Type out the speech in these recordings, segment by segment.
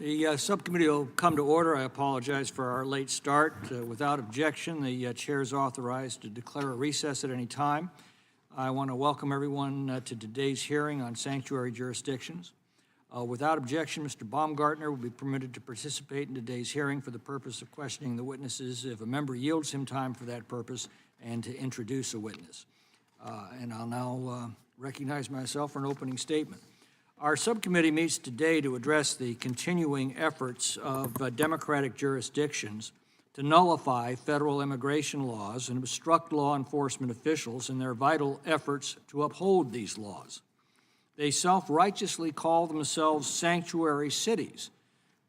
The subcommittee will come to order. I apologize for our late start. Without objection, the chair is authorized to declare a recess at any time. I want to welcome everyone to today's hearing on sanctuary jurisdictions. Without objection, Mr. Baumgartner will be permitted to participate in today's hearing for the purpose of questioning the witnesses if a member yields him time for that purpose and to introduce a witness. And I'll now recognize myself for an opening statement. Our subcommittee meets today to address the continuing efforts of Democratic jurisdictions to nullify federal immigration laws and obstruct law enforcement officials in their vital efforts to uphold these laws. They self-righteously call themselves sanctuary cities,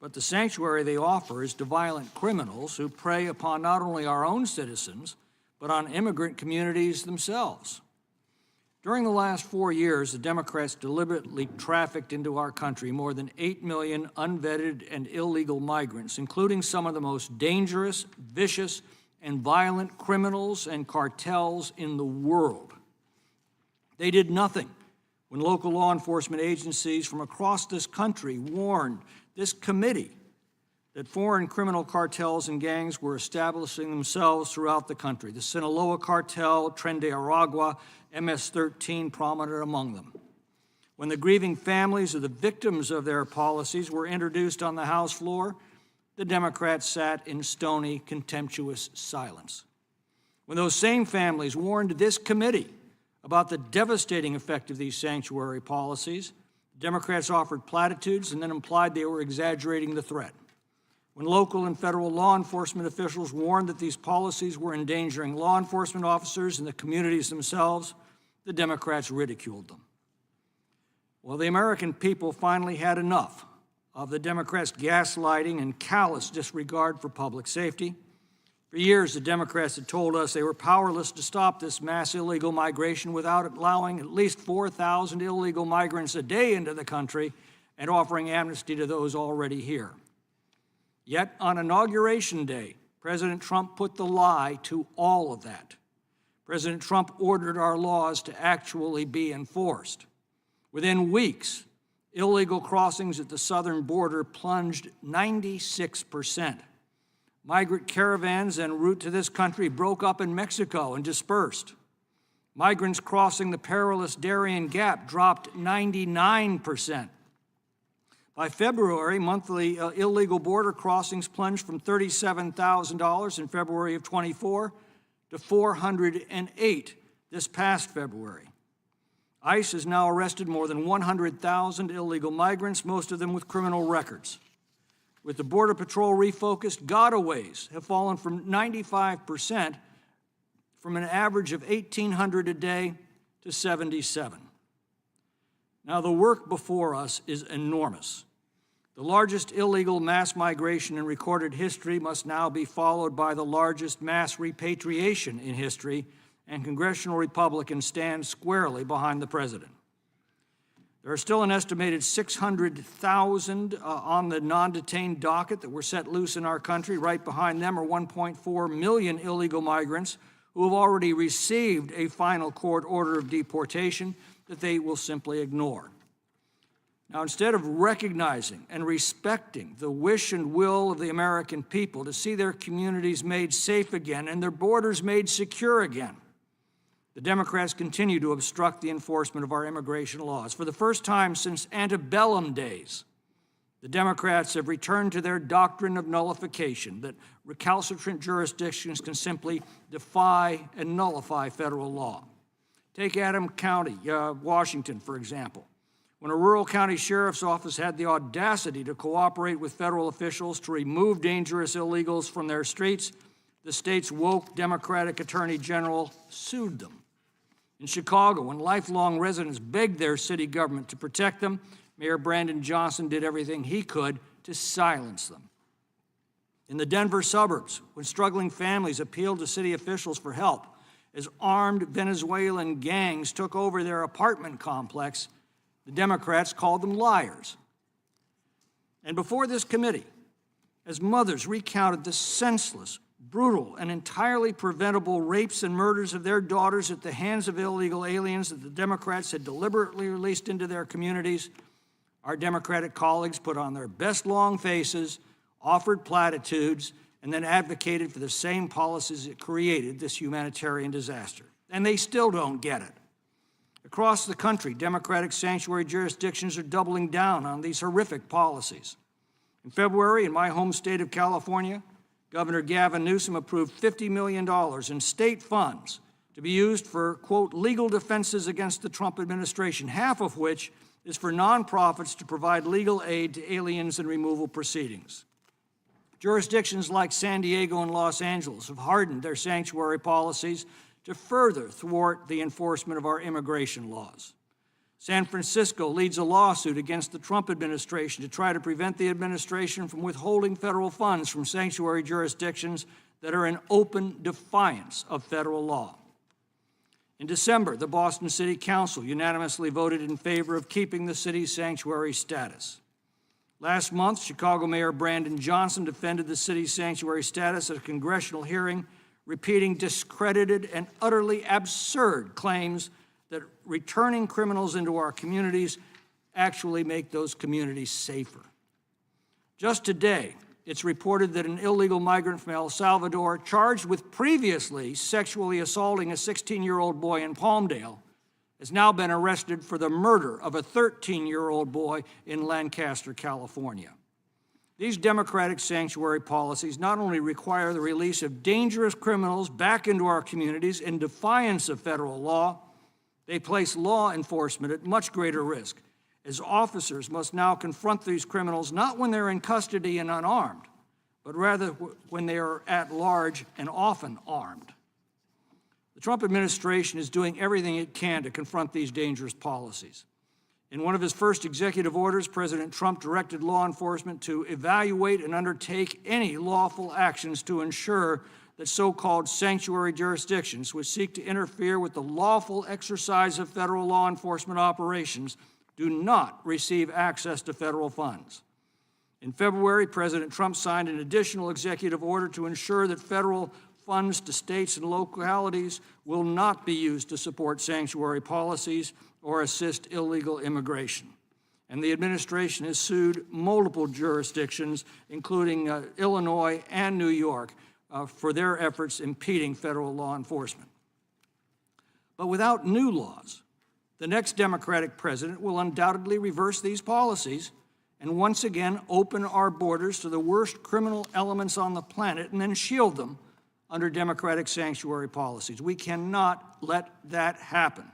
but the sanctuary they offer is to violent criminals who prey upon not only our own citizens, but on immigrant communities themselves. During the last 4 years, the Democrats deliberately trafficked into our country more than 8 million unvetted and illegal migrants, including some of the most dangerous, vicious, and violent criminals and cartels in the world. They did nothing when local law enforcement agencies from across this country warned this committee that foreign criminal cartels and gangs were establishing themselves throughout the country. The Sinaloa cartel, Tren de Aragua, MS-13 prominent among them. When the grieving families of the victims of their policies were introduced on the House floor, the Democrats sat in stony, contemptuous silence. When those same families warned this committee about the devastating effect of these sanctuary policies, the Democrats offered platitudes and then implied they were exaggerating the threat. When local and federal law enforcement officials warned that these policies were endangering law enforcement officers and the communities themselves, the Democrats ridiculed them. Well, the American people finally had enough of the Democrats' gaslighting and callous disregard for public safety. For years, the Democrats had told us they were powerless to stop this mass illegal migration without allowing at least 4,000 illegal migrants a day into the country and offering amnesty to those already here. Yet, on Inauguration Day, President Trump put the lie to all of that. President Trump ordered our laws to actually be enforced. Within weeks, illegal crossings at the southern border plunged 96%. Migrant caravans en route to this country broke up in Mexico and dispersed. Migrants crossing the perilous Darien Gap dropped 99%. By February, monthly illegal border crossings plunged from $37,000 in February of 24 to $408 this past February. ICE has now arrested more than 100,000 illegal migrants, most of them with criminal records. With the Border Patrol refocused, gotaways have fallen from 95% from an average of 1,800 a day to 77. Now, the work before us is enormous. The largest illegal mass migration in recorded history must now be followed by the largest mass repatriation in history, and congressional Republicans stand squarely behind the president. There are still an estimated 600,000 on the non-detained docket that were set loose in our country. Right behind them are 1.4 million illegal migrants who have already received a final court order of deportation that they will simply ignore. Now, instead of recognizing and respecting the wish and will of the American people to see their communities made safe again and their borders made secure again, the Democrats continue to obstruct the enforcement of our immigration laws. For the first time since antebellum days, the Democrats have returned to their doctrine of nullification, that recalcitrant jurisdictions can simply defy and nullify federal law. Take Adams County, Washington, for example. When a rural county sheriff's office had the audacity to cooperate with federal officials to remove dangerous illegals from their streets, the state's woke Democratic Attorney General sued them. In Chicago, when lifelong residents begged their city government to protect them, Mayor Brandon Johnson did everything he could to silence them. In the Denver suburbs, when struggling families appealed to city officials for help, as armed Venezuelan gangs took over their apartment complex, the Democrats called them liars. And before this committee, as mothers recounted the senseless, brutal, and entirely preventable rapes and murders of their daughters at the hands of illegal aliens that the Democrats had deliberately released into their communities, Our Democratic colleagues put on their best long faces, offered platitudes, and then advocated for the same policies that created this humanitarian disaster. And they still don't get it. Across the country, Democratic sanctuary jurisdictions are doubling down on these horrific policies. In February, in my home state of California, Governor Gavin Newsom approved $50 million in state funds to be used for, quote, legal defenses against the Trump administration, half of which is for nonprofits to provide legal aid to aliens in removal proceedings. Jurisdictions like San Diego and Los Angeles have hardened their sanctuary policies to further thwart the enforcement of our immigration laws. San Francisco leads a lawsuit against the Trump administration to try to prevent the administration from withholding federal funds from sanctuary jurisdictions that are in open defiance of federal law. In December, the Boston City Council unanimously voted in favor of keeping the city's sanctuary status. Last month, Chicago Mayor Brandon Johnson defended the city's sanctuary status at a congressional hearing, repeating discredited and utterly absurd claims that returning criminals into our communities actually make those communities safer. Just today, it's reported that an illegal migrant from El Salvador, charged with previously sexually assaulting a 16-year-old boy in Palmdale, has now been arrested for the murder of a 13-year-old boy in Lancaster, California. These democratic sanctuary policies not only require the release of dangerous criminals back into our communities in defiance of federal law, they place law enforcement at much greater risk, as officers must now confront these criminals not when they're in custody and unarmed, but rather when they are at large and often armed. The Trump administration is doing everything it can to confront these dangerous policies. In one of his first executive orders, President Trump directed law enforcement to evaluate and undertake any lawful actions to ensure that so-called sanctuary jurisdictions, which seek to interfere with the lawful exercise of federal law enforcement operations, do not receive access to federal funds. In February, President Trump signed an additional executive order to ensure that federal funds to states and localities will not be used to support sanctuary policies or assist illegal immigration. And the administration has sued multiple jurisdictions, including Illinois and New York, for their efforts impeding federal law enforcement. But without new laws, the next Democratic president will undoubtedly reverse these policies and once again open our borders to the worst criminal elements on the planet and then shield them under Democratic sanctuary policies. We cannot let that happen.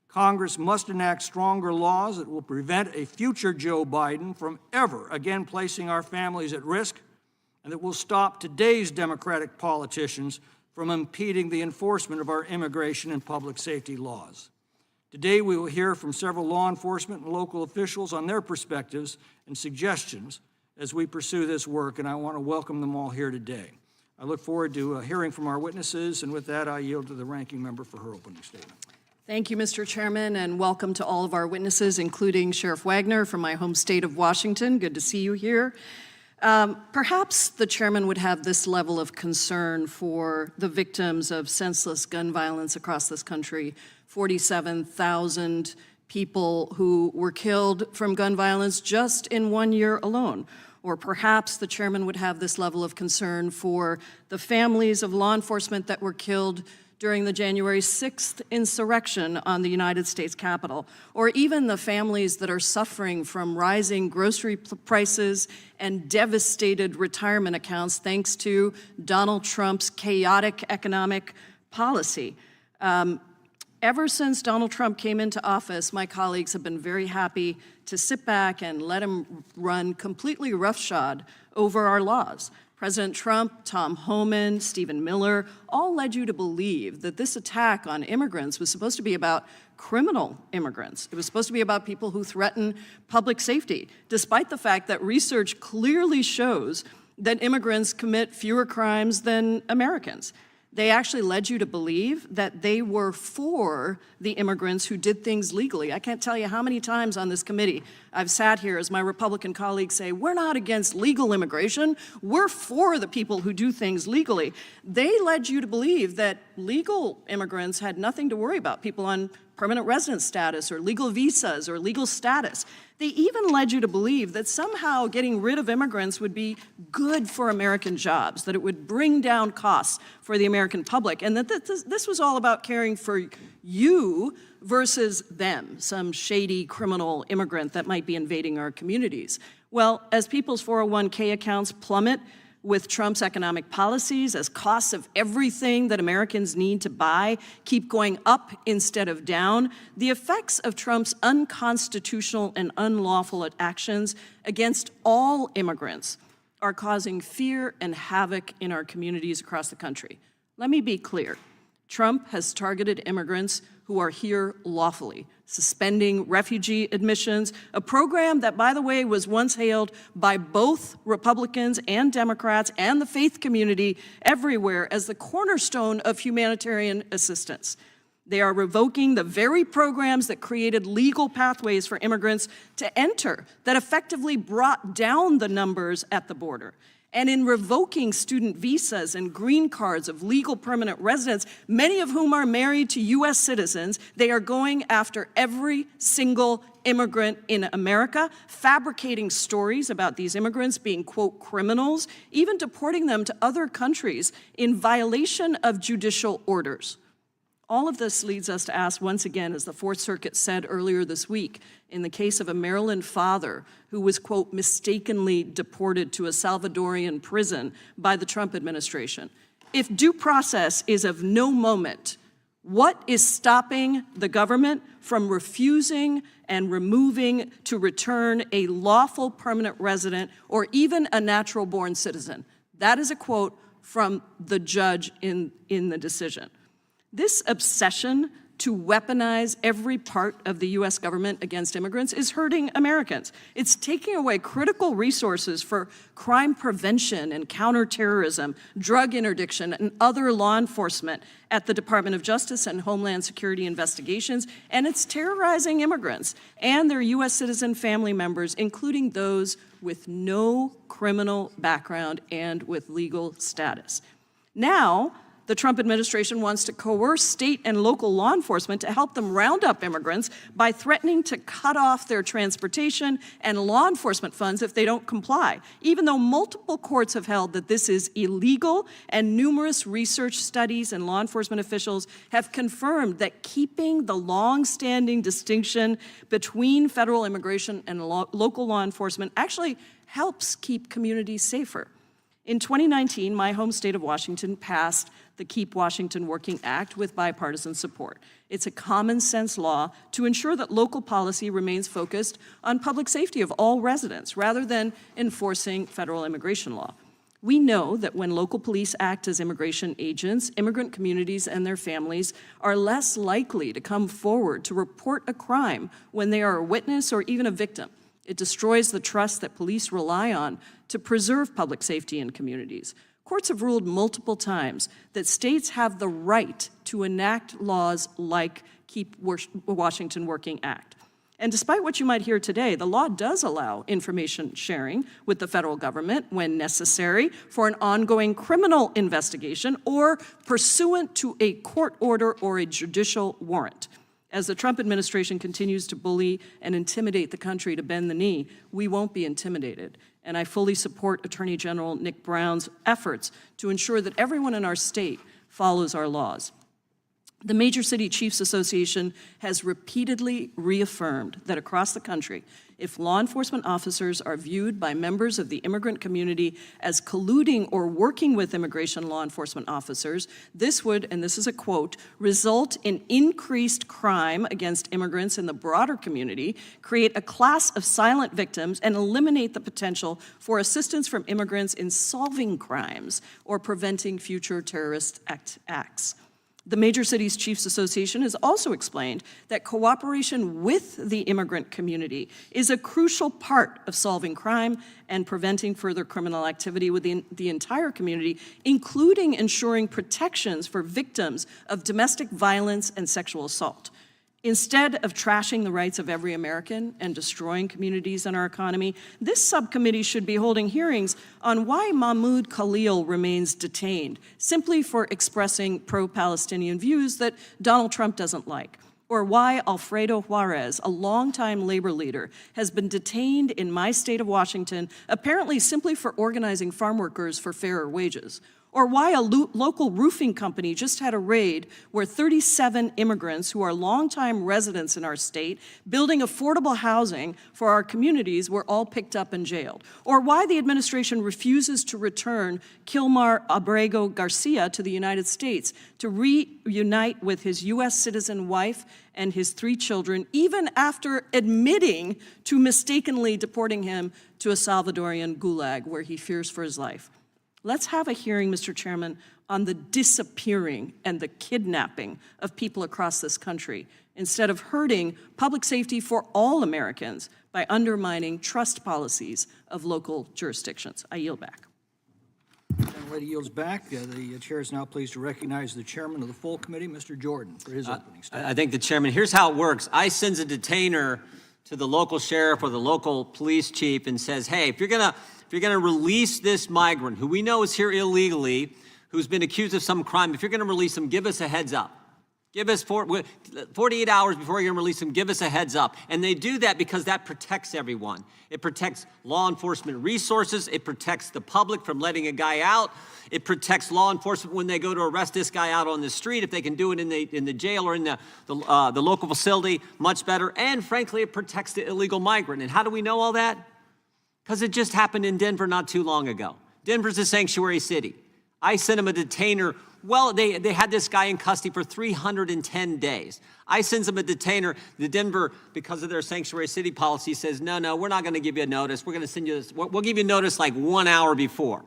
Congress must enact stronger laws that will prevent a future Joe Biden from ever again placing our families at risk, and that will stop today's Democratic politicians from impeding the enforcement of our immigration and public safety laws. Today, we will hear from several law enforcement and local officials on their perspectives and suggestions as we pursue this work, and I want to welcome them all here today. I look forward to hearing from our witnesses, and with that, I yield to the ranking member for her opening statement. Thank you, Mr. Chairman, and welcome to all of our witnesses, including Sheriff Wagner from my home state of Washington. Good to see you here. Perhaps the chairman would have this level of concern for the victims of senseless gun violence across this country. 47,000 people who were killed from gun violence just in 1 year alone. Or perhaps the chairman would have this level of concern for the families of law enforcement that were killed during the January 6th insurrection on the United States Capitol, or even the families that are suffering from rising grocery prices and devastated retirement accounts thanks to Donald Trump's chaotic economic policy. Ever since Donald Trump came into office, my colleagues have been very happy to sit back and let him run completely roughshod over our laws. President Trump, Tom Hauman, Stephen Miller, all led you to believe that this attack on immigrants was supposed to be about criminal immigrants. It was supposed to be about people who threaten public safety, despite the fact that research clearly shows that immigrants commit fewer crimes than Americans. They actually led you to believe that they were for the immigrants who did things legally. I can't tell you how many times on this committee I've sat here as my Republican colleagues say, we're not against legal immigration, we're for the people who do things legally. They led you to believe that legal immigrants had nothing to worry about, people on permanent residence status or legal visas or legal status. They even led you to believe that somehow getting rid of immigrants would be good for American jobs, that it would bring down costs for the American public, and that this was all about caring for you versus them, some shady criminal immigrant that might be invading our communities. Well, as people's 401k accounts plummet with Trump's economic policies, as costs of everything that Americans need to buy keep going up instead of down, the effects of Trump's unconstitutional and unlawful actions against all immigrants are causing fear and havoc in our communities across the country. Let me be clear. Trump has targeted immigrants who are here lawfully, suspending refugee admissions, a program that, by the way, was once hailed by both Republicans and Democrats and the faith community everywhere as the cornerstone of humanitarian assistance. They are revoking the very programs that created legal pathways for immigrants to enter, that effectively brought down the numbers at the border. And in revoking student visas and green cards of legal permanent residents, many of whom are married to U.S. citizens, they are going after every single immigrant in America, fabricating stories about these immigrants being, quote, criminals, even deporting them to other countries in violation of judicial orders. All of this leads us to ask once again, as the Fourth Circuit said earlier this week, in the case of a Maryland father who was, quote, mistakenly deported to a Salvadorian prison by the Trump administration. If due process is of no moment, what is stopping the government from refusing and removing to return a lawful permanent resident or even a natural-born citizen? That is a quote from the judge in the decision. This obsession to weaponize every part of the U.S. government against immigrants is hurting Americans. It's taking away critical resources for crime prevention and counterterrorism, drug interdiction, and other law enforcement at the Department of Justice and Homeland Security investigations, and it's terrorizing immigrants and their U.S. citizen family members, including those with no criminal background and with legal status. Now, the Trump administration wants to coerce state and local law enforcement to help them round up immigrants by threatening to cut off their transportation and law enforcement funds if they don't comply, even though multiple courts have held that this is illegal, and numerous research studies and law enforcement officials have confirmed that keeping the long-standing distinction between federal immigration and local law enforcement actually helps keep communities safer. In 2019, my home state of Washington passed the Keep Washington Working Act with bipartisan support. It's a common sense law to ensure that local policy remains focused on public safety of all residents rather than enforcing federal immigration law. We know that when local police act as immigration agents, immigrant communities and their families are less likely to come forward to report a crime when they are a witness or even a victim. It destroys the trust that police rely on to preserve public safety in communities. Courts have ruled multiple times that states have the right to enact laws like Keep Washington Working Act. And despite what you might hear today, the law does allow information sharing with the federal government when necessary for an ongoing criminal investigation or pursuant to a court order or a judicial warrant. As the Trump administration continues to bully and intimidate the country to bend the knee, we won't be intimidated. And I fully support Attorney General Nick Brown's efforts to ensure that everyone in our state follows our laws. The Major City Chiefs Association has repeatedly reaffirmed that across the country, if law enforcement officers are viewed by members of the immigrant community as colluding or working with immigration law enforcement officers, this would, and this is a quote, result in increased crime against immigrants in the broader community, create a class of silent victims, and eliminate the potential for assistance from immigrants in solving crimes or preventing future terrorist acts. The Major Cities Chiefs Association has also explained that cooperation with the immigrant community is a crucial part of solving crime and preventing further criminal activity within the entire community, including ensuring protections for victims of domestic violence and sexual assault. Instead of trashing the rights of every American and destroying communities in our economy, this subcommittee should be holding hearings on why Mahmoud Khalil remains detained, simply for expressing pro-Palestinian views that Donald Trump doesn't like. or why Alfredo Juarez, a longtime labor leader, has been detained in my state of Washington, apparently simply for organizing farm workers for fairer wages, or why a local roofing company just had a raid where 37 immigrants who are longtime residents in our state building affordable housing for our communities were all picked up and jailed, or why the administration refuses to return Kilmar Abrego Garcia to the United States to reunite with his U.S. citizen wife and his 3 children, even after admitting to mistakenly deporting him to a Salvadorian gulag where he fears for his life. Let's have a hearing, Mr. Chairman, on the disappearing and the kidnapping of people across this country, instead of hurting public safety for all Americans by undermining trust policies of local jurisdictions. I yield back. The lady yields back. The chair is now pleased to recognize the chairman of the full committee, Mr. Jordan, for his opening statement. I think the chairman, here's how it works. ICE sends a detainer to the local sheriff or the local police chief and says, hey, if you're gonna release this migrant who we know is here illegally, who's been accused of some crime, if you're gonna release him, give us a heads up. Give us 48 hours before you're gonna release him, give us a heads up. And they do that because that protects everyone. It protects law enforcement resources. It protects the public from letting a guy out. It protects law enforcement when they go to arrest this guy out on the street, if they can do it in the jail or in the local facility, much better. And frankly, it protects the illegal migrant. And how do we know all that? Because it just happened in Denver not too long ago. Denver's a sanctuary city. I sent him a detainer. Well, they had this guy in custody for 310 days. I sends him a detainer. The Denver, because of their sanctuary city policy, says, no, we're not going to give you a notice. We're going to send you this. We'll give you notice like 1 hour before.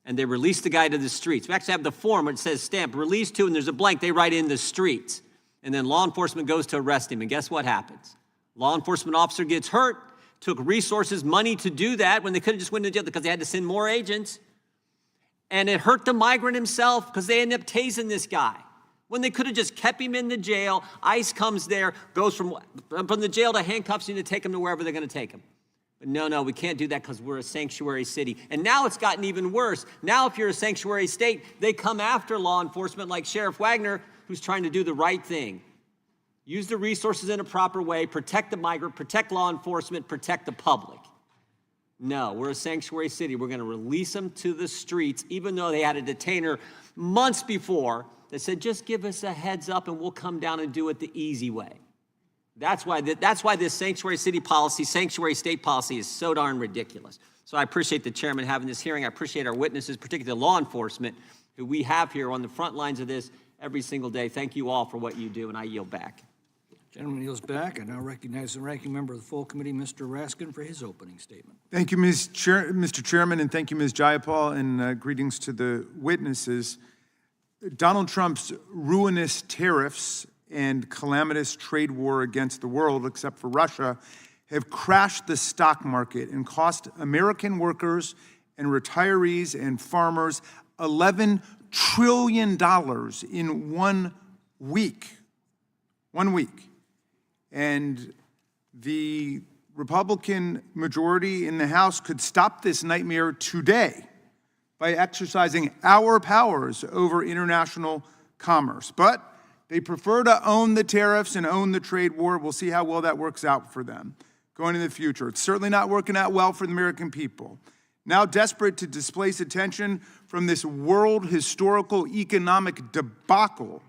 And they release the guy to the streets. We actually have the form where it says stamp, release to, and there's a blank. They write in the streets. And then law enforcement goes to arrest him. And guess what happens? Law enforcement officer gets hurt, took resources, money to do that when they could have just went to jail because they had to send more agents. And it hurt the migrant himself because they ended up tasing this guy. When they could have just kept him in the jail, ICE comes there, goes from the jail to handcuffs you to take him to wherever they're going to take him. But no, we can't do that because we're a sanctuary city. And now it's gotten even worse. Now if you're a sanctuary state, they come after law enforcement like Sheriff Wagner, who's trying to do the right thing. Use the resources in a proper way, protect the migrant, protect law enforcement, protect the public. No, we're a sanctuary city. We're going to release them to the streets, even though they had a detainer months before that said, just give us a heads up and we'll come down and do it the easy way. That's why this sanctuary city policy, sanctuary state policy is so darn ridiculous. So I appreciate the chairman having this hearing. I appreciate our witnesses, particularly law enforcement, who we have here on the front lines of this every single day. Thank you all for what you do, and I yield back. Gentleman yields back. I now recognize the ranking member of the full committee, Mr. Raskin, for his opening statement. Thank you, Mr. Chairman, and thank you, Ms. Jayapal, and greetings to the witnesses. Donald Trump's ruinous tariffs and calamitous trade war against the world, except for Russia, have crashed the stock market and cost American workers and retirees and farmers $11 trillion in 1 week. 1 week. And the Republican majority in the House could stop this nightmare today by exercising our powers over international commerce. But they prefer to own the tariffs and own the trade war. We'll see how well that works out for them going into the future. It's certainly not working out well for the American people. Now desperate to displace attention from this world historical economic debacle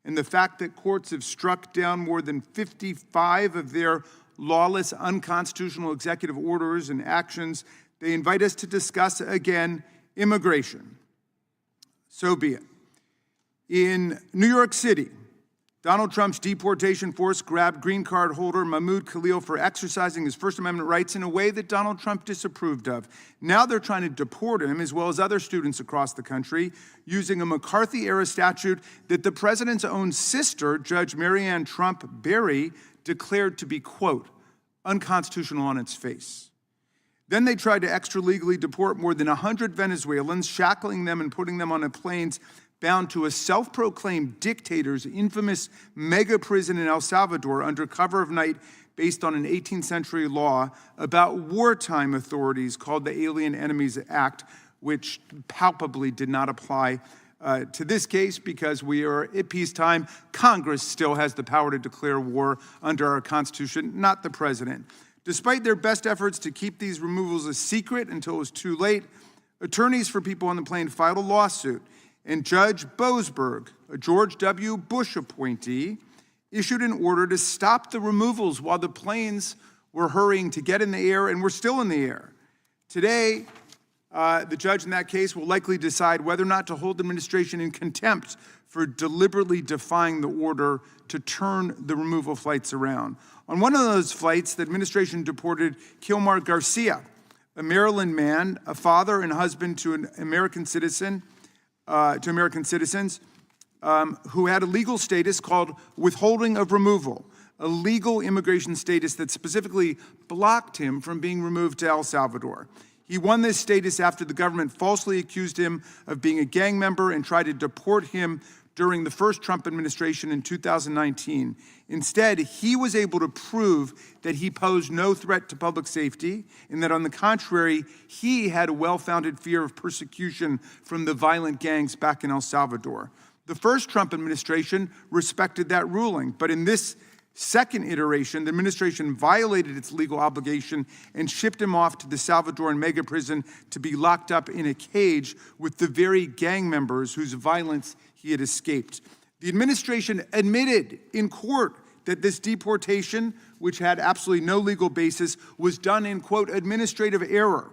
and the fact that courts have struck down more than 55 of their lawless, unconstitutional executive orders and actions, they invite us to discuss again immigration. So be it. In New York City, Donald Trump's deportation force grabbed green card holder Mahmoud Khalil for exercising his First Amendment rights in a way that Donald Trump disapproved of. Now they're trying to deport him, as well as other students across the country, using a McCarthy-era statute that the president's own sister, Judge Marianne Trump Berry, declared to be, quote, unconstitutional on its face. Then they tried to extra-legally deport more than 100 Venezuelans, shackling them and putting them on planes bound to a self-proclaimed dictator's infamous mega prison in El Salvador under cover of night based on an 18th century law about wartime authorities called the Alien Enemies Act, which palpably did not apply to this case because we are at peacetime. Congress still has the power to declare war under our Constitution, not the president. Despite their best efforts to keep these removals a secret until it was too late, attorneys for people on the plane filed a lawsuit, and Judge Boasberg, a George W. Bush appointee, issued an order to stop the removals while the planes were hurrying to get in the air and were still in the air. Today, the judge in that case will likely decide whether or not to hold the administration in contempt for deliberately defying the order to turn the removal flights around. On one of those flights, the administration deported Kilmar Garcia, a Maryland man, a father and husband to an American citizen, citizens, who had a legal status called withholding of removal, a legal immigration status that specifically blocked him from being removed to El Salvador. He won this status after the government falsely accused him of being a gang member and tried to deport him during the first Trump administration in 2019. Instead, he was able to prove that he posed no threat to public safety and that, on the contrary, he had a well-founded fear of persecution from the violent gangs back in El Salvador. The first Trump administration respected that ruling, but in this second iteration, the administration violated its legal obligation and shipped him off to the Salvadoran mega prison to be locked up in a cage with the very gang members whose violence he had escaped. The administration admitted in court that this deportation, which had absolutely no legal basis, was done in, quote, administrative error.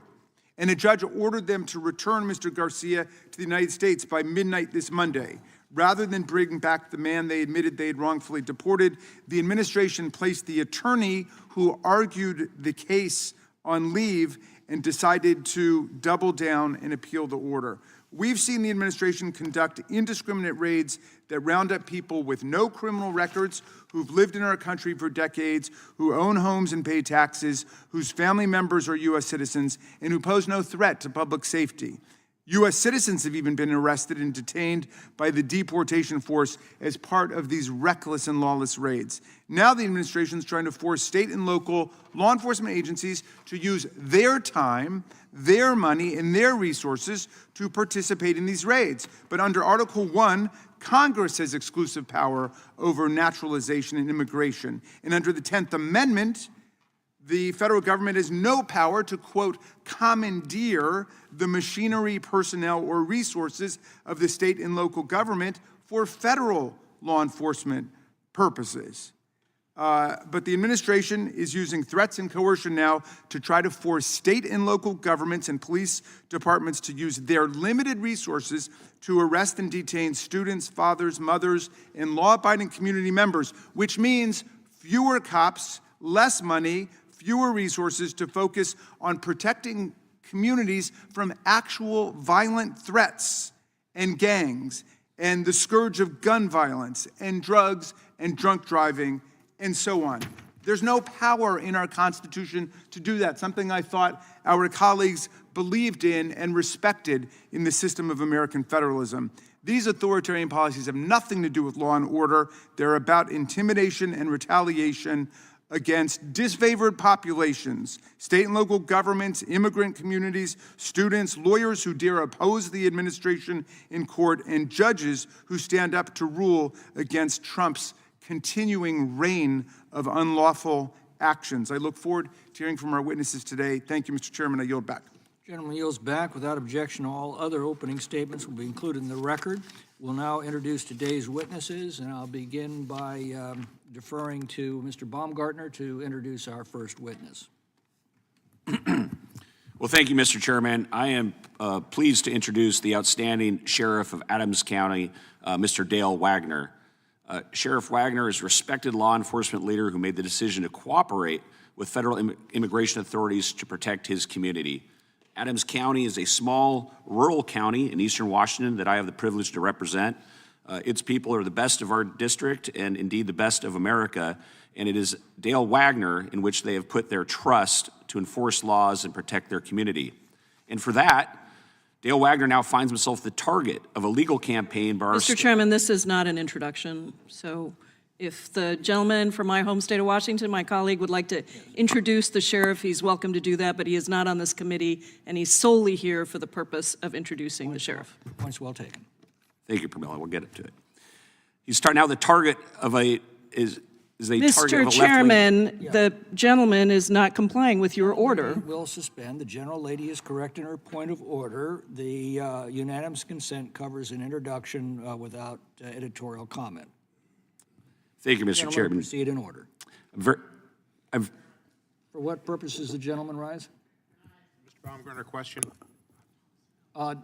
And a judge ordered them to return Mr. Garcia to the United States by midnight this Monday. Rather than bring back the man they admitted they had wrongfully deported, the administration placed the attorney who argued the case on leave and decided to double down and appeal the order. We've seen the administration conduct indiscriminate raids that round up people with no criminal records, who've lived in our country for decades, who own homes and pay taxes, whose family members are U.S. citizens, and who pose no threat to public safety. U.S. citizens have even been arrested and detained by the deportation force as part of these reckless and lawless raids. Now the administration is trying to force state and local law enforcement agencies to use their time, their money, and their resources to participate in these raids. But under Article 1, Congress has exclusive power over naturalization and immigration. And under the 10th Amendment, the federal government has no power to, quote, commandeer the machinery, personnel, or resources of the state and local government for federal law enforcement purposes. But the administration is using threats and coercion now to try to force state and local governments and police departments to use their limited resources to arrest and detain students, fathers, mothers, and law-abiding community members, which means fewer cops, less money, fewer resources to focus on protecting communities from actual violent threats and gangs and the scourge of gun violence and drugs and drunk driving and so on. There's no power in our Constitution to do that, something I thought our colleagues believed in and respected in the system of American federalism. These authoritarian policies have nothing to do with law and order. They're about intimidation and retaliation against disfavored populations, state and local governments, immigrant communities, students, lawyers who dare oppose the administration in court, and judges who stand up to rule against Trump's continuing reign of unlawful actions. I look forward to hearing from our witnesses today. Thank you, Mr. Chairman. I yield back. Gentleman yields back. Without objection, all other opening statements will be included in the record. We'll now introduce today's witnesses, and I'll begin by deferring to Mr. Baumgartner to introduce our first witness. Well, thank you, Mr. Chairman. I am pleased to introduce the outstanding Sheriff of Adams County, Mr. Dale Wagner. Sheriff Wagner is a respected law enforcement leader who made the decision to cooperate with federal immigration authorities to protect his community. Adams County is a small rural county in eastern Washington that I have the privilege to represent. Its people are the best of our district and indeed the best of America, and it is Dale Wagner in which they have put their trust to enforce laws and protect their community. And for that, Dale Wagner now finds himself the target of a legal campaign by our Mr. Chairman, this is not an introduction, so if the gentleman from my home state of Washington, my colleague, would like to introduce the sheriff, he's welcome to do that, but he is not on this committee, and he's solely here for the purpose of introducing the sheriff. Points well taken. Thank you, Pramila. We'll get to it. He's now the target of a target of a Mr. left-wing. Chairman, the gentleman is not complying with your order. We'll suspend. The gentle lady is correct in her point of order. The unanimous consent covers an introduction without editorial comment. Thank you, Mr. Gentlemen, Chairman. proceed in order. For what purpose does the gentleman rise? Mr. Baumgartner, question?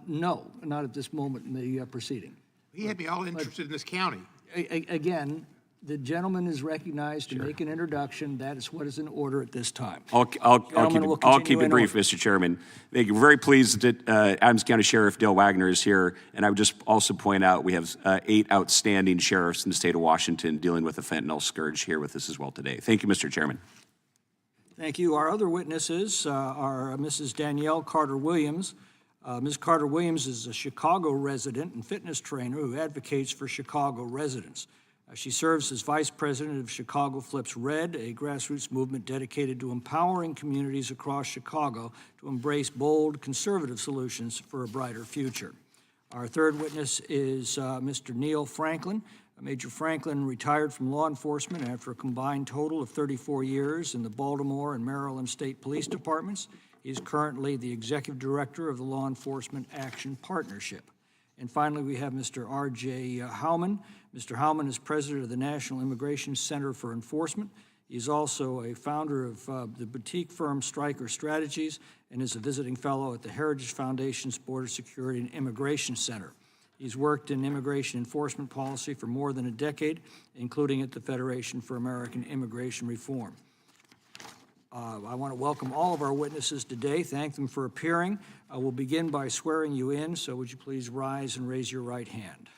No, not at this moment in the proceeding. He had me all interested in this county. Again, the gentleman is recognized to make an introduction. That is what is in order at this time. I'll keep it brief, Mr. Chairman. Thank you. We're very pleased that Adams County Sheriff Dale Wagner is here, and I would just also point out we have 8 outstanding sheriffs in the state of Washington dealing with the fentanyl scourge here with us as well today. Thank you, Mr. Chairman. Thank you. Our other witnesses are Mrs. Danielle Carter-Williams. Ms. Carter-Williams is a Chicago resident and fitness trainer who advocates for Chicago residents. She serves as vice president of Chicago Flips Red, a grassroots movement dedicated to empowering communities across Chicago to embrace bold, conservative solutions for a brighter future. Our third witness is Mr. Neil Franklin. Major Franklin retired from law enforcement after a combined total of 34 years in the Baltimore and Maryland State Police Departments. He is currently the executive director of the Law Enforcement Action Partnership. And finally, we have Mr. R.J. Hauman. Mr. Hauman is president of the National Immigration Center for Enforcement. He's also a founder of the boutique firm Stryker Strategies and is a visiting fellow at the Heritage Foundation's Border Security and Immigration Center. He's worked in immigration enforcement policy for more than a decade, including at the Federation for American Immigration Reform. I want to welcome all of our witnesses today, thank them for appearing. We'll begin by swearing you in, so would you please rise and raise your right hand.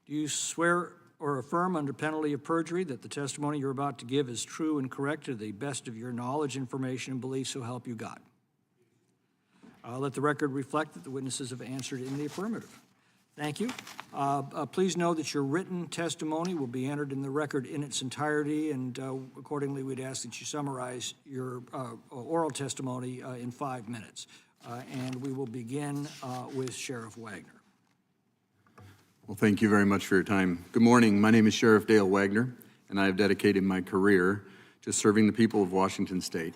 Do you swear or affirm under penalty of perjury that the testimony you're about to give is true and correct to the best of your knowledge, information, and belief, so help you God? Let the record reflect that the witnesses have answered in the affirmative. Thank you. Please know that your written testimony will be entered in the record in its entirety, and accordingly, we'd ask that you summarize your oral testimony in 5 minutes. And we will begin with Sheriff Wagner. Well, thank you very much for your time. Good morning. My name is Sheriff Dale Wagner, and I have dedicated my career to serving the people of Washington State.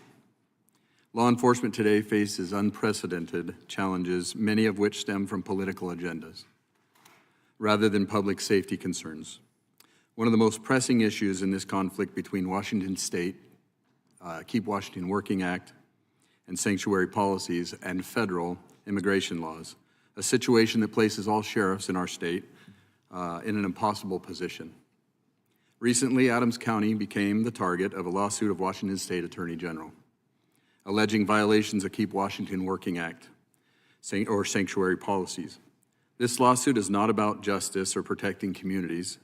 Law enforcement today faces unprecedented challenges, many of which stem from political agendas, rather than public safety concerns. One of the most pressing issues in this conflict between Washington State, Keep Washington Working Act, and sanctuary policies, and federal immigration laws, a situation that places all sheriffs in our state in an impossible position. Recently, Adams County became the target of a lawsuit of Washington State Attorney General, alleging violations of Keep Washington Working Act or sanctuary policies. This lawsuit is not about justice or protecting communities.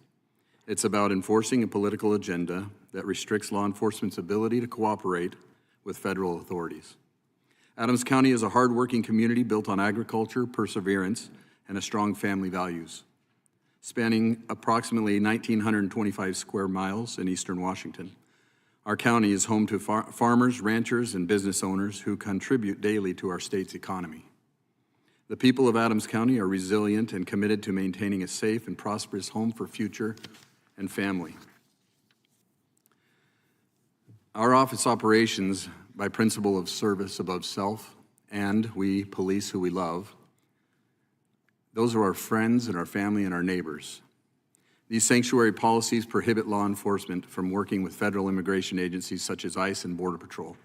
It's about enforcing a political agenda that restricts law enforcement's ability to cooperate with federal authorities. Adams County is a hardworking community built on agriculture, perseverance, and a strong family values. Spanning approximately 1,925 square miles in eastern Washington, our county is home to farmers, ranchers, and business owners who contribute daily to our state's economy. The people of Adams County are resilient and committed to maintaining a safe and prosperous home for future and family. Our office operations by principle of service above self, and we police who we love. Those are our friends and our family and our neighbors. These sanctuary policies prohibit law enforcement from working with federal immigration agencies such as ICE and Border Patrol.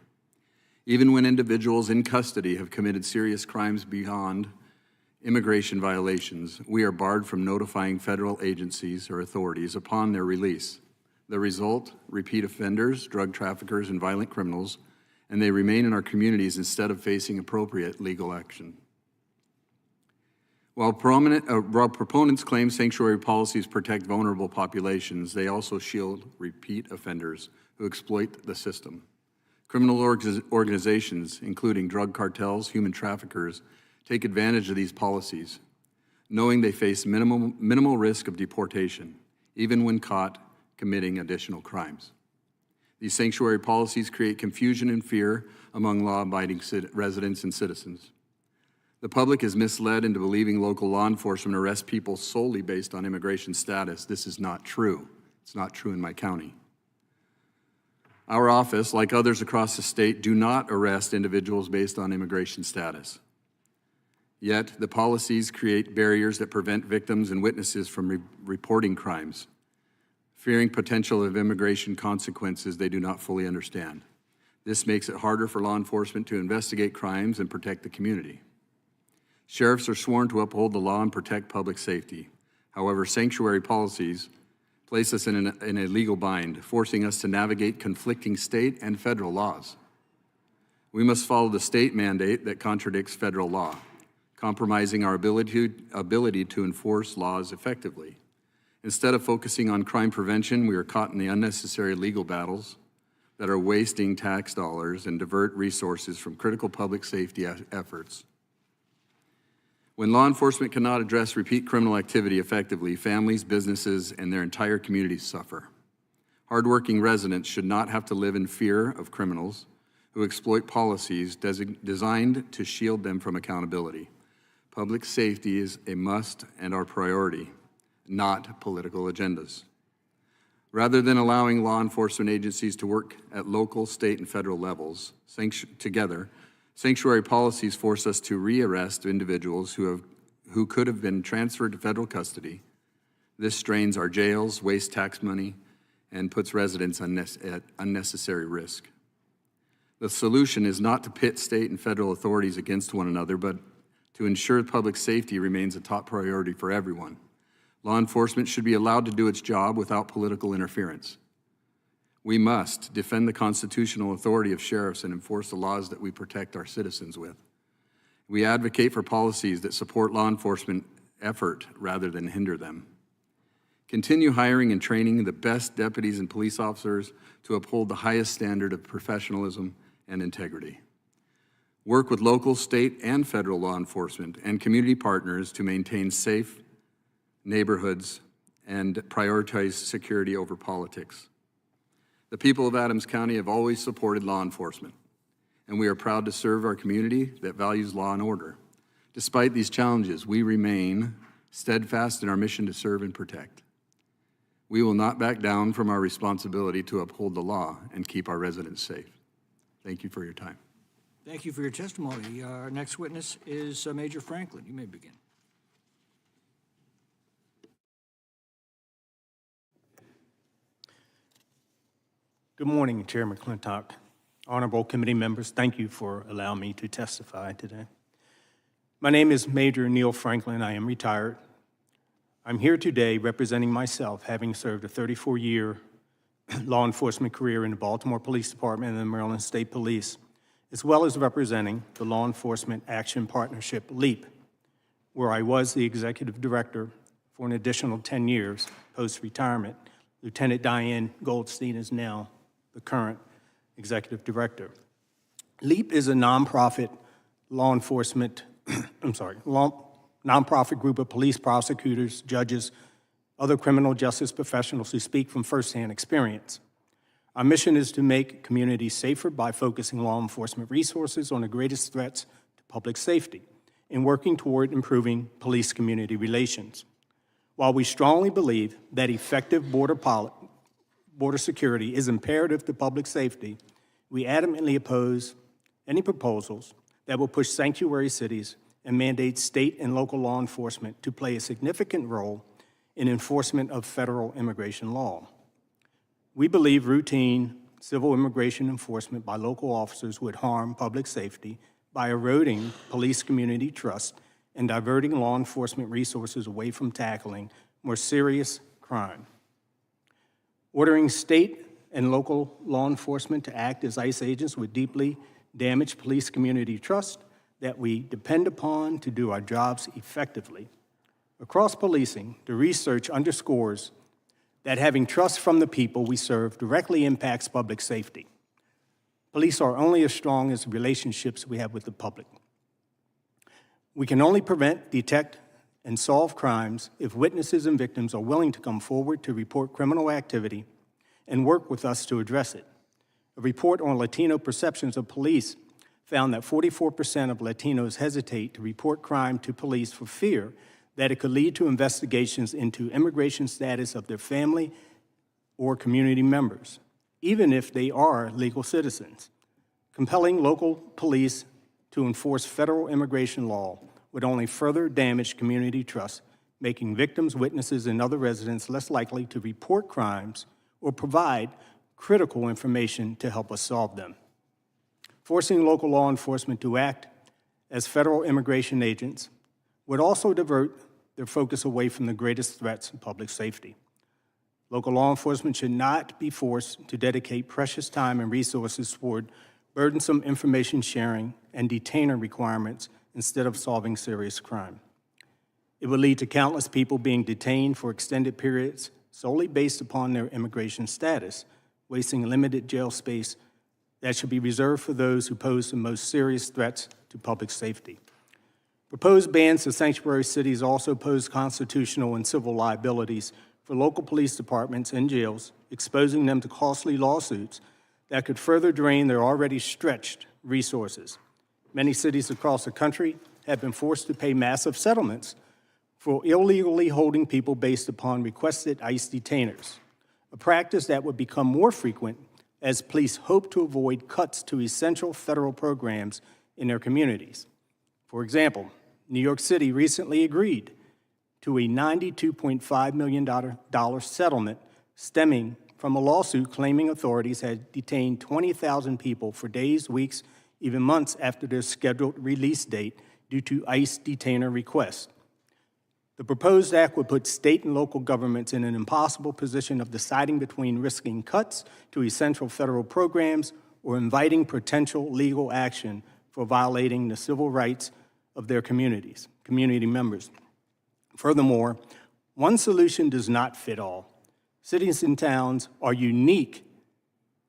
Even when individuals in custody have committed serious crimes beyond immigration violations, we are barred from notifying federal agencies or authorities upon their release. The result, repeat offenders, drug traffickers, and violent criminals, and they remain in our communities instead of facing appropriate legal action. While proponents claim sanctuary policies protect vulnerable populations, they also shield repeat offenders who exploit the system. Criminal organizations, including drug cartels, human traffickers, take advantage of these policies, knowing they face minimal risk of deportation, even when caught committing additional crimes. These sanctuary policies create confusion and fear among law-abiding residents and citizens. The public is misled into believing local law enforcement arrests people solely based on immigration status. This is not true. It's not true in my county. Our office, like others across the state, do not arrest individuals based on immigration status. Yet, the policies create barriers that prevent victims and witnesses from reporting crimes, fearing potential of immigration consequences they do not fully understand. This makes it harder for law enforcement to investigate crimes and protect the community. Sheriffs are sworn to uphold the law and protect public safety. However, sanctuary policies place us in a legal bind, forcing us to navigate conflicting state and federal laws. We must follow the state mandate that contradicts federal law, compromising our ability to enforce laws effectively. Instead of focusing on crime prevention, we are caught in the unnecessary legal battles that are wasting tax dollars and divert resources from critical public safety efforts. When law enforcement cannot address repeat criminal activity effectively, families, businesses, and their entire communities suffer. Hardworking residents should not have to live in fear of criminals who exploit policies designed to shield them from accountability. Public safety is a must and our priority, not political agendas. Rather than allowing law enforcement agencies to work at local, state, and federal levels together, sanctuary policies force us to rearrest individuals who could have been transferred to federal custody. This strains our jails, wastes tax money, and puts residents at unnecessary risk. The solution is not to pit state and federal authorities against one another, but to ensure public safety remains a top priority for everyone. Law enforcement should be allowed to do its job without political interference. We must defend the constitutional authority of sheriffs and enforce the laws that we protect our citizens with. We advocate for policies that support law enforcement effort rather than hinder them. Continue hiring and training the best deputies and police officers to uphold the highest standard of professionalism and integrity. Work with local, state, and federal law enforcement and community partners to maintain safe neighborhoods and prioritize security over politics. The people of Adams County have always supported law enforcement, and we are proud to serve our community that values law and order. Despite these challenges, we remain steadfast in our mission to serve and protect. We will not back down from our responsibility to uphold the law and keep our residents safe. Thank you for your time. Thank you for your testimony. Our next witness is Major Franklin. You may begin. Good morning, Chair McClintock. Honorable committee members, thank you for allowing me to testify today. My name is Major Neil Franklin. I am retired. I'm here today representing myself, having served a 34-year law enforcement career in the Baltimore Police Department and the Maryland State Police, as well as representing the Law Enforcement Action Partnership, LEAP, where I was the executive director for an additional 10 years post-retirement. Lieutenant Diane Goldstein is now the current executive director. LEAP is a nonprofit law enforcement, nonprofit group of police prosecutors, judges, other criminal justice professionals who speak from firsthand experience. Our mission is to make communities safer by focusing law enforcement resources on the greatest threats to public safety and working toward improving police-community relations. While we strongly believe that effective border security is imperative to public safety, we adamantly oppose any proposals that will push sanctuary cities and mandate state and local law enforcement to play a significant role in enforcement of federal immigration law. We believe routine civil immigration enforcement by local officers would harm public safety by eroding police community trust and diverting law enforcement resources away from tackling more serious crime. Ordering state and local law enforcement to act as ICE agents would deeply damage police community trust that we depend upon to do our jobs effectively. Across policing, the research underscores that having trust from the people we serve directly impacts public safety. Police are only as strong as the relationships we have with the public. We can only prevent, detect, and solve crimes if witnesses and victims are willing to come forward to report criminal activity and work with us to address it. A report on Latino perceptions of police found that 44% of Latinos hesitate to report crime to police for fear that it could lead to investigations into immigration status of their family or community members, even if they are legal citizens. Compelling local police to enforce federal immigration law would only further damage community trust, making victims, witnesses, and other residents less likely to report crimes or provide critical information to help us solve them. Forcing local law enforcement to act as federal immigration agents would also divert their focus away from the greatest threats to public safety. Local law enforcement should not be forced to dedicate precious time and resources toward burdensome information sharing and detainer requirements instead of solving serious crime. It would lead to countless people being detained for extended periods solely based upon their immigration status, wasting limited jail space that should be reserved for those who pose the most serious threats to public safety. Proposed bans to sanctuary cities also pose constitutional and civil liabilities for local police departments and jails, exposing them to costly lawsuits that could further drain their already stretched resources. Many cities across the country have been forced to pay massive settlements for illegally holding people based upon requested ICE detainers, a practice that would become more frequent as police hope to avoid cuts to essential federal programs in their communities. For example, New York City recently agreed to a $92.5 million settlement stemming from a lawsuit claiming authorities had detained 20,000 people for days, weeks, even months after their scheduled release date due to ICE detainer requests. The proposed act would put state and local governments in an impossible position of deciding between risking cuts to essential federal programs or inviting potential legal action for violating the civil rights of their community members. Furthermore, one solution does not fit all. Cities and towns are unique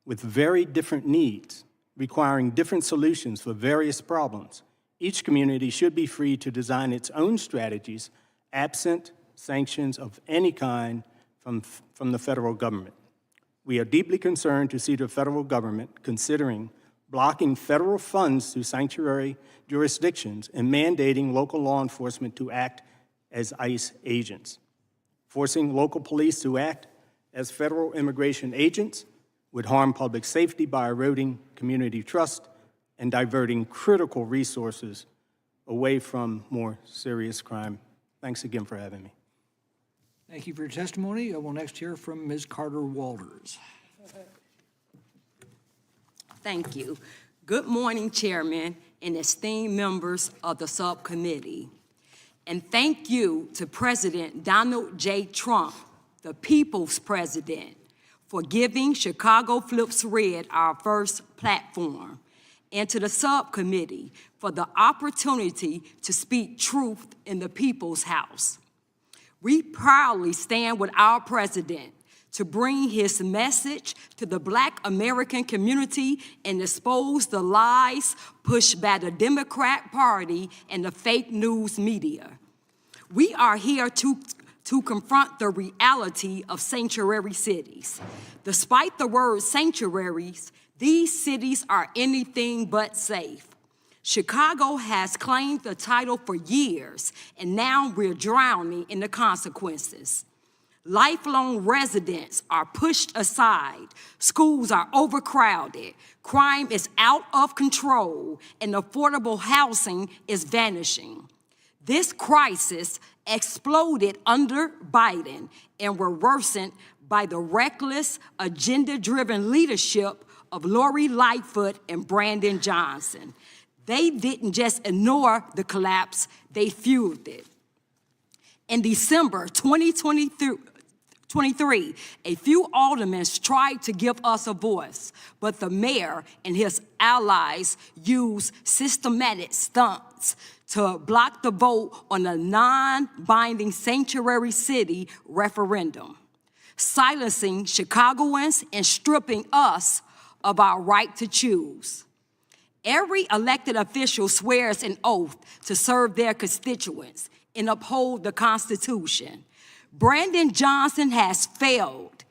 with very different needs, requiring different solutions for various problems. Each community should be free to design its own strategies absent sanctions of any kind from the federal government. We are deeply concerned to see the federal government considering blocking federal funds to sanctuary jurisdictions and mandating local law enforcement to act as ICE agents. Forcing local police to act as federal immigration agents would harm public safety by eroding community trust and diverting critical resources away from more serious crime. Thanks again for having me. Thank you for your testimony. I will next hear from Ms. Carter-Walters. Thank you. Good morning, Chairman and esteemed members of the subcommittee. And thank you to President Donald J. Trump, the people's president, for giving Chicago Flips Red our first platform, and to the subcommittee for the opportunity to speak truth in the people's house. We proudly stand with our president to bring his message to the Black American community and expose the lies pushed by the Democrat Party and the fake news media. We are here to confront the reality of sanctuary cities. Despite the word sanctuaries, these cities are anything but safe. Chicago has claimed the title for years, and now we're drowning in the consequences. Lifelong residents are pushed aside, schools are overcrowded, crime is out of control, and affordable housing is vanishing. This crisis exploded under Biden and were worsened by the reckless, agenda-driven leadership of Lori Lightfoot and Brandon Johnson. They didn't just ignore the collapse, they fueled it. In December 2023, a few aldermen tried to give us a voice, but the mayor and his allies used systematic stunts to block the vote on a non-binding sanctuary city referendum, silencing Chicagoans and stripping us of our right to choose. Every elected official swears an oath to serve their constituents and uphold the Constitution. Brandon Johnson has failed.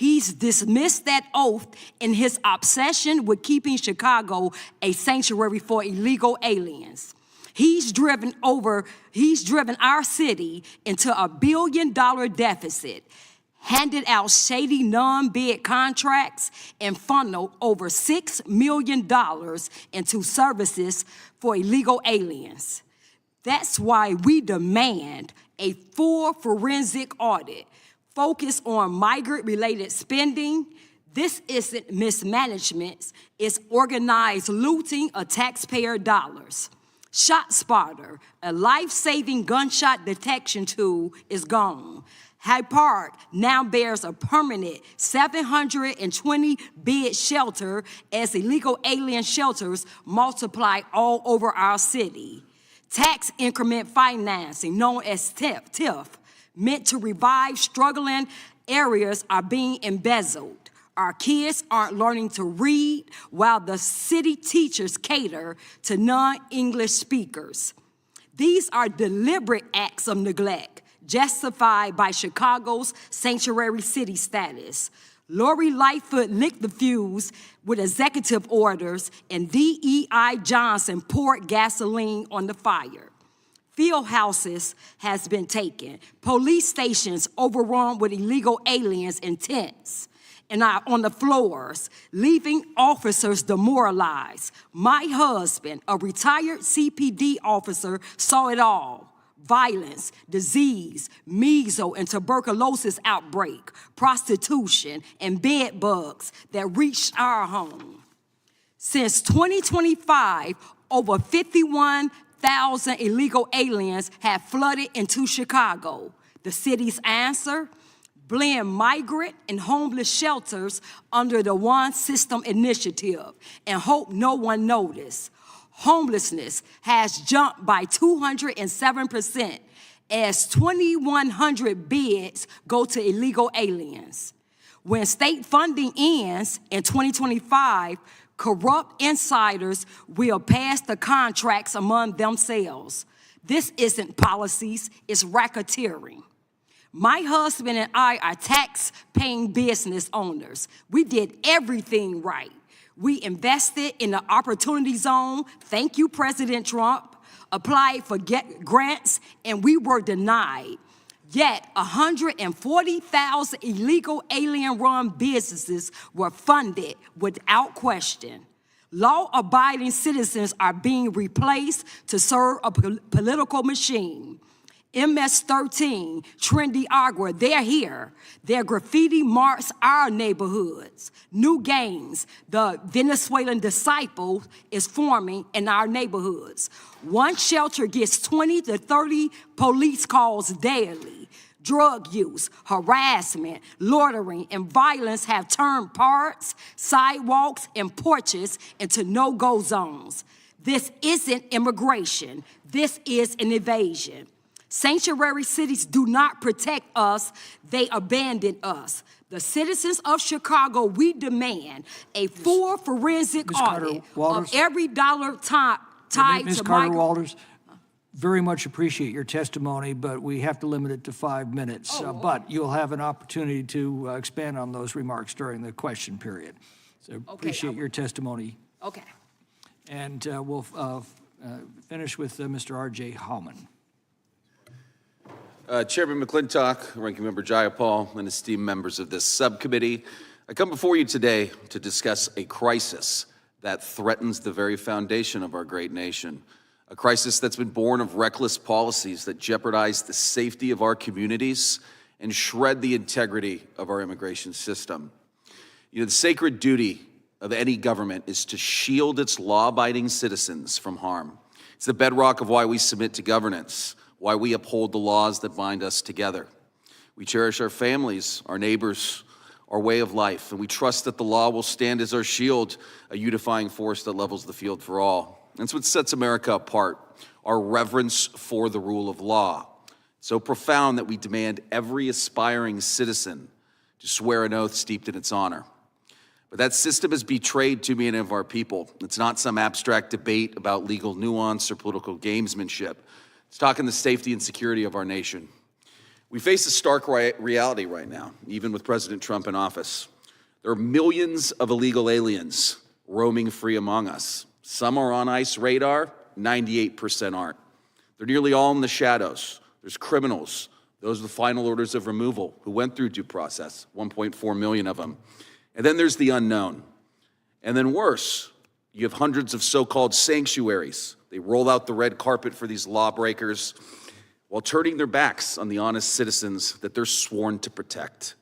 He's dismissed that oath in his obsession with keeping Chicago a sanctuary for illegal aliens. He's driven our city into a $1 billion deficit, handed out shady non-bid contracts, and funneled over $6 million into services for illegal aliens. That's why we demand a full forensic audit focused on migrant-related spending. This isn't mismanagement, it's organized looting of taxpayer dollars. ShotSpotter, a life-saving gunshot detection tool, is gone. Hyde Park now bears a permanent 720-bed shelter as illegal alien shelters multiply all over our city. Tax increment financing, known as TIF, meant to revive struggling areas, are being embezzled. Our kids aren't learning to read while the city teachers cater to non-English speakers. These are deliberate acts of neglect, justified by Chicago's sanctuary city status. Lori Lightfoot licked the fuse with executive orders, and D.E.I. Johnson poured gasoline on the fire. Field houses has been taken, police stations overrun with illegal aliens in tents and are on the floors, leaving officers demoralized. My husband, a retired CPD officer, saw it all. Violence, disease, measles and tuberculosis outbreak, prostitution, and bed bugs that reached our home. Since 2025, over 51,000 illegal aliens have flooded into Chicago. The city's answer? Blend migrant and homeless shelters under the One System initiative and hope no one noticed. Homelessness has jumped by 207% as 2,100 beds go to illegal aliens. When state funding ends in 2025, corrupt insiders will pass the contracts among themselves. This isn't policies, it's racketeering. My husband and I are tax-paying business owners. We did everything right. We invested in the Opportunity Zone, thank you, President Trump, applied for grants, and we were denied. Yet 140,000 illegal alien-run businesses were funded without question. Law-abiding citizens are being replaced to serve a political machine. MS-13, Trendy Agua, they're here. Their graffiti marks our neighborhoods. New gangs, the Venezuelan Disciple, is forming in our neighborhoods. One shelter gets 20 to 30 police calls daily. Drug use, harassment, loitering, and violence have turned parks, sidewalks, and porches into no-go zones. This isn't immigration. This is an invasion. Sanctuary cities do not protect us, they abandon us. The citizens of Chicago, we demand a full forensic audit of every dollar tied to Ms. Carter-Walters, very much appreciate your testimony, but we have to limit it to 5 minutes. But you'll have an opportunity to expand on those remarks during the question period. So appreciate your testimony. Okay. And we'll finish with Mr. R.J. Hauman. Chairman McClintock, Ranking Member Jayapal, and esteemed members of this subcommittee, I come before you today to discuss a crisis that threatens the very foundation of our great nation, a crisis that's been born of reckless policies that jeopardize the safety of our communities and shred the integrity of our immigration system. You know, the sacred duty of any government is to shield its law-abiding citizens from harm. It's the bedrock of why we submit to governance, why we uphold the laws that bind us together. We cherish our families, our neighbors, our way of life, and we trust that the law will stand as our shield, a unifying force that levels the field for all. That's what sets America apart, our reverence for the rule of law. So profound that we demand every aspiring citizen to swear an oath steeped in its honor. But that system has betrayed too many of our people. It's not some abstract debate about legal nuance or political gamesmanship. It's talking the safety and security of our nation. We face a stark reality right now, even with President Trump in office. There are millions of illegal aliens roaming free among us. Some are on ICE radar, 98% aren't. They're nearly all in the shadows. There's criminals. Those are the final orders of removal who went through due process, 1.4 million of them. And then there's the unknown. And then worse, you have hundreds of so-called sanctuaries. They roll out the red carpet for these lawbreakers while turning their backs on the honest citizens that they're sworn to protect.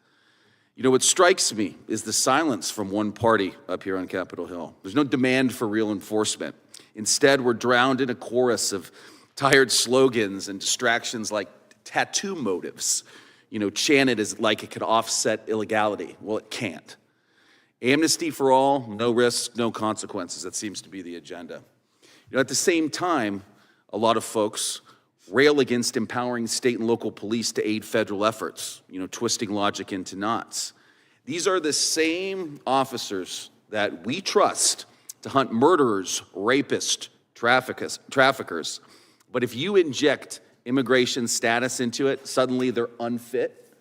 You know, what strikes me is the silence from one party up here on Capitol Hill. There's no demand for real enforcement. Instead, we're drowned in a chorus of tired slogans and distractions like tattoo motives, chanted as like it could offset illegality. Well, it can't. Amnesty for all, no risks, no consequences. That seems to be the agenda. At the same time, a lot of folks rail against empowering state and local police to aid federal efforts, twisting logic into knots. These are the same officers that we trust to hunt murderers, rapists, traffickers. But if you inject immigration status into it, suddenly they're unfit.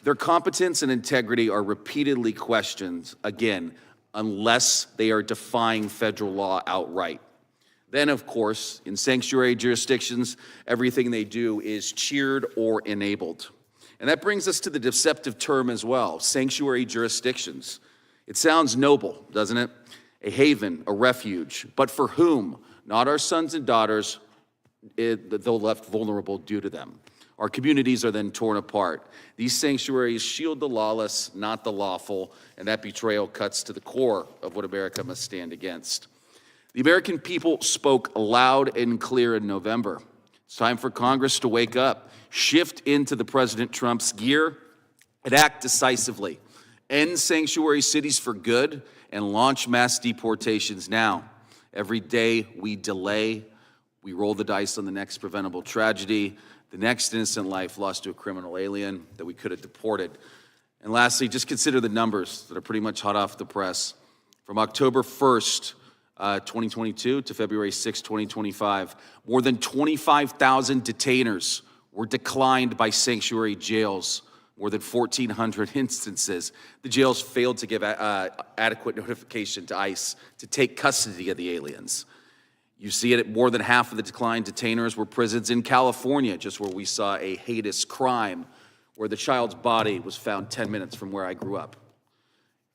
Their competence and integrity are repeatedly questioned, again, unless they are defying federal law outright. Then, of course, in sanctuary jurisdictions, everything they do is cheered or enabled. And that brings us to the deceptive term as well, sanctuary jurisdictions. It sounds noble, doesn't it? A haven, a refuge. But for whom? Not our sons and daughters, though left vulnerable due to them. Our communities are then torn apart. These sanctuaries shield the lawless, not the lawful, and that betrayal cuts to the core of what America must stand against. The American people spoke loud and clear in November. It's time for Congress to wake up, shift into the President Trump's gear, and act decisively. End sanctuary cities for good and launch mass deportations now. Every day we delay, we roll the dice on the next preventable tragedy, the next innocent life lost to a criminal alien that we could have deported. And lastly, just consider the numbers that are pretty much hot off the press. From October 1st, 2022 to February 6, 2025, more than 25,000 detainers were declined by sanctuary jails, more than 1,400 instances. The jails failed to give adequate notification to ICE to take custody of the aliens. You see it at more than half of the declined detainers were prisons in California, just where we saw a heinous crime where the child's body was found 10 minutes from where I grew up.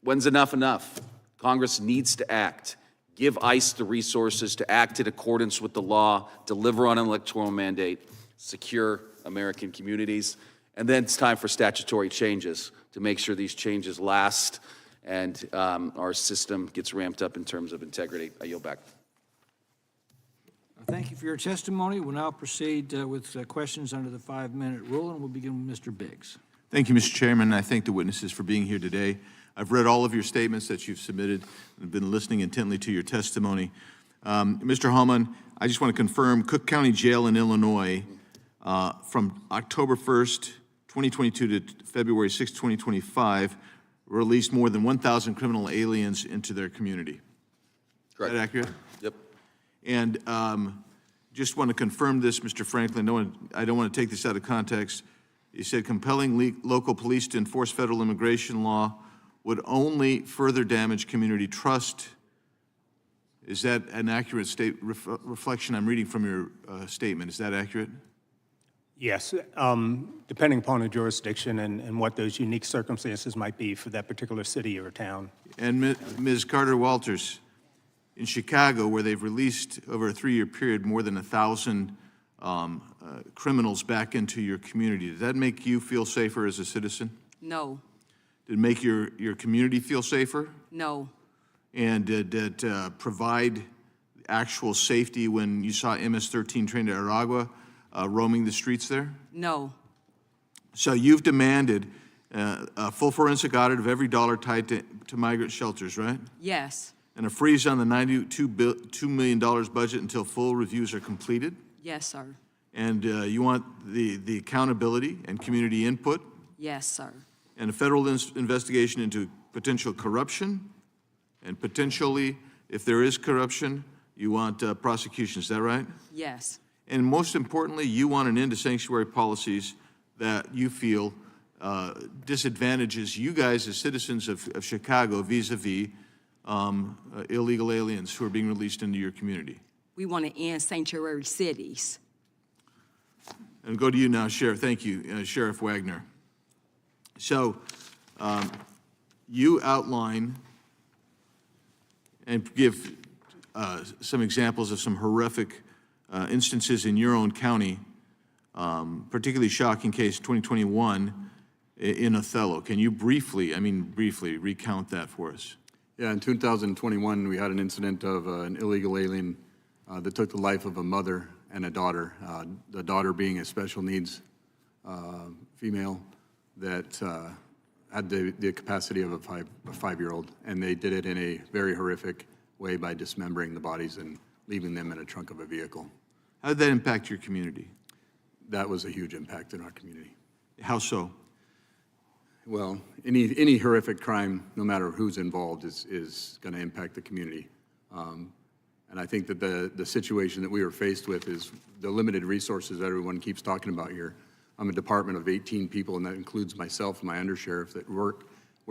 When's enough enough? Congress needs to act. Give ICE the resources to act in accordance with the law, deliver on an electoral mandate, secure American communities, and then it's time for statutory changes to make sure these changes last and our system gets ramped up in terms of integrity. I yield back. Thank you for your testimony. We'll now proceed with questions under the 5-minute rule, and we'll begin with Mr. Biggs. Thank you, Mr. Chairman. I thank the witnesses for being here today. I've read all of your statements that you've submitted and been listening intently to your testimony. Mr. Hauman, I just want to confirm Cook County Jail in Illinois from October 1st, 2022 to February 6, 2025, released more than 1,000 criminal aliens into their community. Correct. Is that accurate? Yep. And just want to confirm this, Mr. Franklin. I don't want to take this out of context. You said compelling local police to enforce federal immigration law would only further damage community trust. Is that an accurate reflection? I'm reading from your statement. Is that accurate? Yes, depending upon the jurisdiction and what those unique circumstances might be for that particular city or town. And Ms. Carter-Walters, in Chicago, where they've released over a 3-year period more than 1,000 criminals back into your community, does that make you feel safer as a citizen? No. Did it make your community feel safer? No. And did it provide actual safety when you saw MS-13 trained at Aragua roaming the streets there? No. So you've demanded a full forensic audit of every dollar tied to migrant shelters, right? Yes. And a freeze on the $92 million budget until full reviews are completed? Yes, sir. And you want the accountability and community input? Yes, sir. And a federal investigation into potential corruption? And potentially, if there is corruption, you want prosecution, is that right? Yes. And most importantly, you want an end to sanctuary policies that you feel disadvantages you guys as citizens of Chicago vis-a-vis illegal aliens who are being released into your community? We want to end sanctuary cities. And go to you now, Sheriff. Thank you, Sheriff Wagner. So you outline and give some examples of some horrific instances in your own county, particularly shocking case 2021 in Othello. Can you briefly recount that for us? Yeah, in 2021, we had an incident of an illegal alien that took the life of a mother and a daughter, the daughter being a special needs female that had the capacity of a five-year-old, and they did it in a very horrific way by dismembering the bodies and leaving them in a trunk of a vehicle. How did that impact your community? That was a huge impact in our community. How so? Well, any horrific crime, no matter who's involved, is going to impact the community. And I think that the situation that we were faced with is the limited resources that everyone keeps talking about here. I'm a department of 18 people, and that includes myself and my undersheriff that we're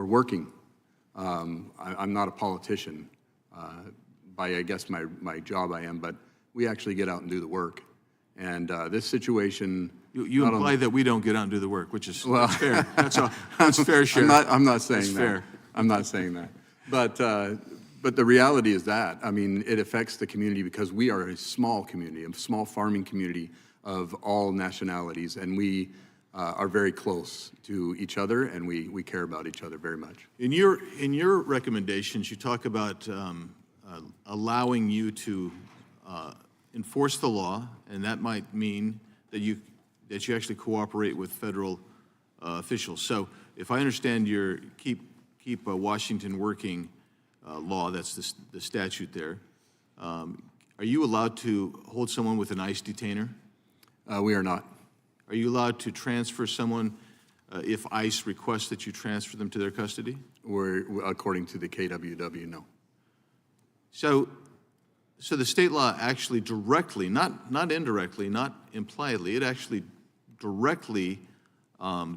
working. I'm not a politician. By, I guess, my job I am, but we actually get out and do the work. And this situation... You imply that we don't get out and do the work, which is that's fair. That's fair, Sheriff. I'm not saying that's that. Fair. I'm not saying that. But the reality is that, I mean, it affects the community because we are a small community, a small farming community of all nationalities, and we are very close to each other, and we care about each other very much. In your recommendations, you talk about allowing you to enforce the law, and that might mean that you actually cooperate with federal officials. So if I understand your Keep Washington Working law, that's the statute there, are you allowed to hold someone with an ICE detainer? We are not. Are you allowed to transfer someone if ICE requests that you transfer them to their custody? According to the KWW, no. So the state law actually directly, not indirectly, not impliedly, it actually directly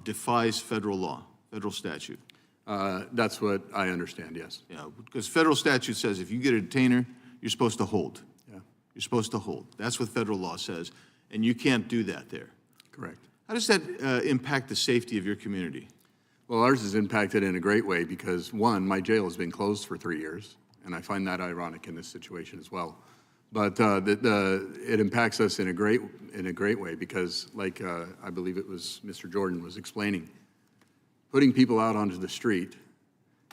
defies federal law, federal statute. That's what I understand, yes. Yeah, because federal statute says if you get a detainer, you're supposed to hold. Yeah. You're supposed to hold. That's what federal law says, and you can't do that there. Correct. How does that impact the safety of your community? Well, ours is impacted in a great way because, one, my jail has been closed for 3 years, and I find that ironic in this situation as well. But it impacts us in a great way because, like I believe it was Mr. Jordan was explaining, putting people out onto the street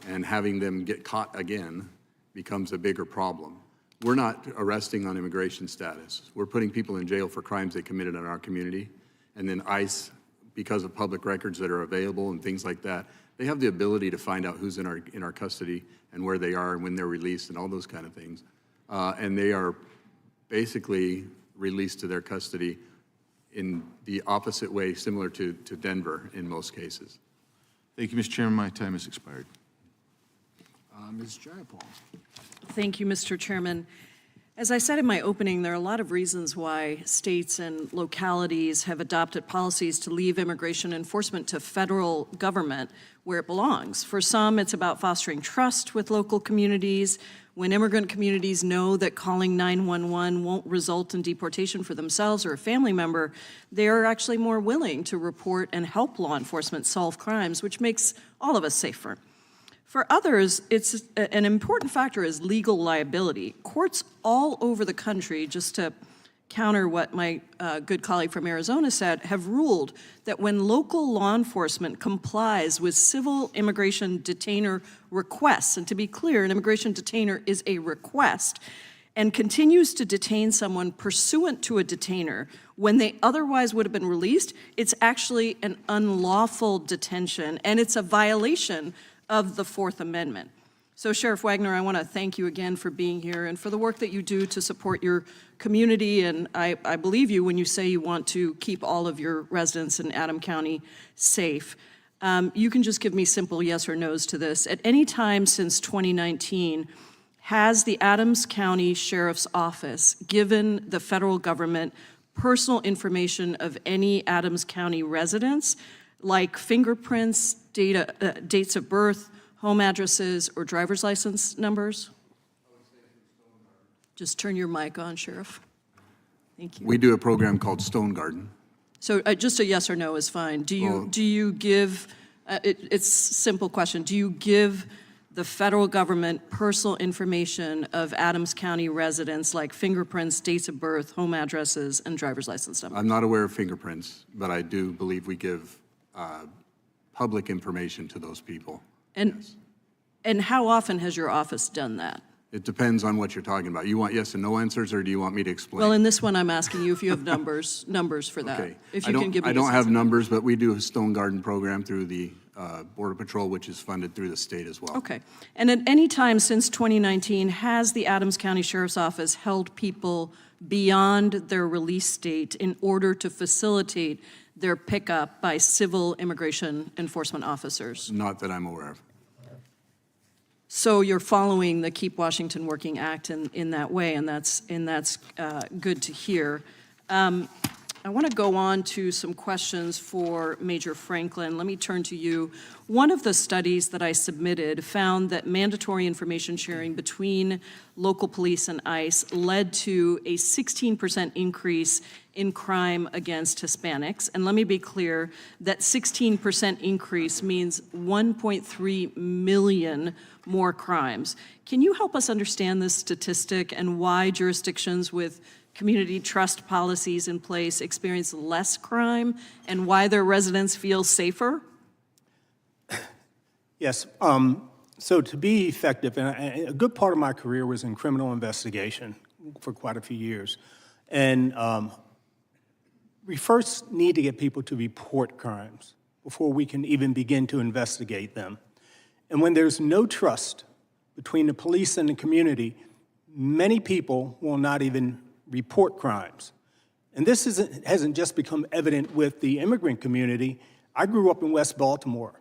and having them get caught again becomes a bigger problem. We're not arresting on immigration status. We're putting people in jail for crimes they committed in our community, and then ICE, because of public records that are available and things like that, they have the ability to find out who's in our custody and where they are and when they're released and all those kind of things. And they are basically released to their custody in the opposite way, similar to Denver in most cases. Thank you, Mr. Chairman. My time has expired. Ms. Jayapal. Thank you, Mr. Chairman. As I said in my opening, there are a lot of reasons why states and localities have adopted policies to leave immigration enforcement to federal government where it belongs. For some, it's about fostering trust with local communities. When immigrant communities know that calling 911 won't result in deportation for themselves or a family member, they are actually more willing to report and help law enforcement solve crimes, which makes all of us safer. For others, it's an important factor is legal liability. Courts all over the country, just to counter what my good colleague from Arizona said, have ruled that when local law enforcement complies with civil immigration detainer requests, and to be clear, an immigration detainer is a request, and continues to detain someone pursuant to a detainer when they otherwise would have been released, it's actually an unlawful detention, and it's a violation of the Fourth Amendment. So Sheriff Wagner, I want to thank you again for being here and for the work that you do to support your community, and I believe you when you say you want to keep all of your residents in Adams County safe. You can just give me simple yes or no's to this. At any time since 2019, has the Adams County Sheriff's Office given the federal government personal information of any Adams County residents, like fingerprints, dates of birth, home addresses, or driver's license numbers? Just turn your mic on, Sheriff. Thank you. We do a program called Stone Garden. So just a yes or no is fine. Do you give, it's a simple question, do you give the federal government personal information of Adams County residents like fingerprints, dates of birth, home addresses, and driver's license numbers? I'm not aware of fingerprints, but I do believe we give public information to those people. And how often has your office done that? It depends on what you're talking about. You want yes and no answers, or do you want me to explain? Well, in this one, I'm asking you if you have numbers for that. Okay. If you can give me I don't have specific- numbers, but we do a Stone Garden program through the Border Patrol, which is funded through the state as well. Okay. And at any time since 2019, has the Adams County Sheriff's Office held people beyond their release date in order to facilitate their pickup by civil immigration enforcement officers? Not that I'm aware of. So you're following the Keep Washington Working Act in that way, and that's good to hear. I want to go on to some questions for Major Franklin. Let me turn to you. One of the studies that I submitted found that mandatory information sharing between local police and ICE led to a 16% increase in crime against Hispanics. And let me be clear, that 16% increase means 1.3 million more crimes. Can you help us understand this statistic and why jurisdictions with community trust policies in place experience less crime and why their residents feel safer? Yes. So to be effective, and a good part of my career was in criminal investigation for quite a few years. And we first need to get people to report crimes before we can even begin to investigate them. And when there's no trust between the police and the community, many people will not even report crimes. And this hasn't just become evident with the immigrant community. I grew up in West Baltimore,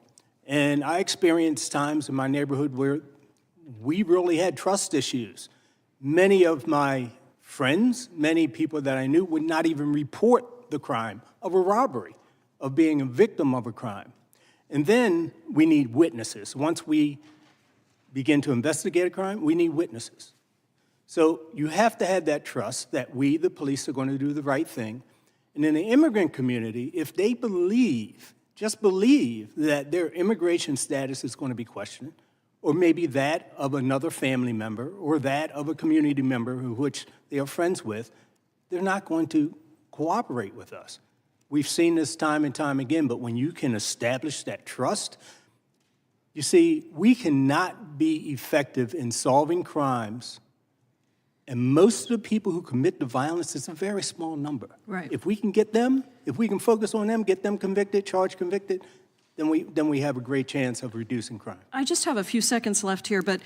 and I experienced times in my neighborhood where we really had trust issues. Many of my friends, many people that I knew would not even report the crime of a robbery, of being a victim of a crime. And then we need witnesses. Once we begin to investigate a crime, we need witnesses. So you have to have that trust that we, the police, are going to do the right thing. And in the immigrant community, if they believe, just believe that their immigration status is going to be questioned, or maybe that of another family member, or that of a community member which they are friends with, they're not going to cooperate with us. We've seen this time and time again, but when you can establish that trust, you see, we cannot be effective in solving crimes, and most of the people who commit the violence is a very small number. Right. If we can get them, if we can focus on them, get them convicted, charged convicted, then we have a great chance of reducing crime. I just have a few seconds left here, but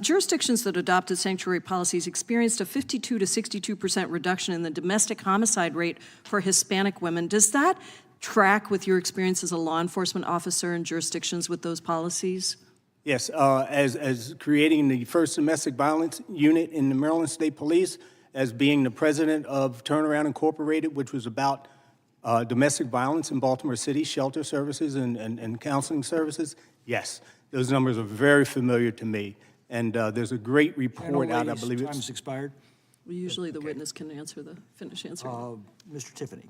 jurisdictions that adopted sanctuary policies experienced a 52 to 62% reduction in the domestic homicide rate for Hispanic women. Does that track with your experience as a law enforcement officer in jurisdictions with those policies? Yes, as creating the first domestic violence unit in the Maryland State Police, as being the president of Turnaround Incorporated, which was about domestic violence in Baltimore City, shelter services and counseling services, yes, those numbers are very familiar to me. And there's a great report out, I believe it's... Time's expired. Well, usually the witness can finish answering. Mr. Tiffany.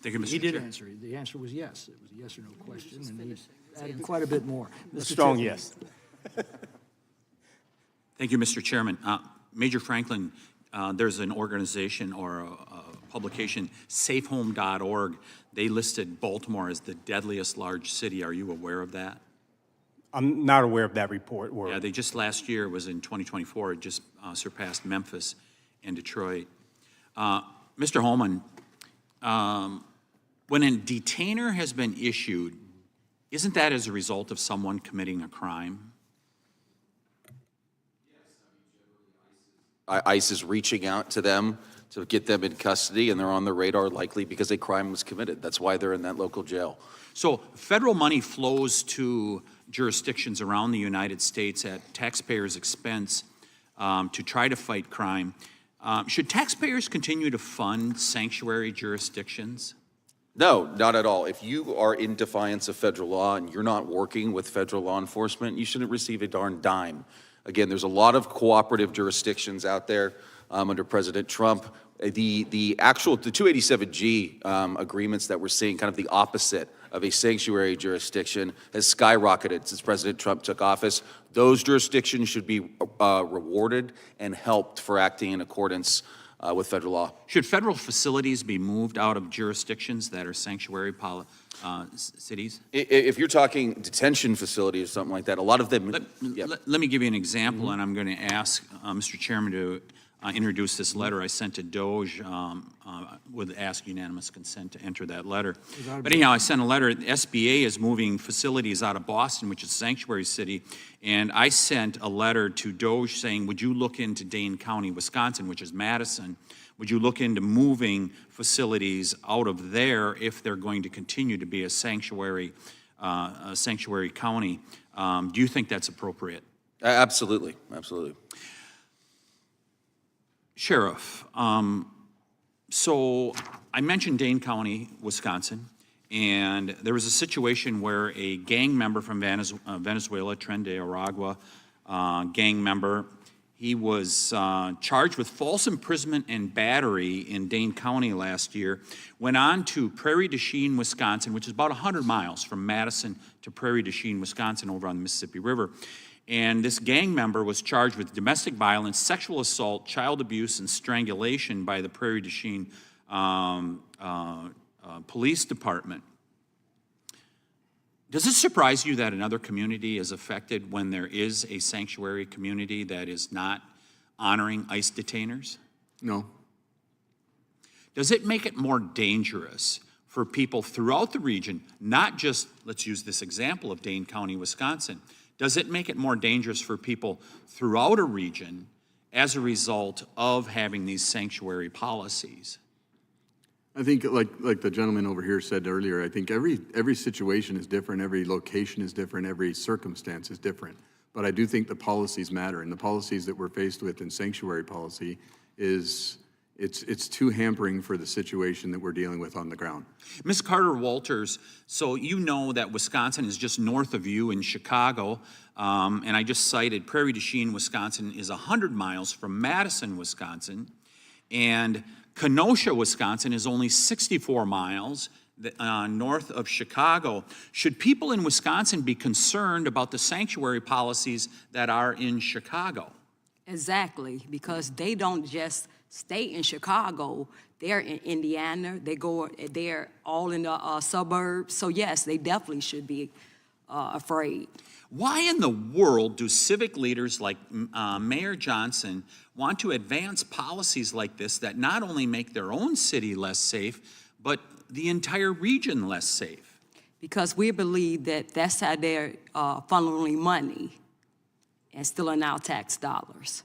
Thank you, Mr. He did Chair. answer. The answer was yes. It was a yes or no question, and he added quite a bit more. A Mr. strong Tiffany. yes. Thank you, Mr. Chairman. Major Franklin, there's an organization or a publication, safehome.org. They listed Baltimore as the deadliest large city. Are you aware of that? I'm not aware of that report. Yeah, they just last year, was in 2024, it just surpassed Memphis and Detroit. Mr. Hauman, when a detainer has been issued, isn't that as a result of someone committing a crime? ICE is reaching out to them to get them in custody, and they're on the radar likely because a crime was committed. That's why they're in that local jail. So federal money flows to jurisdictions around the United States at taxpayers' expense to try to fight crime. Should taxpayers continue to fund sanctuary jurisdictions? No, not at all. If you are in defiance of federal law and you're not working with federal law enforcement, you shouldn't receive a darn dime. Again, there's a lot of cooperative jurisdictions out there under President Trump. The 287G agreements that we're seeing, kind of the opposite of a sanctuary jurisdiction, has skyrocketed since President Trump took office. Those jurisdictions should be rewarded and helped for acting in accordance with federal law. Should federal facilities be moved out of jurisdictions that are sanctuary cities? If you're talking detention facility or something like that, a lot of them. Let me give you an example, and I'm going to ask Mr. Chairman to introduce this letter I sent to Doge with ask unanimous consent to enter that letter. But anyhow, I sent a letter. The SBA is moving facilities out of Boston, which is a sanctuary city, and I sent a letter to Doge saying, would you look into Dane County, Wisconsin, which is Madison? Would you look into moving facilities out of there if they're going to continue to be a sanctuary county? Do you think that's appropriate? Absolutely, absolutely. Sheriff, so I mentioned Dane County, Wisconsin, and there was a situation where a gang member from Venezuela, Tren de Aragua, gang member, he was charged with false imprisonment and battery in Dane County last year, went on to Prairie du Chien, Wisconsin, which is about 100 miles from Madison to Prairie du Chien, Wisconsin, over on the Mississippi River. And this gang member was charged with domestic violence, sexual assault, child abuse, and strangulation by the Prairie du Chien Police Department. Does it surprise you that another community is affected when there is a sanctuary community that is not honoring ICE detainers? No. Does it make it more dangerous for people throughout the region, not just, let's use this example of Dane County, Wisconsin, does it make it more dangerous for people throughout a region as a result of having these sanctuary policies? I think, like the gentleman over here said earlier, I think every situation is different, every location is different, every circumstance is different. But I do think the policies matter, and the policies that we're faced with in sanctuary policy is it's too hampering for the situation that we're dealing with on the ground. Ms. Carter-Walters, so you know that Wisconsin is just north of you in Chicago, and I just cited Prairie du Chien, Wisconsin is 100 miles from Madison, Wisconsin, and Kenosha, Wisconsin is only 64 miles north of Chicago. Should people in Wisconsin be concerned about the sanctuary policies that are in Chicago? Exactly, because they don't just stay in Chicago. They're in Indiana. They're all in the suburbs. So yes, they definitely should be afraid. Why in the world do civic leaders like Mayor Johnson want to advance policies like this that not only make their own city less safe, but the entire region less safe? Because we believe that that's how they're funneling money and stealing our tax dollars.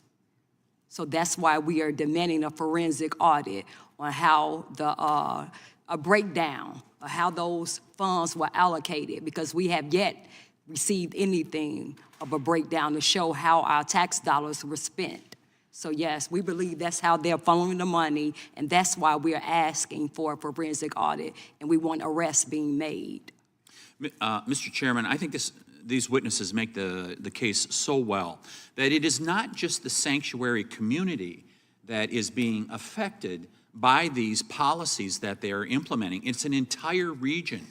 So that's why we are demanding a forensic audit on how a breakdown of how those funds were allocated, because we have yet received anything of a breakdown to show how our tax dollars were spent. So yes, we believe that's how they're funneling the money, and that's why we are asking for a forensic audit, and we want arrests being made. Mr. Chairman, I think these witnesses make the case so well that it is not just the sanctuary community that is being affected by these policies that they are implementing. It's an entire region.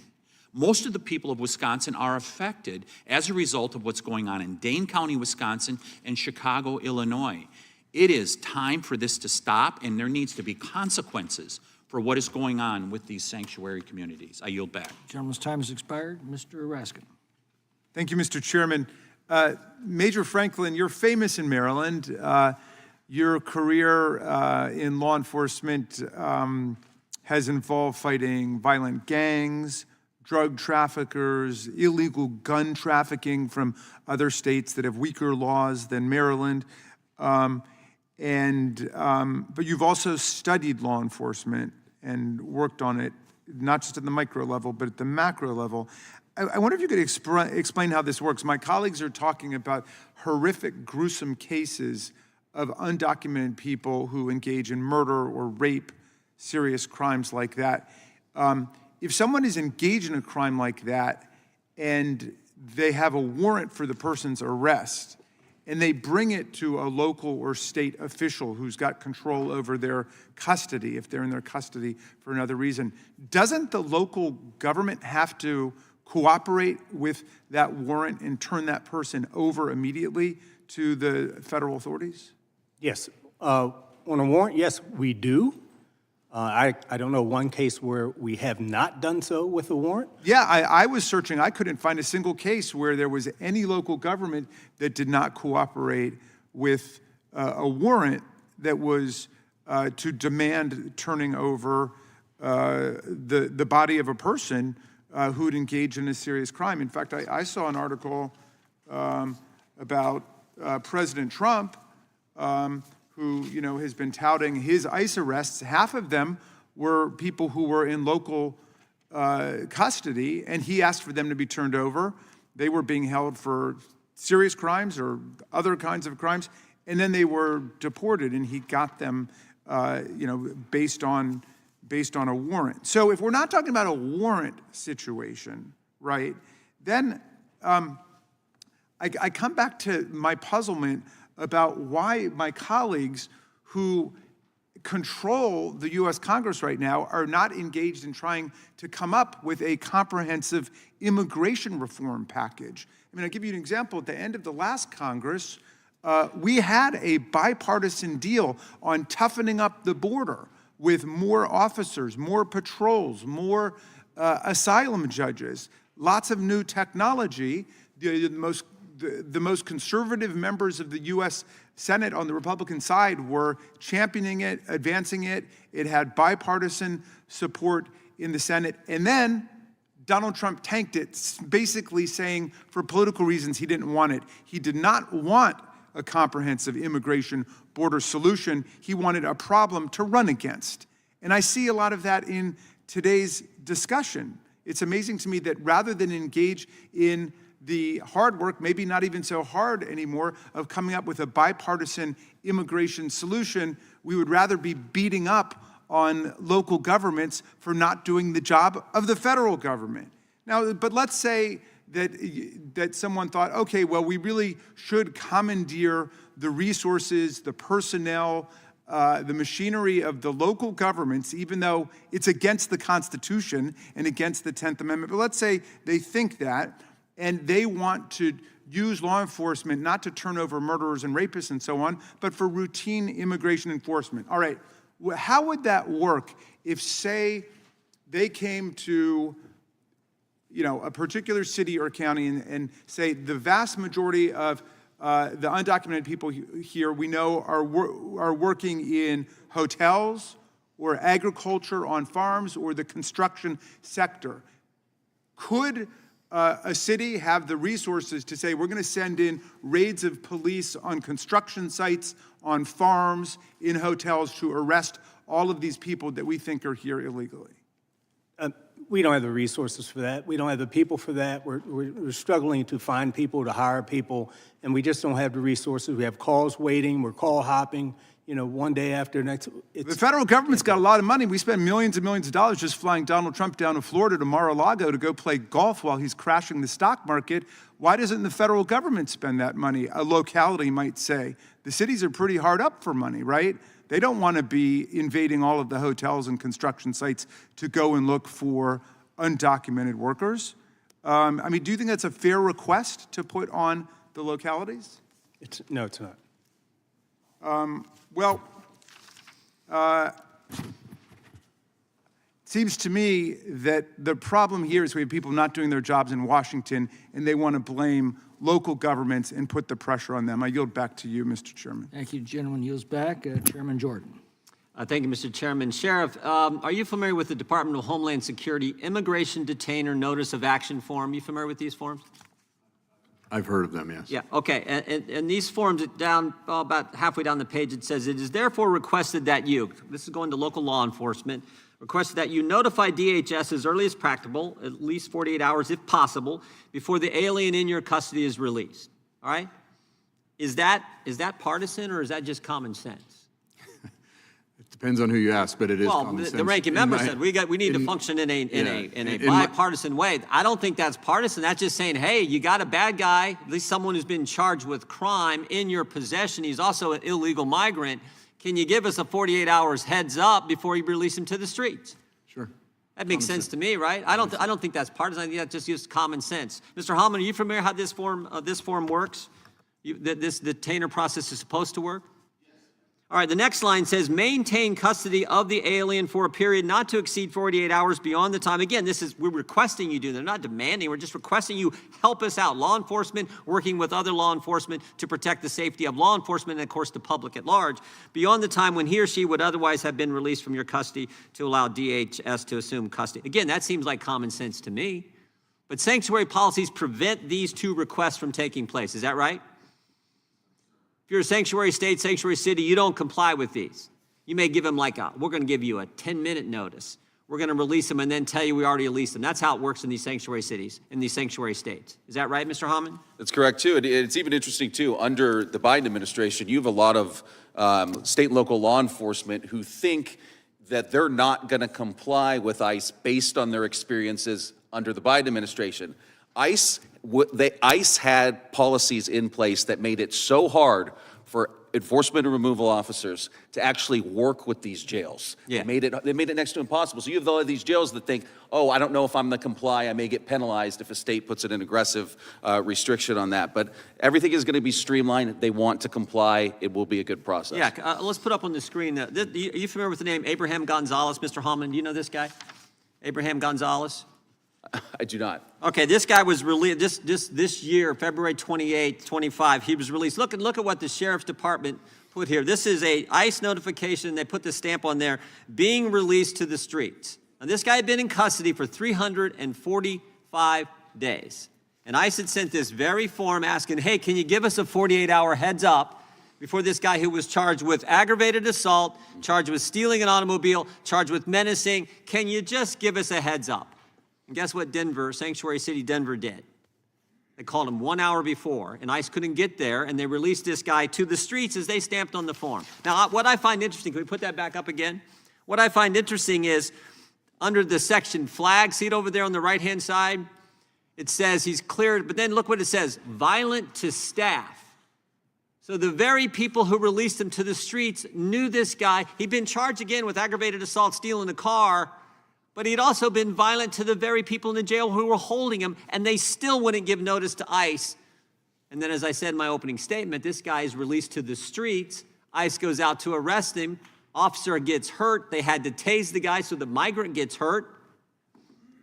Most of the people of Wisconsin are affected as a result of what's going on in Dane County, Wisconsin, and Chicago, Illinois. It is time for this to stop, and there needs to be consequences for what is going on with these sanctuary communities. I yield back. Gentleman's time has expired. Mr. Raskin. Thank you, Mr. Chairman. Major Franklin, you're famous in Maryland. Your career in law enforcement has involved fighting violent gangs, drug traffickers, illegal gun trafficking from other states that have weaker laws than Maryland. But you've also studied law enforcement and worked on it, not just at the micro level, but at the macro level. I wonder if you could explain how this works. My colleagues are talking about horrific, gruesome cases of undocumented people who engage in murder or rape, serious crimes like that. If someone is engaged in a crime like that and they have a warrant for the person's arrest, and they bring it to a local or state official who's got control over their custody, if they're in their custody for another reason, doesn't the local government have to cooperate with that warrant and turn that person over immediately to the federal authorities? Yes. On a warrant, yes, we do. I don't know one case where we have not done so with a warrant. Yeah, I was searching. I couldn't find a single case where there was any local government that did not cooperate with a warrant that was to demand turning over the body of a person who had engaged in a serious crime. In fact, I saw an article about President Trump, who has been touting his ICE arrests. Half of them were people who were in local custody, and he asked for them to be turned over. They were being held for serious crimes or other kinds of crimes, and then they were deported, and he got them, based on a warrant. So if we're not talking about a warrant situation, right, then I come back to my puzzlement about why my colleagues who control the U.S. Congress right now are not engaged in trying to come up with a comprehensive immigration reform package. I mean, I'll give you an example. At the end of the last Congress, we had a bipartisan deal on toughening up the border with more officers, more patrols, more asylum judges, lots of new technology. The most conservative members of the U.S. Senate on the Republican side were championing it, advancing it. It had bipartisan support in the Senate. And then Donald Trump tanked it, basically saying for political reasons he didn't want it. He did not want a comprehensive immigration border solution. He wanted a problem to run against. And I see a lot of that in today's discussion. It's amazing to me that rather than engage in the hard work, maybe not even so hard anymore, of coming up with a bipartisan immigration solution, we would rather be beating up on local governments for not doing the job of the federal government. Now, but let's say that someone thought, okay, well, we really should commandeer the resources, the personnel, the machinery of the local governments, even though it's against the Constitution and against the 10th Amendment. But let's say they think that, and they want to use law enforcement not to turn over murderers and rapists and so on, but for routine immigration enforcement. All right, how would that work if, say, they came to a particular city or county and say the vast majority of the undocumented people here we know are working in hotels or agriculture on farms or the construction sector? Could a city have the resources to say, we're going to send in raids of police on construction sites, on farms, in hotels to arrest all of these people that we think are here illegally? We don't have the resources for that. We don't have the people for that. We're struggling to find people, to hire people, and we just don't have the resources. We have calls waiting. We're call hopping, one day after next. The federal government's got a lot of money. We spend millions and millions of dollars just flying Donald Trump down to Florida to Mar-a-Lago to go play golf while he's crashing the stock market. Why doesn't the federal government spend that money? A locality might say. The cities are pretty hard up for money, right? They don't want to be invading all of the hotels and construction sites to go and look for undocumented workers. Do you think that's a fair request to put on the localities? No, it's not. It seems to me that the problem here is we have people not doing their jobs in Washington, and they want to blame local governments and put the pressure on them. I yield back to you, Mr. Chairman. Thank you. Gentleman yields back. Chairman Jordan. Thank you, Mr. Chairman. Sheriff, are you familiar with the Department of Homeland Security Immigration Detainer Notice of Action form? You familiar with these forms? I've heard of them, yes. Yeah, okay. And these forms, about halfway down the page, it says, it is therefore requested that you, this is going to local law enforcement, requested that you notify DHS as early as practicable, at least 48 hours if possible, before the alien in your custody is released. All right? Is that partisan, or is that just common sense? It depends on who you ask, but it is Well, common sense. the ranking member said we need to function in a bipartisan way. I don't think that's partisan. That's just saying, hey, you got a bad guy, at least someone who's been charged with crime in your possession. He's also an illegal migrant. Can you give us a 48 hours heads up before you release him to the streets? Sure. That makes sense to me, right? I don't think that's partisan. I think that's just common sense. Mr. Hauman, are you familiar how this form works? This detainer process is supposed to work? All right, the next line says, maintain custody of the alien for a period not to exceed 48 hours beyond the time. Again, we're requesting you do that. They're not demanding. We're just requesting you help us out. Law enforcement working with other law enforcement to protect the safety of law enforcement and, of course, the public at large, beyond the time when he or she would otherwise have been released from your custody to allow DHS to assume custody. Again, that seems like common sense to me. But sanctuary policies prevent these two requests from taking place. Is that right? If you're a sanctuary state, sanctuary city, you don't comply with these. You may give them we're going to give you a 10-minute notice. We're going to release them and then tell you we already released them. That's how it works in these sanctuary cities, in these sanctuary states. Is that right, Mr. Hauman? That's correct, too. It's even interesting, too, under the Biden administration, you have a lot of state and local law enforcement who think that they're not going to comply with ICE based on their experiences under the Biden administration. ICE had policies in place that made it so hard for enforcement and removal officers to actually work with these jails. Yeah. They made it next to impossible. So you have all of these jails that think, oh, I don't know if I'm going to comply. I may get penalized if a state puts an aggressive restriction on that. But everything is going to be streamlined. They want to comply. It will be a good process. Yeah, let's put up on the screen. Are you familiar with the name Abraham Gonzalez, Mr. Hauman? Do you know this guy? Abraham Gonzalez? I do not. Okay, this guy was released this year, February 28, 25. He was released. Look at what the sheriff's department put here. This is a ICE notification. They put the stamp on there, being released to the streets. Now, this guy had been in custody for 345 days. And ICE had sent this very form asking, hey, can you give us a 48-hour heads up before this guy who was charged with aggravated assault, charged with stealing an automobile, charged with menacing, can you just give us a heads up? And guess what Sanctuary City Denver did? They called him 1 hour before, and ICE couldn't get there, and they released this guy to the streets as they stamped on the form. Now, what I find interesting, can we put that back up again? What I find interesting is under the section flag, see it over there on the right-hand side? It says he's cleared, but then look what it says, violent to staff. So the very people who released him to the streets knew this guy. He'd been charged again with aggravated assault, stealing a car, but he'd also been violent to the very people in the jail who were holding him, and they still wouldn't give notice to ICE. And then, as I said in my opening statement, this guy is released to the streets. ICE goes out to arrest him. Officer gets hurt. They had to tase the guy, so the migrant gets hurt.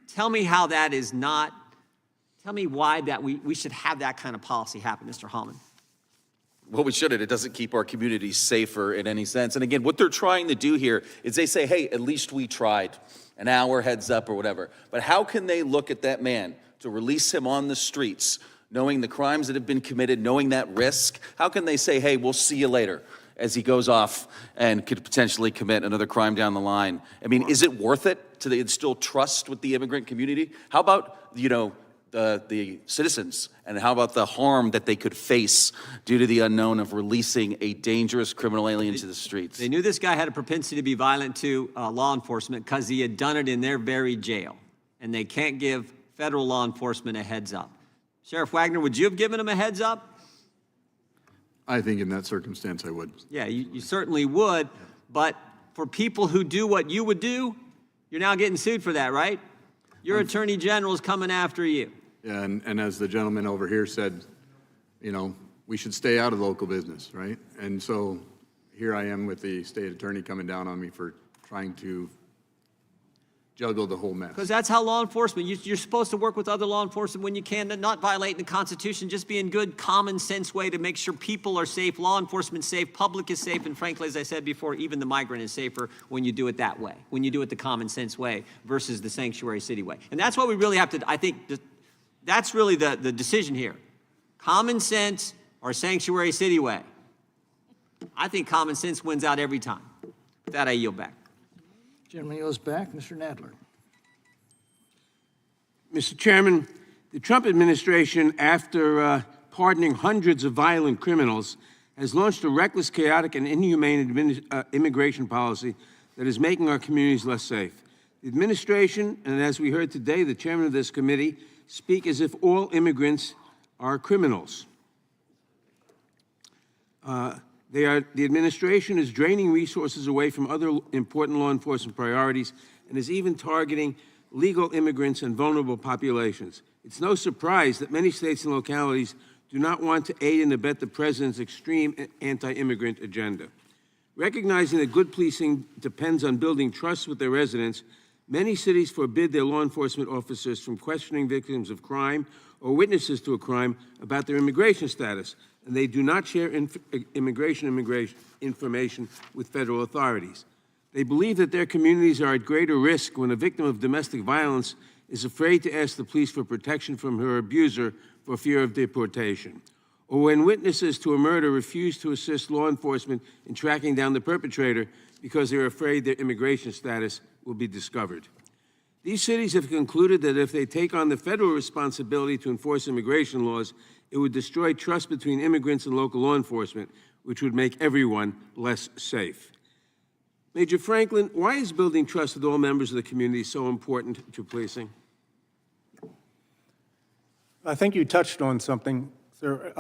Tell me how that is not, tell me why that we should have that kind of policy happen, Mr. Hauman. Well, we shouldn't. It doesn't keep our communities safer in any sense. And again, what they're trying to do here is they say, hey, at least we tried. An hour heads up or whatever. But how can they look at that man to release him on the streets, knowing the crimes that have been committed, knowing that risk? How can they say, hey, we'll see you later, as he goes off and could potentially commit another crime down the line? I mean, is it worth it to instill trust with the immigrant community? How about, the citizens, and how about the harm that they could face due to the unknown of releasing a dangerous criminal alien to the streets? They knew this guy had a propensity to be violent to law enforcement because he had done it in their very jail, and they can't give federal law enforcement a heads up. Sheriff Wagner, would you have given him a heads up? I think in that circumstance I would. Yeah, you certainly would, but for people who do what you would do, you're now getting sued for that, right? Your attorney general is coming after you. Yeah, and as the gentleman over here said, we should stay out of local business, right? And so here I am with the state attorney coming down on me for trying to juggle the whole mess. Because that's how law enforcement, you're supposed to work with other law enforcement when you can, not violating the Constitution, just be in good common sense way to make sure people are safe, law enforcement safe, public is safe, and frankly, as I said before, even the migrant is safer when you do it that way, when you do it the common sense way versus the sanctuary city way. And that's what we really have to, I think, that's really the decision here. Common sense or sanctuary city way. I think common sense wins out every time. With that, I yield back. Gentleman yields back. Mr. Nadler. Mr. Chairman, the Trump administration, after pardoning hundreds of violent criminals, has launched a reckless, chaotic, and inhumane immigration policy that is making our communities less safe. The administration, and as we heard today, the chairman of this committee, speak as if all immigrants are criminals. The administration is draining resources away from other important law enforcement priorities and is even targeting legal immigrants and vulnerable populations. It's no surprise that many states and localities do not want to aid and abet the president's extreme anti-immigrant agenda. Recognizing that good policing depends on building trust with their residents, many cities forbid their law enforcement officers from questioning victims of crime or witnesses to a crime about their immigration status, and they do not share immigration information with federal authorities. They believe that their communities are at greater risk when a victim of domestic violence is afraid to ask the police for protection from her abuser for fear of deportation, or when witnesses to a murder refuse to assist law enforcement in tracking down the perpetrator because they're afraid their immigration status will be discovered. These cities have concluded that if they take on the federal responsibility to enforce immigration laws, it would destroy trust between immigrants and local law enforcement, which would make everyone less safe. Major Franklin, why is building trust with all members of the community so important to policing? I think you touched on something, sir,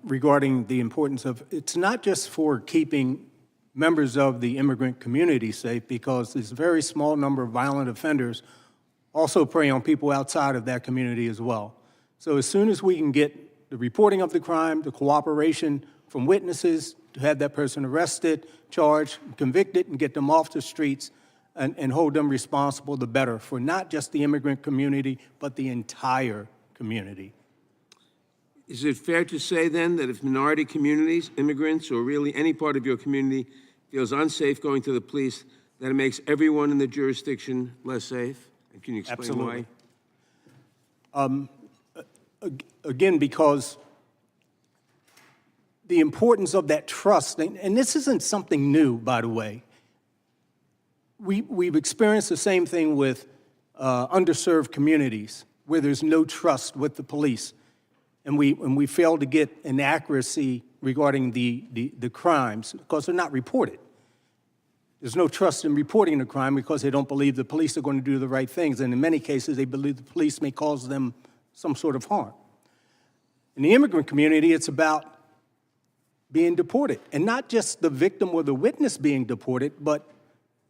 regarding the importance of, it's not just for keeping members of the immigrant community safe, because this very small number of violent offenders also prey on people outside of that community as well. So as soon as we can get the reporting of the crime, the cooperation from witnesses to have that person arrested, charged, convicted, and get them off the streets and hold them responsible, the better for not just the immigrant community, but the entire community. Is it fair to say then that if minority communities, immigrants, or really any part of your community feels unsafe going to the police, that it makes everyone in the jurisdiction less safe? And can you explain Absolutely. why? Again, because the importance of that trust, and this isn't something new, by the way. We've experienced the same thing with underserved communities where there's no trust with the police, and we fail to get an accuracy regarding the crimes because they're not reported. There's no trust in reporting the crime because they don't believe the police are going to do the right things, and in many cases, they believe the police may cause them some sort of harm. In the immigrant community, it's about being deported, and not just the victim or the witness being deported, but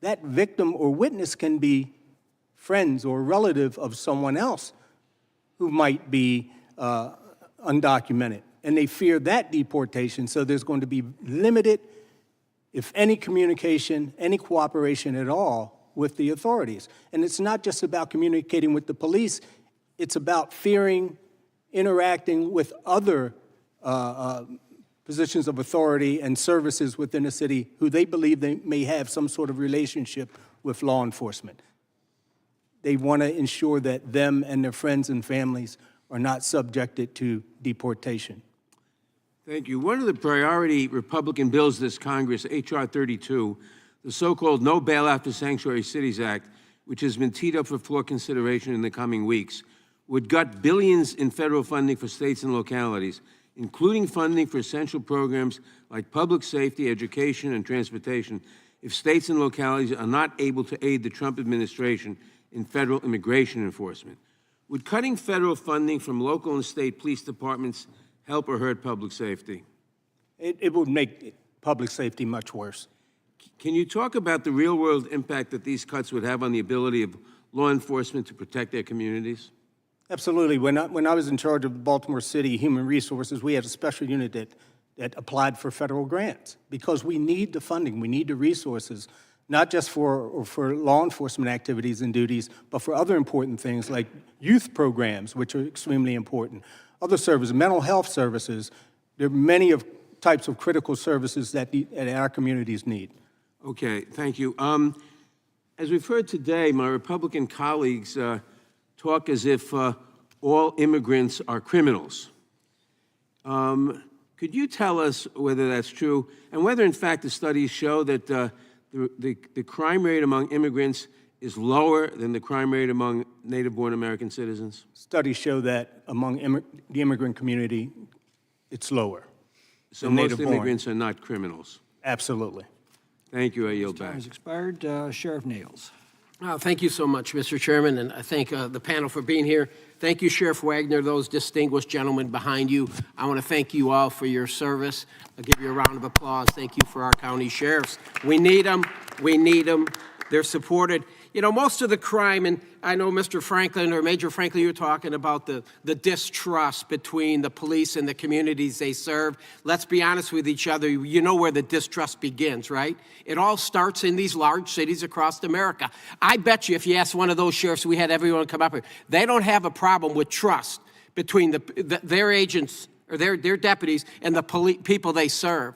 that victim or witness can be friends or relative of someone else who might be undocumented, and they fear that deportation, so there's going to be limited, if any communication, any cooperation at all with the authorities. And it's not just about communicating with the police, it's about fearing interacting with other positions of authority and services within the city who they believe they may have some sort of relationship with law enforcement. They want to ensure that them and their friends and families are not subjected to deportation. Thank you. One of the priority Republican bills this Congress, H.R. 32, the so-called No Bailout for Sanctuary Cities Act, which has been teed up for floor consideration in the coming weeks, would gut billions in federal funding for states and localities, including funding for essential programs like public safety, education, and transportation, if states and localities are not able to aid the Trump administration in federal immigration enforcement. Would cutting federal funding from local and state police departments help or hurt public safety? It would make public safety much worse. Can you talk about the real-world impact that these cuts would have on the ability of law enforcement to protect their communities? Absolutely. When I was in charge of Baltimore City Human Resources, we had a special unit that applied for federal grants because we need the funding, we need the resources, not just for law enforcement activities and duties, but for other important things like youth programs, which are extremely important, other services, mental health services. There are many types of critical services that our communities need. Okay, thank you. As we've heard today, my Republican colleagues talk as if all immigrants are criminals. Could you tell us whether that's true, and whether, in fact, the studies show that the crime rate among immigrants is lower than the crime rate among native-born American citizens? Studies show that among the immigrant community, it's lower. So than most native-born. immigrants are not criminals. Absolutely. Thank you. I yield Time back. has expired. Sheriff Nails. Thank you so much, Mr. Chairman, and I thank the panel for being here. Thank you, Sheriff Wagner, those distinguished gentlemen behind you. I want to thank you all for your service. I'll give you a round of applause. Thank you for our county sheriffs. We need them. We need them. They're supported. You know, most of the crime, and I know Mr. Franklin or Major Franklin, you were talking about the distrust between the police and the communities they serve. Let's be honest with each other. You know where the distrust begins, right? It all starts in these large cities across America. I bet you if you ask one of those sheriffs, we had everyone come up here, they don't have a problem with trust between their agents or their deputies and the people they serve.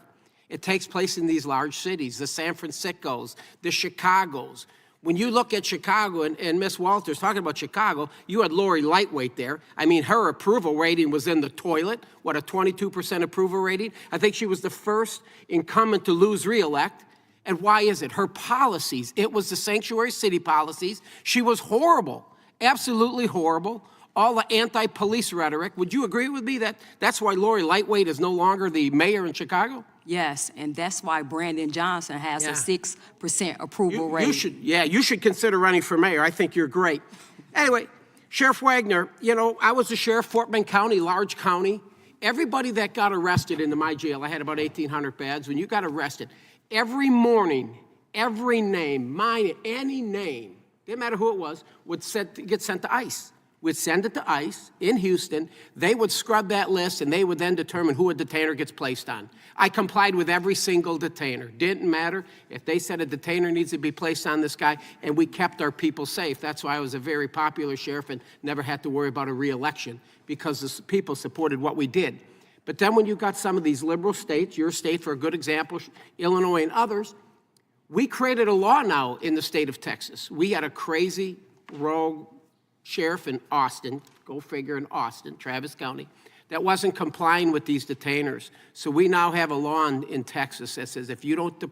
It takes place in these large cities, the San Franciscos, the Chicagos. When you look at Chicago, and Ms. Walters, talking about Chicago, you had Lori Lightweight there. I mean, her approval rating was in the toilet. What, a 22% approval rating? I think she was the first incumbent to lose re-elect. And why is it? Her policies. It was the sanctuary city policies. She was horrible, absolutely horrible. All the anti-police rhetoric. Would you agree with me that that's why Lori Lightweight is no longer the mayor in Chicago? Yes, and that's why Brandon Johnson has a 6% approval rating. You should consider running for mayor. I think you're great. Anyway, Sheriff Wagner, you know, I was a sheriff, Fort Bend County, large county. Everybody that got arrested into my jail, I had about 1,800 beds. When you got arrested, every morning, every name, any name, didn't matter who it was, would get sent to ICE. We'd send it to ICE in Houston. They would scrub that list, and they would then determine who a detainer gets placed on. I complied with every single detainer. Didn't matter if they said a detainer needs to be placed on this guy, and we kept our people safe. That's why I was a very popular sheriff and never had to worry about a re-election, because the people supported what we did. But then when you got some of these liberal states, your state for a good example, Illinois and others, we created a law now in the state of Texas. We had a crazy rogue sheriff in Austin, go figure, in Austin, Travis County, that wasn't complying with these detainers. So we now have a law in Texas that says if you don't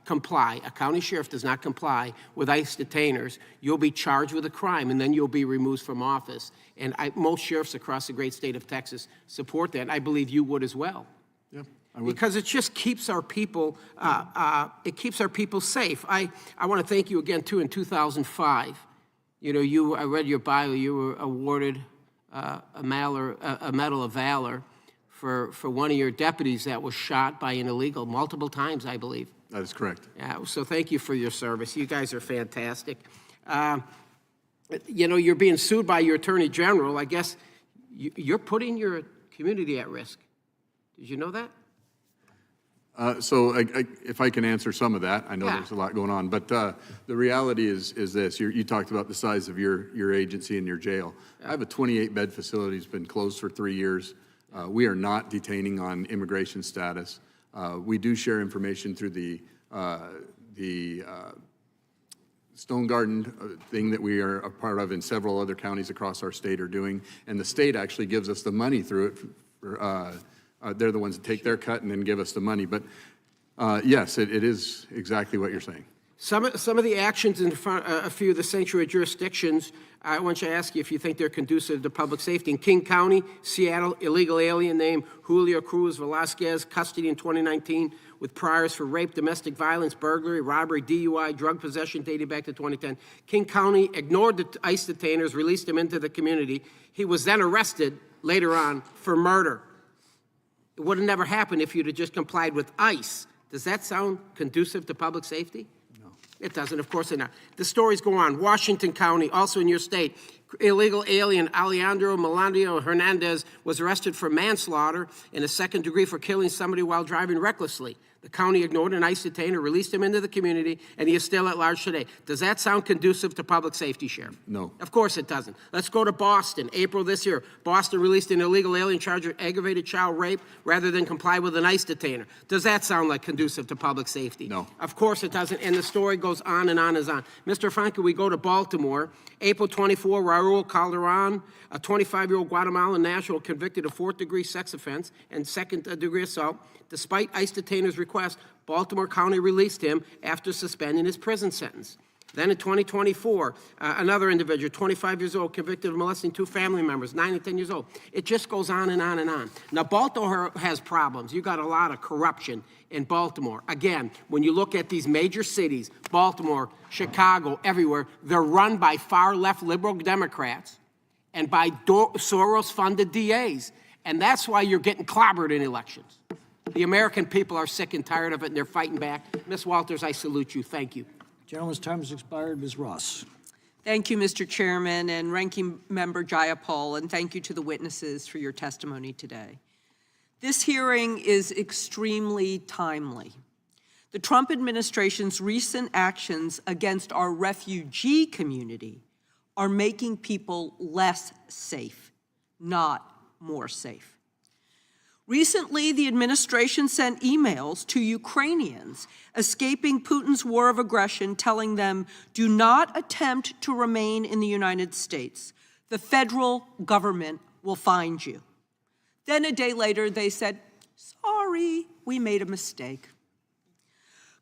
comply, a county sheriff does not comply with ICE detainers, you'll be charged with a crime and then you'll be removed from office. And most sheriffs across the great state of Texas support that. And I believe you would as well. Yeah, I would. Because it just keeps our people, safe. I want to thank you again, too, in 2005. You know, I read your bio, you were awarded a Medal of Valor for one of your deputies that was shot by an illegal multiple times, I believe. That is correct. Yeah, so thank you for your service. You guys are fantastic. You know, you're being sued by your attorney general. I guess you're putting your community at risk. Did you know that? So if I can answer some of that, I know there's a lot going on, but the reality is this. You talked about the size of your agency and your jail. I have a 28-bed facility. It's been closed for 3 years. We are not detaining on immigration status. We do share information through the Stone Garden thing that we are a part of, and several other counties across our state are doing, and the state actually gives us the money through it. They're the ones that take their cut and then give us the money. But yes, it is exactly what you're saying. Some of the actions in a few of the sanctuary jurisdictions, I want to ask you if you think they're conducive to public safety. In King County, Seattle, illegal alien named Julio Cruz Velasquez, custody in 2019 with priors for rape, domestic violence, burglary, robbery, DUI, drug possession dating back to 2010. King County ignored the ICE detainers, released him into the community. He was then arrested later on for murder. It would have never happened if you'd have just complied with ICE. Does that sound conducive to public safety? No. It doesn't, of course not. The stories go on. Washington County, also in your state, illegal alien Alejandro Melandio Hernandez was arrested for manslaughter and a second degree for killing somebody while driving recklessly. The county ignored an ICE detainer, released him into the community, and he is still at large today. Does that sound conducive to public safety, Sheriff? No. Of course it doesn't. Let's go to Boston. April this year, Boston released an illegal alien charged with aggravated child rape rather than comply with an ICE detainer. Does that sound like conducive to public safety? No. Of course it doesn't, and the story goes on and on and on. Mr. Franklin, we go to Baltimore. April 24, Raul Calderon, a 25-year-old Guatemalan national convicted of fourth-degree sex offense and second-degree assault. Despite ICE detainer's request, Baltimore County released him after suspending his prison sentence. Then in 2024, another individual, 25 years old, convicted of molesting 2 family members, 9 and 10 years old. It just goes on and on and on. Now, Baltimore has problems. You got a lot of corruption in Baltimore. Again, when you look at these major cities, Baltimore, Chicago, everywhere, they're run by far-left liberal Democrats and by Soros-funded DAs. And that's why you're getting clobbered in elections. The American people are sick and tired of it, and they're fighting back. Ms. Walters, I salute you. Thank you. Gentleman's time has expired. Ms. Ross. Thank you, Mr. Chairman and Ranking Member Jayapal, and thank you to the witnesses for your testimony today. This hearing is extremely timely. The Trump administration's recent actions against our refugee community are making people less safe, not more safe. Recently, the administration sent emails to Ukrainians escaping Putin's war of aggression, telling them, do not attempt to remain in the United States. The federal government will find you. Then a day later, they said, sorry, we made a mistake.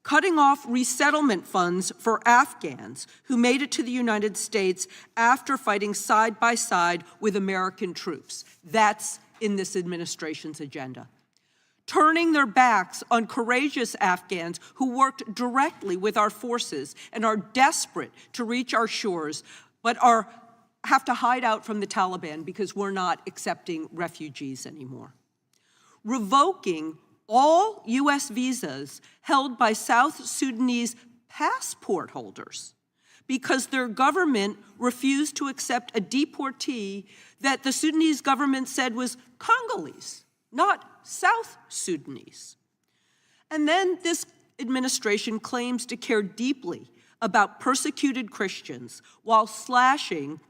Cutting off resettlement funds for Afghans who made it to the United States after fighting side by side with American troops. That's in this administration's agenda. Turning their backs on courageous Afghans who worked directly with our forces and are desperate to reach our shores, but have to hide out from the Taliban because we're not accepting refugees anymore. Revoking all U.S. visas held by South Sudanese passport holders because their government refused to accept a deportee that the Sudanese government said was Congolese, not South Sudanese. And then this administration claims to care deeply about persecuted Christians while slashing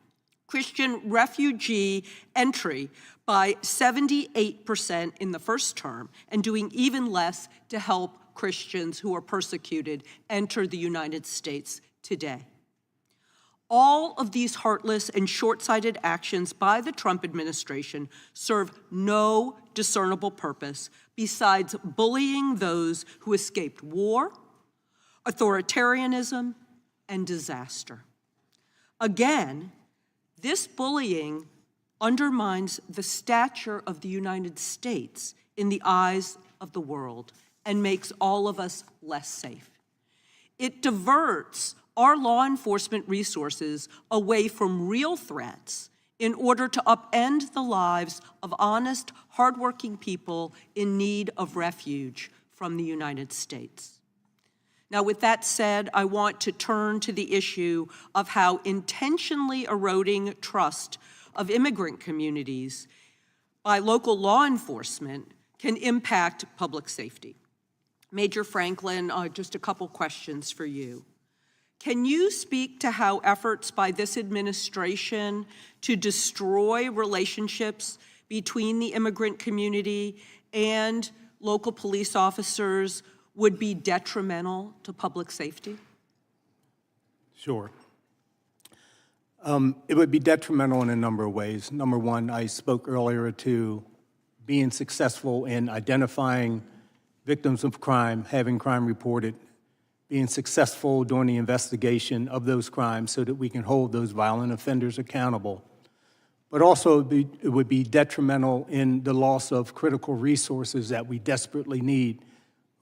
Christian refugee entry by 78% in the first term and doing even less to help Christians who are persecuted enter the United States today. All of these heartless and short-sighted actions by the Trump administration serve no discernible purpose besides bullying those who escaped war, authoritarianism, and disaster. Again, this bullying undermines the stature of the United States in the eyes of the world and makes all of us less safe. It diverts our law enforcement resources away from real threats in order to upend the lives of honest, hardworking people in need of refuge from the United States. Now, with that said, I want to turn to the issue of how intentionally eroding trust of immigrant communities by local law enforcement can impact public safety. Major Franklin, just a couple questions for you. Can you speak to how efforts by this administration to destroy relationships between the immigrant community and local police officers would be detrimental to public safety? Sure. It would be detrimental in a number of ways. Number one, I spoke earlier to being successful in identifying victims of crime, having crime reported, being successful during the investigation of those crimes so that we can hold those violent offenders accountable. But also it would be detrimental in the loss of critical resources that we desperately need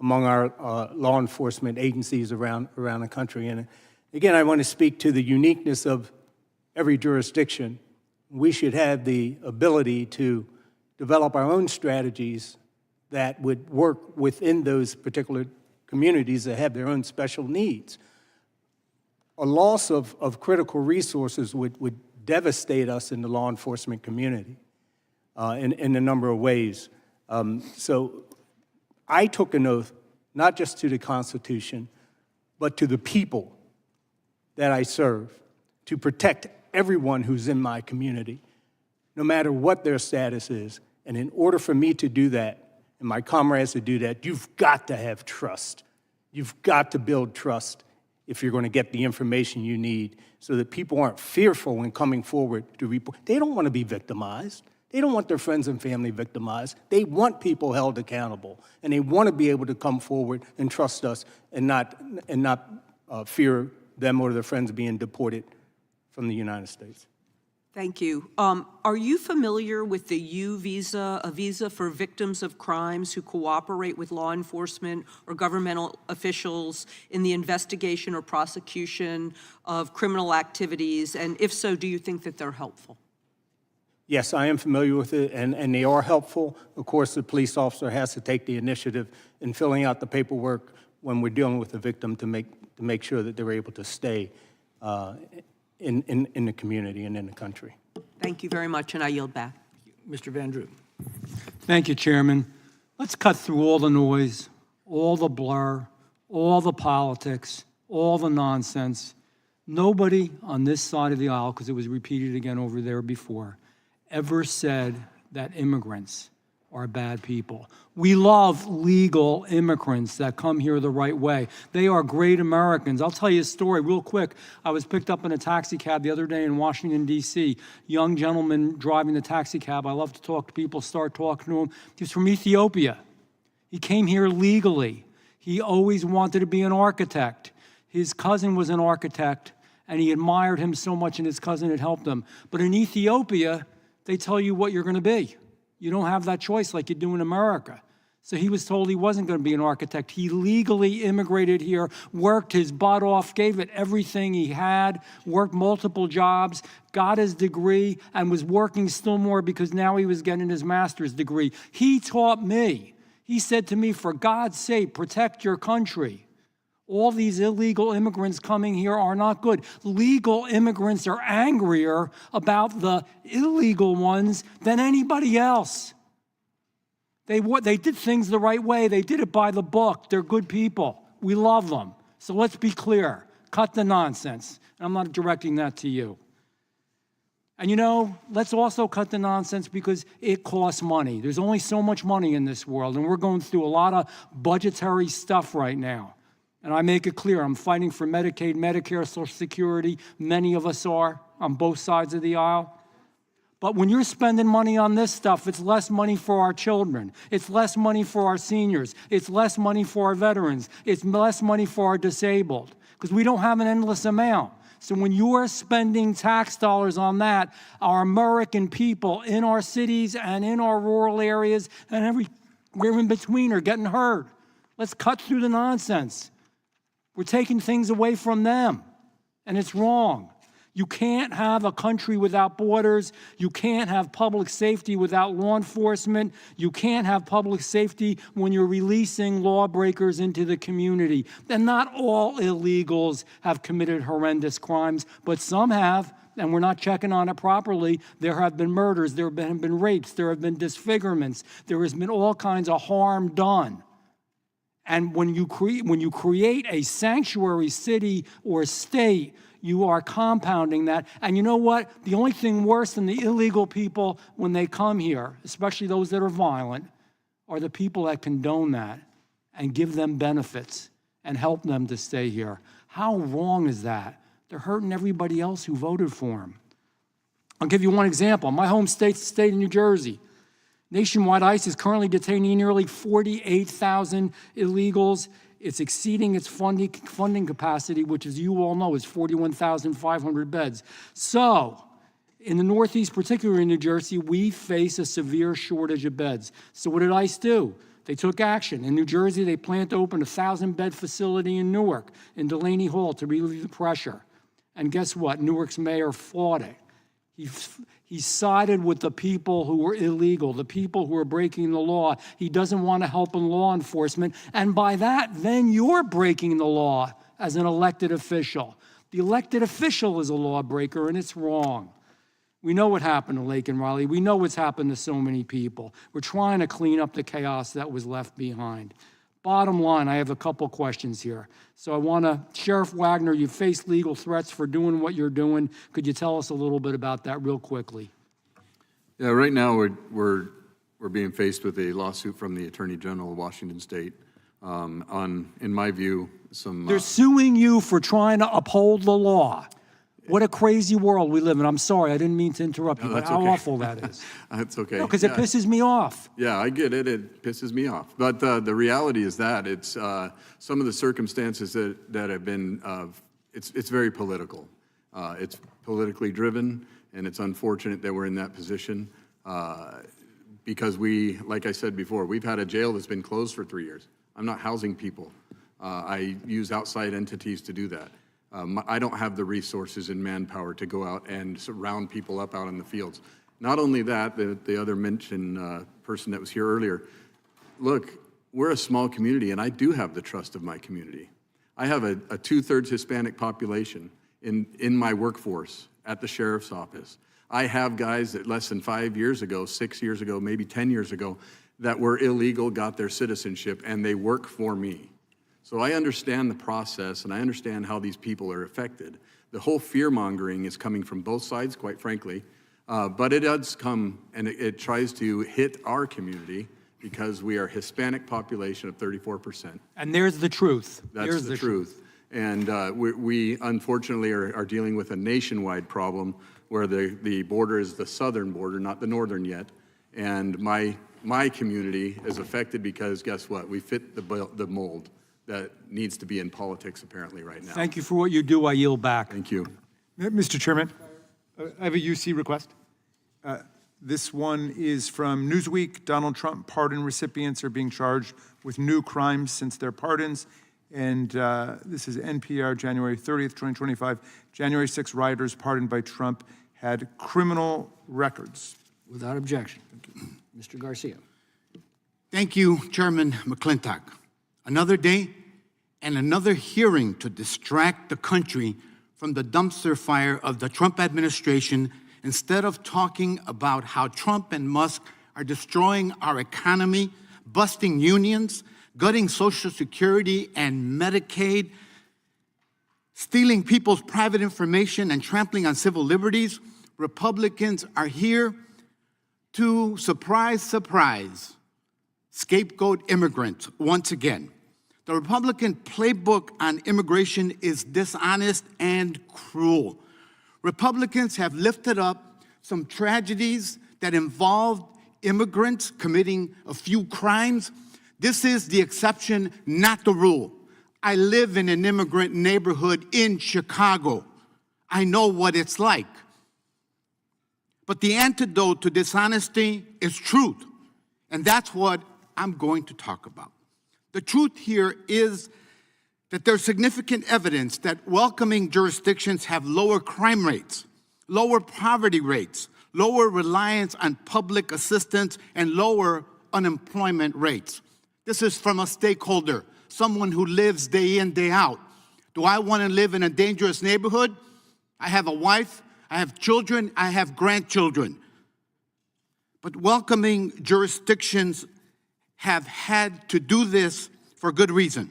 among our law enforcement agencies around the country. And again, I want to speak to the uniqueness of every jurisdiction. We should have the ability to develop our own strategies that would work within those particular communities that have their own special needs. A loss of critical resources would devastate us in the law enforcement community in a number of ways. So I took an oath, not just to the Constitution, but to the people that I serve, to protect everyone who's in my community, no matter what their status is. And in order for me to do that, and my comrades to do that, you've got to have trust. You've got to build trust if you're going to get the information you need so that people aren't fearful when coming forward to report. They don't want to be victimized. They don't want their friends and family victimized. They want people held accountable, and they want to be able to come forward and trust us and not fear them or their friends being deported from the United States. Thank you. Are you familiar with the U visa, a visa for victims of crimes who cooperate with law enforcement or governmental officials in the investigation or prosecution of criminal activities? And if so, do you think that they're helpful? Yes, I am familiar with it, and they are helpful. Of course, the police officer has to take the initiative in filling out the paperwork when we're dealing with the victim to make sure that they're able to stay in the community and in the country. Thank you very much, and I yield back. Mr. Van Drew. Thank you, Chairman. Let's cut through all the noise, all the blur, all the politics, all the nonsense. Nobody on this side of the aisle, because it was repeated again over there before, ever said that immigrants are bad people. We love legal immigrants that come here the right way. They are great Americans. I'll tell you a story real quick. I was picked up in a taxi cab the other day in Washington, D.C. Young gentleman driving the taxi cab. I love to talk to people, start talking to him. He's from Ethiopia. He came here legally. He always wanted to be an architect. His cousin was an architect, and he admired him so much, and his cousin had helped him. But in Ethiopia, they tell you what you're going to be. You don't have that choice like you do in America. So he was told he wasn't going to be an architect. He legally immigrated here, worked his butt off, gave it everything he had, worked multiple jobs, got his degree, and was working still more because now he was getting his master's degree. He taught me. He said to me, for God's sake, protect your country. All these illegal immigrants coming here are not good. Legal immigrants are angrier about the illegal ones than anybody else. They did things the right way. They did it by the book. They're good people. We love them. So let's be clear. Cut the nonsense. I'm not directing that to you. And you know, let's also cut the nonsense because it costs money. There's only so much money in this world, and we're going through a lot of budgetary stuff right now. And I make it clear, I'm fighting for Medicaid, Medicare, Social Security. Many of us are on both sides of the aisle. But when you're spending money on this stuff, it's less money for our children. It's less money for our seniors. It's less money for our veterans. It's less money for our disabled, because we don't have an endless amount. So when you are spending tax dollars on that, our American people in our cities and in our rural areas and everywhere in between are getting hurt. Let's cut through the nonsense. We're taking things away from them, and it's wrong. You can't have a country without borders. You can't have public safety without law enforcement. You can't have public safety when you're releasing lawbreakers into the community. And not all illegals have committed horrendous crimes, but some have, and we're not checking on it properly. There have been murders, there have been rapes, there have been disfigurements, there has been all kinds of harm done. And when you create a sanctuary city or state, you are compounding that. And you know what? The only thing worse than the illegal people when they come here, especially those that are violent, are the people that condone that and give them benefits and help them to stay here. How wrong is that? They're hurting everybody else who voted for them. I'll give you one example. My home state, the state of New Jersey. Nationwide ICE is currently detaining nearly 48,000 illegals. It's exceeding its funding capacity, which, as you all know, is 41,500 beds. So, in the Northeast, particularly in New Jersey, we face a severe shortage of beds. So what did ICE do? They took action. In New Jersey, they plan to open a 1,000-bed facility in Newark, in Delaney Hall, to relieve the pressure. And guess what? Newark's mayor fought it. He sided with the people who were illegal, the people who were breaking the law. He doesn't want to help in law enforcement. And by that, then you're breaking the law as an elected official. The elected official is a lawbreaker, and it's wrong. We know what happened to Lake and Raleigh. We know what's happened to so many people. We're trying to clean up the chaos that was left behind. Bottom line, I have a couple questions here. So I want to, Sheriff Wagner, you faced legal threats for doing what you're doing. Could you tell us a little bit about that real quickly? Yeah, right now we're being faced with a lawsuit from the Attorney General of Washington State on, in my view, some... They're suing you for trying to uphold the law. What a crazy world we live in. I'm sorry, I didn't mean to interrupt you, but how awful that is. That's okay. No, because it pisses me off. Yeah, I get it. It pisses me off. But the reality is that it's some of the circumstances that have been it's very political. It's politically driven, and it's unfortunate that we're in that position because we, like I said before, we've had a jail that's been closed for 3 years. I'm not housing people. I use outside entities to do that. I don't have the resources and manpower to go out and round people up out in the fields. Not only that, the other mentioned person that was here earlier, look, we're a small community, and I do have the trust of my community. I have a 2/3 Hispanic population in my workforce at the sheriff's office. I have guys that less than 5 years ago, 6 years ago, maybe 10 years ago, that were illegal, got their citizenship, and they work for me. So I understand the process, and I understand how these people are affected. The whole fear-mongering is coming from both sides, quite frankly, but it does come, and it tries to hit our community because we are a Hispanic population of 34%. And there's the truth. That's There's the truth. And we unfortunately are dealing with a nationwide problem where the border is the southern border, not the northern yet. And my community is affected because guess what? We fit the mold that needs to be in politics apparently right now. Thank you for what you do. I yield back. Thank you. Mr. Chairman, I have a UC request. This one is from Newsweek. Donald Trump pardon recipients are being charged with new crimes since their pardons. And this is NPR, January 30th, 2025. January 6 rioters pardoned by Trump had criminal records. Without objection. Mr. Garcia. Thank you, Chairman McClintock. Another day and another hearing to distract the country from the dumpster fire of the Trump administration instead of talking about how Trump and Musk are destroying our economy, busting unions, gutting Social Security and Medicaid, stealing people's private information and trampling on civil liberties. Republicans are here to, surprise, surprise, scapegoat immigrants once again. The Republican playbook on immigration is dishonest and cruel. Republicans have lifted up some tragedies that involved immigrants committing a few crimes. This is the exception, not the rule. I live in an immigrant neighborhood in Chicago. I know what it's like. But the antidote to dishonesty is truth, and that's what I'm going to talk about. The truth here is that there's significant evidence that welcoming jurisdictions have lower crime rates, lower poverty rates, lower reliance on public assistance, and lower unemployment rates. This is from a stakeholder, someone who lives day in, day out. Do I want to live in a dangerous neighborhood? I have a wife, I have children, I have grandchildren. But welcoming jurisdictions have had to do this for good reason.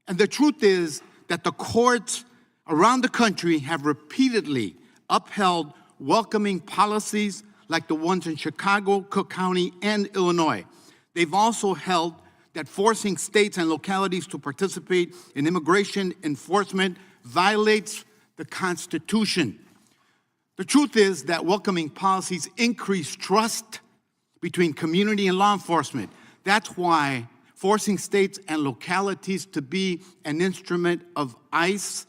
And the truth is that the courts around the country have repeatedly upheld welcoming policies like the ones in Chicago, Cook County, and Illinois. They've also held that forcing states and localities to participate in immigration enforcement violates the Constitution. The truth is that welcoming policies increase trust between community and law enforcement. That's why forcing states and localities to be an instrument of ICE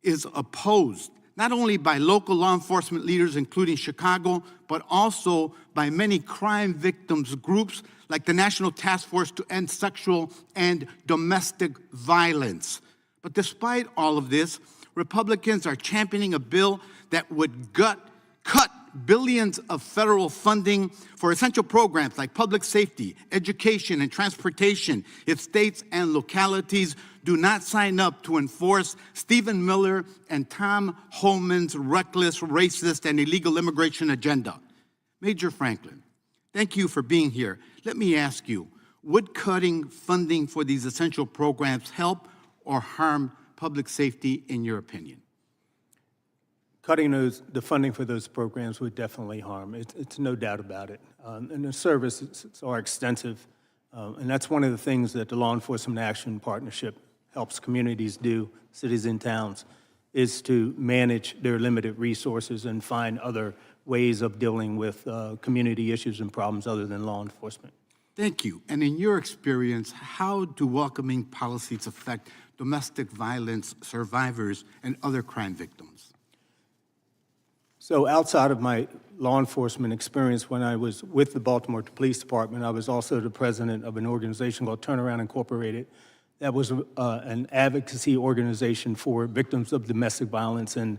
is opposed, not only by local law enforcement leaders, including Chicago, but also by many crime victims groups like the National Task Force to End Sexual and Domestic Violence. But despite all of this, Republicans are championing a bill that would cut billions of federal funding for essential programs like public safety, education, and transportation if states and localities do not sign up to enforce Stephen Miller and Tom Hauman's reckless, racist, and illegal immigration agenda. Major Franklin, thank you for being here. Let me ask you, would cutting funding for these essential programs help or harm public safety in your opinion? Cutting the funding for those programs would definitely harm. It's no doubt about it. And the services are extensive. And that's one of the things that the Law Enforcement Action Partnership helps communities do, cities and towns, is to manage their limited resources and find other ways of dealing with community issues and problems other than law enforcement. Thank you. And in your experience, how do welcoming policies affect domestic violence survivors, and other crime victims? So outside of my law enforcement experience, when I was with the Baltimore Police Department, I was also the president of an organization called Turnaround Incorporated. That was an advocacy organization for victims of domestic violence and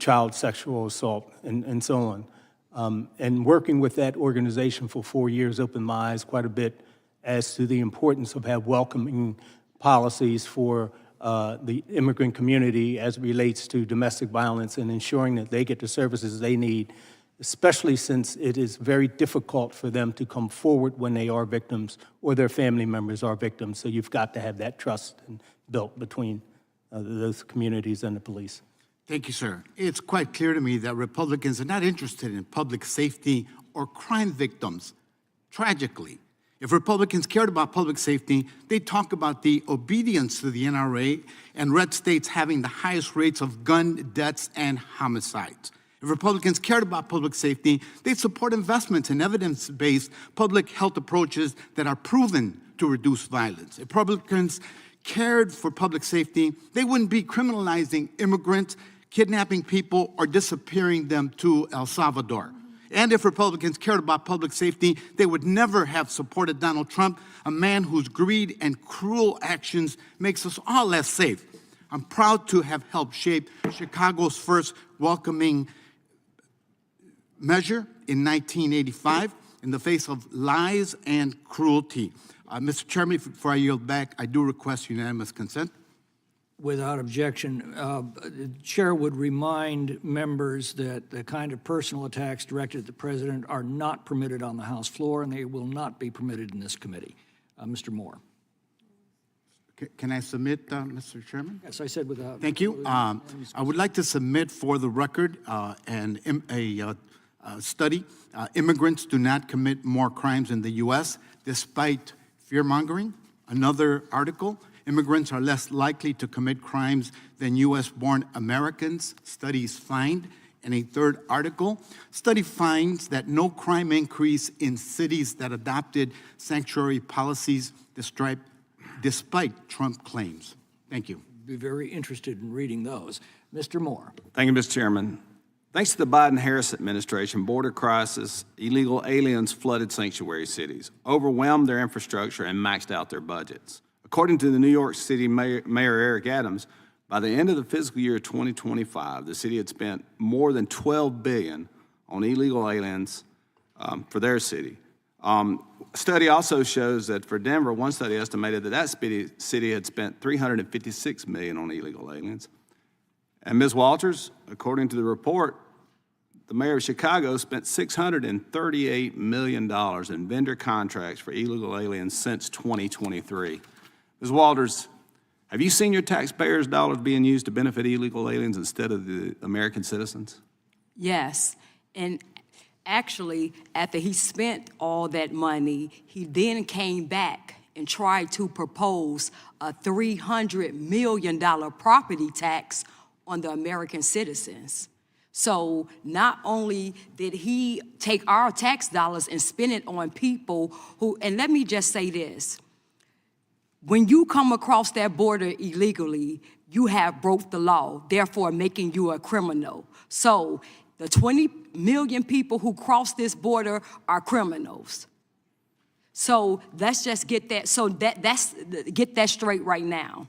child sexual assault and so on. And working with that organization for 4 years opened my eyes quite a bit as to the importance of having welcoming policies for the immigrant community as it relates to domestic violence and ensuring that they get the services they need, especially since it is very difficult for them to come forward when they are victims or their family members are victims. So you've got to have that trust built between those communities and the police. Thank you, sir. It's quite clear to me that Republicans are not interested in public safety or crime victims. Tragically, if Republicans cared about public safety, they'd talk about the obedience to the NRA and red states having the highest rates of gun deaths and homicides. If Republicans cared about public safety, they'd support investments in evidence-based public health approaches that are proven to reduce violence. If Republicans cared for public safety, they wouldn't be criminalizing immigrants, kidnapping people, or disappearing them to El Salvador. And if Republicans cared about public safety, they would never have supported Donald Trump, a man whose greed and cruel actions makes us all less safe. I'm proud to have helped shape Chicago's first welcoming measure in 1985 in the face of lies and cruelty. Mr. Chairman, before I yield back, I do request unanimous consent. Without objection, the chair would remind members that the kind of personal attacks directed at the president are not permitted on the House floor, and they will not be permitted in this committee. Mr. Moore. Can I submit, Mr. Chairman? Yes, I said without. Thank you. I would like to submit for the record a study. Immigrants do not commit more crimes in the U.S. despite fear-mongering. Another article. Immigrants are less likely to commit crimes than U.S.-born Americans, studies find. And a third article, study finds that no crime increase in cities that adopted sanctuary policies despite Trump claims. Thank you. Be very interested in reading those. Mr. Moore. Thank you, Mr. Chairman. Thanks to the Biden-Harris administration, border crisis, illegal aliens flooded sanctuary cities, overwhelmed their infrastructure, and maxed out their budgets. According to the New York City Mayor Eric Adams, by the end of the fiscal year 2025, the city had spent more than $12 billion on illegal aliens for their city. A study also shows that for Denver, one study estimated that city had spent $356 million on illegal aliens. And Ms. Walters, according to the report, the mayor of Chicago spent $638 million in vendor contracts for illegal aliens since 2023. Ms. Walters, have you seen your taxpayers' dollars being used to benefit illegal aliens instead of the American citizens? Yes, and actually, after he spent all that money, he then came back and tried to propose a $300 million property tax on the American citizens. So not only did he take our tax dollars and spend it on people who, and let me just say this, when you come across that border illegally, you have broke the law, therefore making you a criminal. So the 20 million people who cross this border are criminals. So let's just get that, get that straight right now.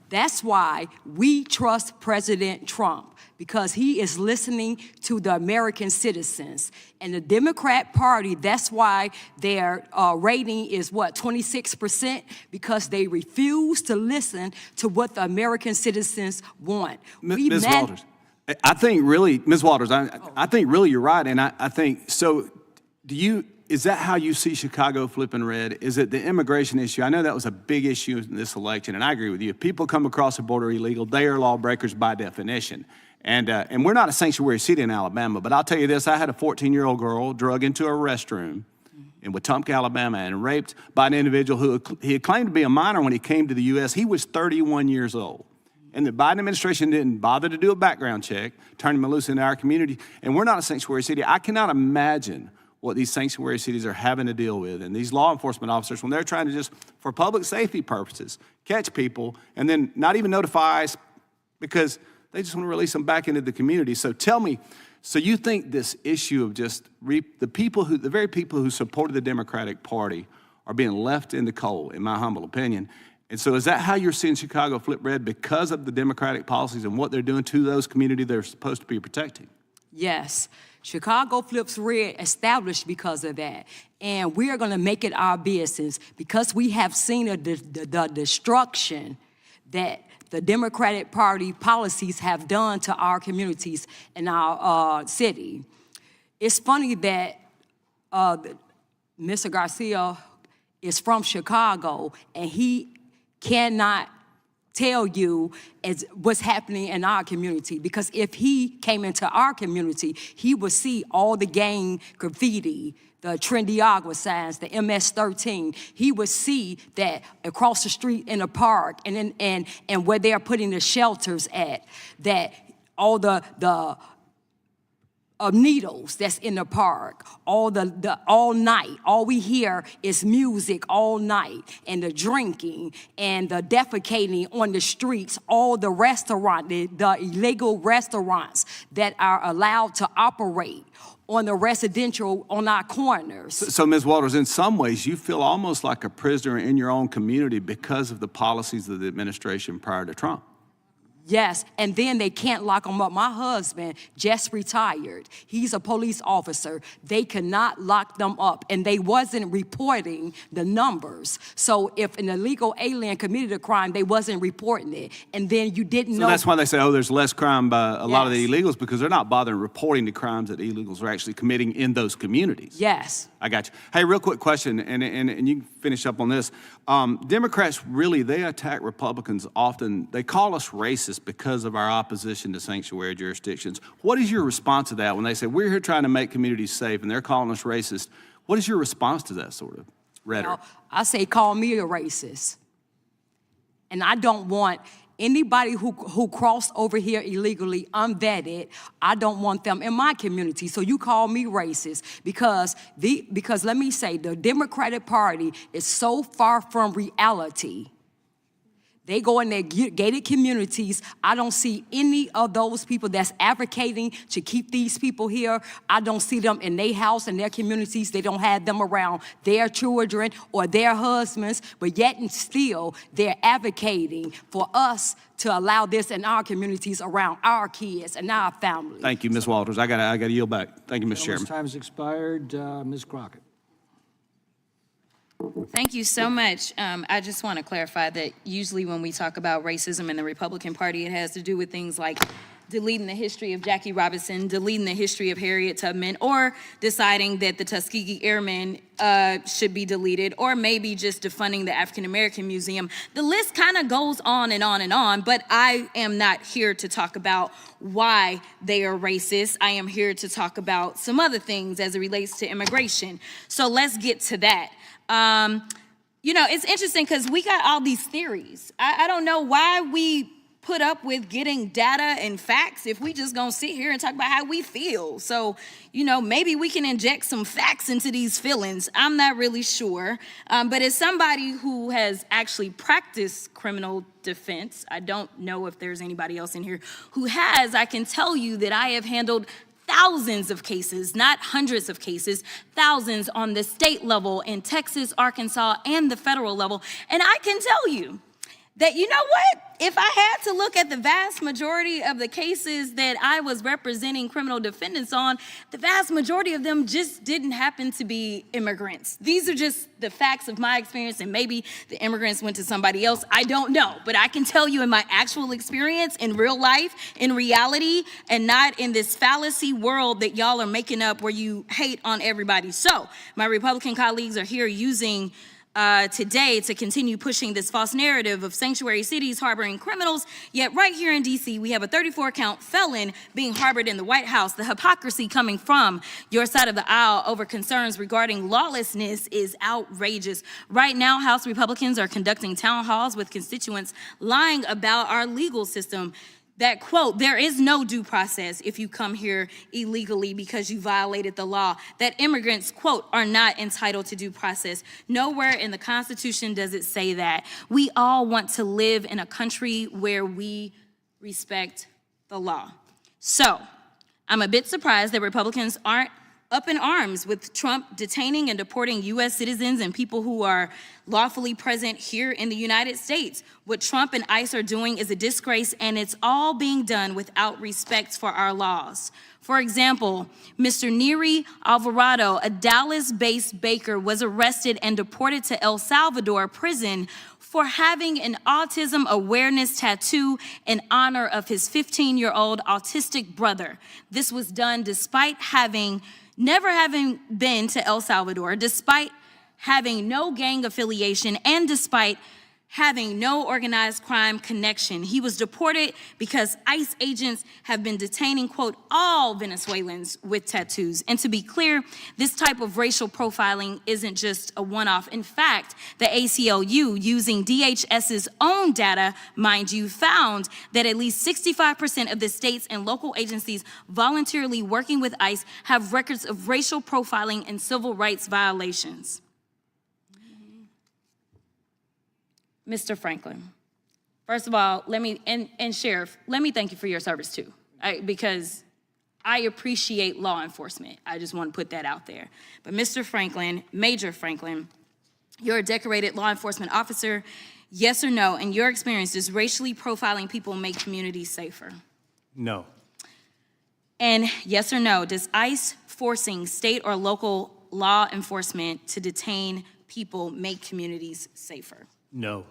That's why we trust President Trump, because he is listening to the American citizens. And the Democrat Party, that's why their rating is, 26%? Because they refuse to listen to what the American citizens want. Ms. Walters, I think really, Ms. Walters, I think really you're right. And I think, so is that how you see Chicago flipping red? Is it the immigration issue? I know that was a big issue in this election, and I agree with you. If people come across the border illegal, they are lawbreakers by definition. And we're not a sanctuary city in Alabama, but I'll tell you this, I had a 14-year-old girl drug into a restroom in Wetumpka, Alabama, and raped by an individual who he had claimed to be a minor when he came to the U.S. He was 31 years old. And the Biden administration didn't bother to do a background check, turn him loose into our community. And we're not a sanctuary city. I cannot imagine what these sanctuary cities are having to deal with. And these law enforcement officers, when they're trying to just, for public safety purposes, catch people and then not even notify us because they just want to release them back into the community. So tell me, so you think this issue of just the very people who supported the Democratic Party are being left in the cold, in my humble opinion. And so is that how you're seeing Chicago flip red because of the Democratic policies and what they're doing to those communities they're supposed to be protecting? Yes. Chicago flips red established because of that. And we're going to make it our business because we have seen the destruction that the Democratic Party policies have done to our communities in our city. It's funny that Mr. Garcia is from Chicago and he cannot tell you what's happening in our community, because if he came into our community, he would see all the gang graffiti, the Trendy Agua signs, the MS-13. He would see that across the street in the park and where they're putting the shelters at, that all the needles that's in the park, all night. All we hear is music all night, and the drinking and the defecating on the streets, all the the illegal restaurants that are allowed to operate on the residential, on our corners. So Ms. Walters, in some ways, you feel almost like a prisoner in your own community because of the policies of the administration prior to Trump. Yes, and then they can't lock him up. My husband just retired. He's a police officer. They cannot lock them up, and they wasn't reporting the numbers. So if an illegal alien committed a crime, they wasn't reporting it, and then you didn't know. So that's why they say, oh, there's less crime by a lot of the illegals, because they're not bothering reporting the crimes that the illegals are actually committing in those communities. Yes. I got you. Hey, real quick question, and you can finish up on this. Democrats really, they attack Republicans often. They call us racist because of our opposition to sanctuary jurisdictions. What is your response to that when they say, we're here trying to make communities safe and they're calling us racist? What is your response to that sort of rhetoric? Well, I say, call me a racist. And I don't want anybody who crossed over here illegally, unvetted, I don't want them in my community. So you call me racist because let me say, the Democratic Party is so far from reality. They go in their gated communities. I don't see any of those people that's advocating to keep these people here. I don't see them in their house and their communities. They don't have them around their children or their husbands, but yet and still they're advocating for us to allow this in our communities around our kids and our families. Thank you, Ms. Walters. I got to yield back. Thank you, Mr. Chairman. Time's expired. Ms. Crockett. Thank you so much. I just want to clarify that usually when we talk about racism in the Republican Party, it has to do with things like deleting the history of Jackie Robinson, deleting the history of Harriet Tubman, or deciding that the Tuskegee Airmen should be deleted, or maybe just defunding the African American Museum. The list kind of goes on and on and on, but I am not here to talk about why they are racist. I am here to talk about some other things as it relates to immigration. So let's get to that. You know, it's interesting because we got all these theories. I don't know why we put up with getting data and facts if we just gonna sit here and talk about how we feel. So, you know, maybe we can inject some facts into these feelings. I'm not really sure. But as somebody who has actually practiced criminal defense, I don't know if there's anybody else in here who has, I can tell you that I have handled thousands of cases, not hundreds of cases, thousands on the state level in Texas, Arkansas, and the federal level. And I can tell you that, you know what? If I had to look at the vast majority of the cases that I was representing criminal defendants on, the vast majority of them just didn't happen to be immigrants. These are just the facts of my experience, and maybe the immigrants went to somebody else. I don't know, but I can tell you in my actual experience, in real life, in reality, and not in this fallacy world that y'all are making up where you hate on everybody. So my Republican colleagues are here using today to continue pushing this false narrative of sanctuary cities harboring criminals, yet right here in D.C. we have a 34-count felon being harbored in the White House. The hypocrisy coming from your side of the aisle over concerns regarding lawlessness is outrageous. Right now, House Republicans are conducting town halls with constituents lying about our legal system. that, quote, there is no due process if you come here illegally because you violated the law, that immigrants, quote, are not entitled to due process. Nowhere in the Constitution does it say that. We all want to live in a country where we respect the law. So I'm a bit surprised that Republicans aren't up in arms with Trump detaining and deporting U.S. citizens and people who are lawfully present here in the United States. What Trump and ICE are doing is a disgrace, and it's all being done without respect for our laws. For example, Mr. Neri Alvarado, a Dallas-based baker, was arrested and deported to El Salvador prison for having an autism awareness tattoo in honor of his 15-year-old autistic brother. This was done despite never having been to El Salvador, despite having no gang affiliation, and despite having no organized crime connection. He was deported because ICE agents have been detaining, quote, all Venezuelans with tattoos. And to be clear, this type of racial profiling isn't just a one-off. In fact, the ACLU, using DHS's own data, mind you, found that at least 65% of the states and local agencies voluntarily working with ICE have records of racial profiling and civil rights violations. Mr. Franklin, first of all, and Sheriff, let me thank you for your service too, because I appreciate law enforcement. I just want to put that out there. But Mr. Franklin, Major Franklin, you're a decorated law enforcement officer. Yes or no, in your experience, does racially profiling people make communities safer? No. And yes or no, does ICE forcing state or local law enforcement to detain people make communities safer? No.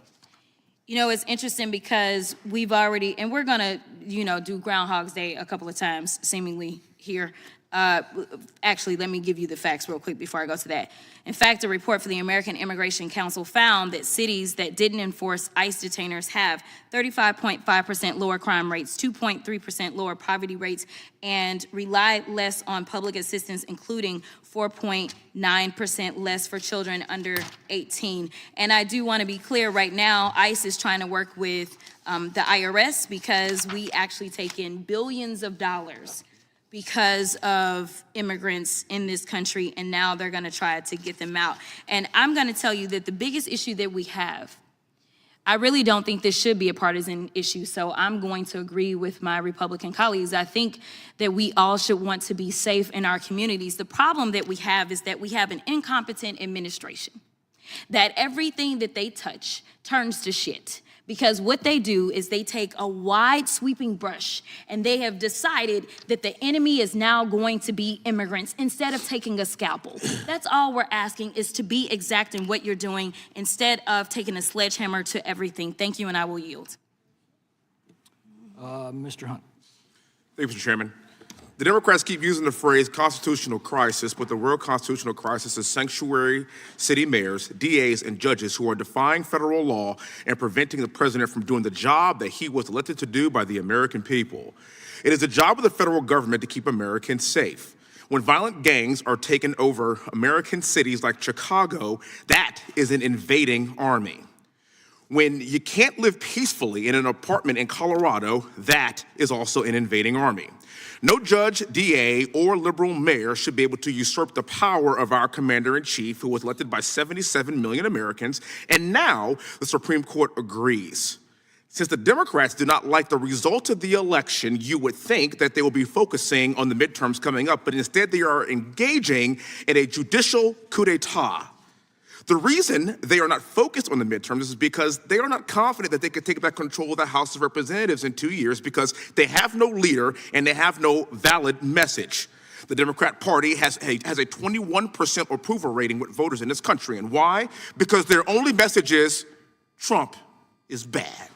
You know, it's interesting because we've already, and we're gonna, do Groundhog's Day a couple of times, seemingly here. Actually, let me give you the facts real quick before I go to that. In fact, a report for the American Immigration Council found that cities that didn't enforce ICE detainers have 35.5% lower crime rates, 2.3% lower poverty rates, and rely less on public assistance, including 4.9% less for children under 18. And I do want to be clear right now, ICE is trying to work with the IRS because we actually take in billions of dollars because of immigrants in this country, and now they're gonna try to get them out. And I'm gonna tell you that the biggest issue that we have, I really don't think this should be a partisan issue, so I'm going to agree with my Republican colleagues. I think that we all should want to be safe in our communities. The problem that we have is that we have an incompetent administration, that everything that they touch turns to shit. Because what they do is they take a wide sweeping brush and they have decided that the enemy is now going to be immigrants instead of taking a scalpel. That's all we're asking, is to be exact in what you're doing instead of taking a sledgehammer to everything. Thank you, and I will yield. Mr. Hunt. Thank you, Mr. Chairman. The Democrats keep using the phrase constitutional crisis, but the real constitutional crisis is sanctuary city mayors, DAs, and judges who are defying federal law and preventing the president from doing the job that he was elected to do by the American people. It is the job of the federal government to keep Americans safe. When violent gangs are taking over American cities like Chicago, that is an invading army. When you can't live peacefully in an apartment in Colorado, that is also an invading army. No judge, DA, or liberal mayor should be able to usurp the power of our commander-in-chief, who was elected by 77 million Americans, and now the Supreme Court agrees. Since the Democrats do not like the result of the election, you would think that they will be focusing on the midterms coming up, but instead they are engaging in a judicial coup d'etat. The reason they are not focused on the midterms is because they are not confident that they could take back control of the House of Representatives in 2 years, because they have no leader and they have no valid message. The Democrat Party has a 21% approval rating with voters in this country. And why? Because their only message is Trump is bad.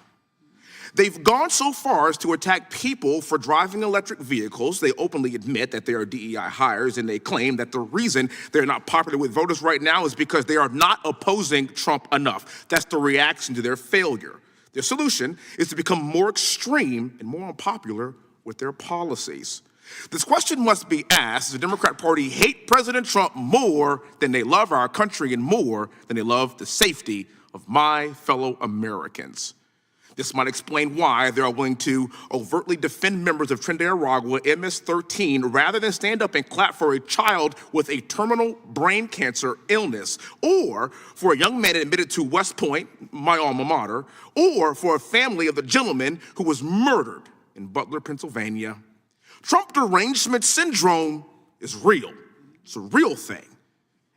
They've gone so far as to attack people for driving electric vehicles. They openly admit that they are DEI hires, and they claim that the reason they're not popular with voters right now is because they are not opposing Trump enough. That's the reaction to their failure. Their solution is to become more extreme and more unpopular with their policies. This question must be asked: does the Democrat Party hate President Trump more than they love our country and more than they love the safety of my fellow Americans? This might explain why they are willing to overtly defend members of Trinidad Aragua MS-13 rather than stand up and clap for a child with a terminal brain cancer illness, or for a young man admitted to West Point, my alma mater, or for a family of the gentleman who was murdered in Butler, Pennsylvania. Trump derangement syndrome is real. It's a real thing.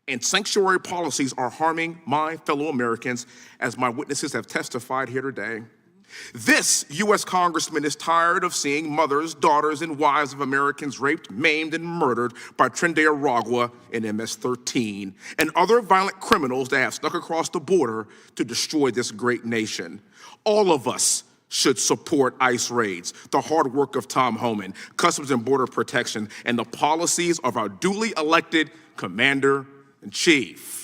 And sanctuary policies are harming my fellow Americans, as my witnesses have testified here today. This U.S. congressman is tired of seeing mothers, daughters, and wives of Americans raped, maimed, and murdered by Trinidad Aragua and MS-13 and other violent criminals that have snuck across the border to destroy this great nation. All of us should support ICE raids, the hard work of Tom Hauman, Customs and Border Protection, and the policies of our duly elected Commander-in-Chief.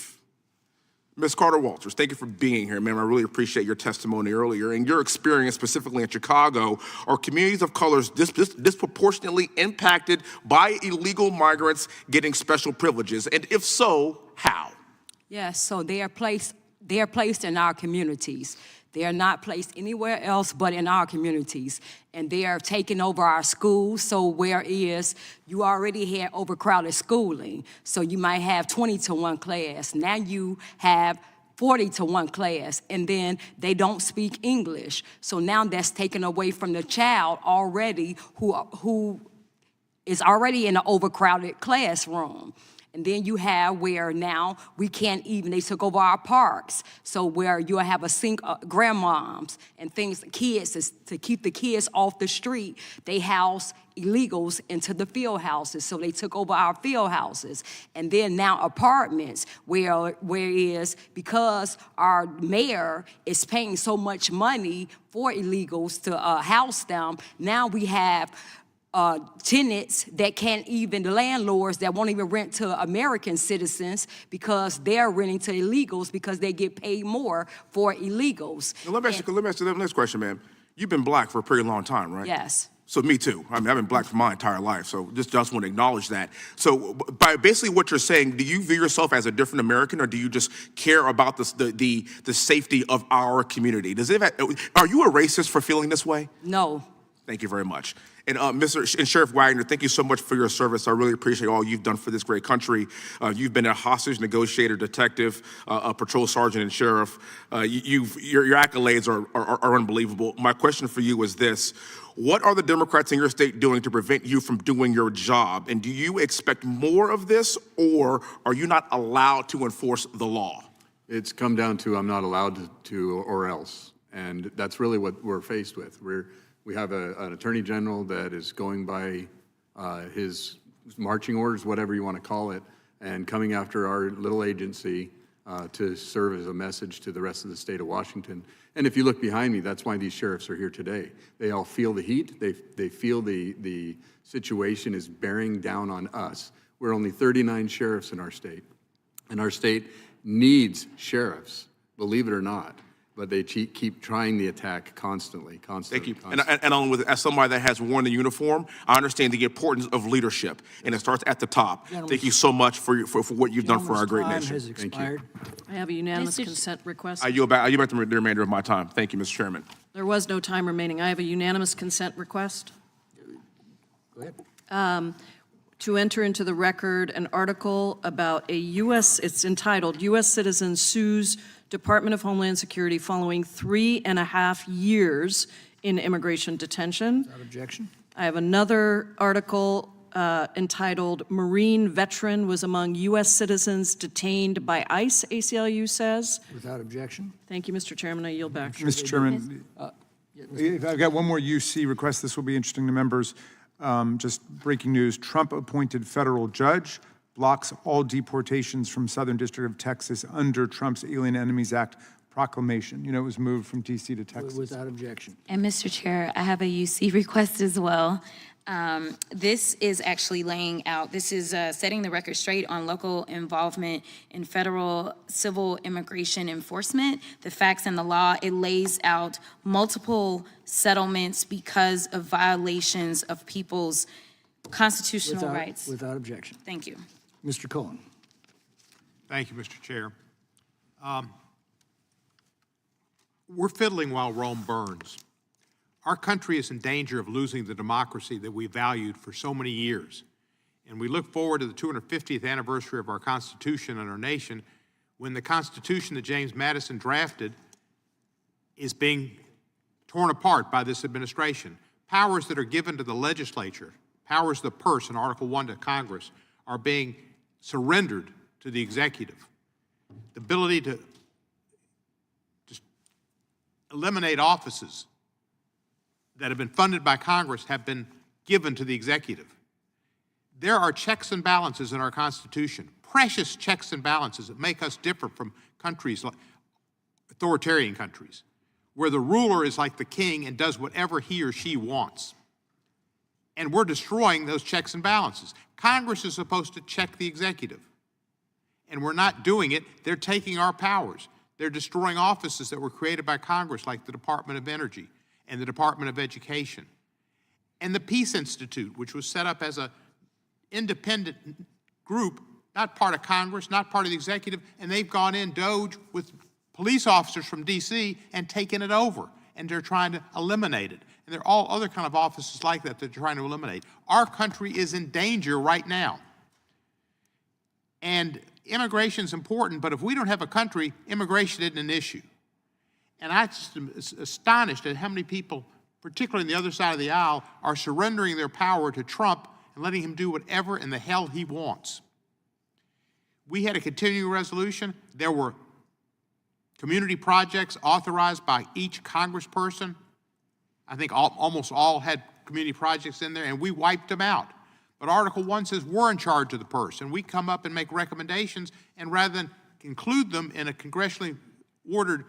Ms. Carter-Walters, thank you for being here, ma'am. I really appreciate your testimony earlier. And your experience specifically in Chicago, are communities of colors disproportionately impacted by illegal migrants getting special privileges? And if so, how? Yes, so they are placed in our communities. They are not placed anywhere else but in our communities. And they are taking over our schools. So whereas you already had overcrowded schooling, so you might have 20 to 1 class. Now you have 40 to 1 class, and then they don't speak English. So now that's taken away from the child already who is already in an overcrowded classroom. And then you have where now we can't even, they took over our parks. So where you'll have a grandmoms and things, kids, to keep the kids off the street, they house illegals into the field houses. So they took over our field houses. And then now apartments, whereas because our mayor is paying so much money for illegals to house them, now we have tenants that can't even, the landlords that won't even rent to American citizens because they're renting to illegals because they get paid more for illegals. Now, let me ask you the next question, ma'am. You've been black for a pretty long time, right? Yes. So me too. I mean, I've been black for my entire life, so just want to acknowledge that. So by basically what you're saying, do you view yourself as a different American, or do you just care about the safety of our community? Are you a racist for feeling this way? No. Thank you very much. And Sheriff Wagner, thank you so much for your service. I really appreciate all you've done for this great country. You've been a hostage negotiator, detective, a patrol sergeant, and sheriff. Your accolades are unbelievable. My question for you is this: what are the Democrats in your state doing to prevent you from doing your job? And do you expect more of this, or are you not allowed to enforce the law? It's come down to I'm not allowed to or else. And that's really what we're faced with. We have an attorney general that is going by his marching orders, whatever you want to call it, and coming after our little agency to serve as a message to the rest of the state of Washington. And if you look behind me, that's why these sheriffs are here today. They all feel the heat. They feel the situation is bearing down on us. We're only 39 sheriffs in our state, and our state needs sheriffs, believe it or not. But they keep trying the attack constantly. Thank you. And as somebody that has worn the uniform, I understand the importance of leadership, and it starts at the top. Thank you so much for what you've done for our great nation. Has expired. I have a unanimous consent request. I yield back the remainder of my time. Thank you, Mr. Chairman. There was no time remaining. I have a unanimous consent request. Go ahead. To enter into the record an article about it's entitled, U.S. Citizen Sues Department of Homeland Security Following 3.5 Years in Immigration Detention. Without objection. I have another article entitled, Marine Veteran Was Among U.S. Citizens Detained by ICE, ACLU says. Without objection. Thank you, Mr. Chairman. I yield back. Mr. Chairman, I've got one more UC request. This will be interesting to members. Just breaking news, Trump appointed federal judge, blocks all deportations from Southern District of Texas under Trump's Alien Enemies Act proclamation. You know, it was moved from D.C. to Texas. Without objection. And Mr. Chair, I have a UC request as well. This is actually laying out, this is setting the record straight on local involvement in federal civil immigration enforcement, the facts and the law. It lays out multiple settlements because of violations of people's constitutional rights. Without objection. Thank you. Mr. Cohen. Thank you, Mr. Chair. We're fiddling while Rome burns. Our country is in danger of losing the democracy that we valued for so many years. And we look forward to the 250th anniversary of our Constitution and our nation, when the Constitution that James Madison drafted is being torn apart by this administration. Powers that are given to the legislature, powers of the purse in Article 1 to Congress, are being surrendered to the executive. The ability to just eliminate offices that have been funded by Congress have been given to the executive. There are checks and balances in our Constitution, precious checks and balances that make us different from countries like authoritarian countries, where the ruler is like the king and does whatever he or she wants. And we're destroying those checks and balances. Congress is supposed to check the executive, and we're not doing it. They're taking our powers. They're destroying offices that were created by Congress, like the Department of Energy and the Department of Education. And the Peace Institute, which was set up as an independent group, not part of Congress, not part of the executive, and they've gone in, Doge, with police officers from D.C. and taken it over, and they're trying to eliminate it. And there are all other kind of offices like that they're trying to eliminate. Our country is in danger right now. And immigration is important, but if we don't have a country, immigration isn't an issue. And I'm just astonished at how many people, particularly on the other side of the aisle, are surrendering their power to Trump and letting him do whatever in the hell he wants. We had a continuing resolution. There were community projects authorized by each congressperson. I think almost all had community projects in there, and we wiped them out. But Article 1 says we're in charge of the purse, and we come up and make recommendations, and rather than include them in a congressionally ordered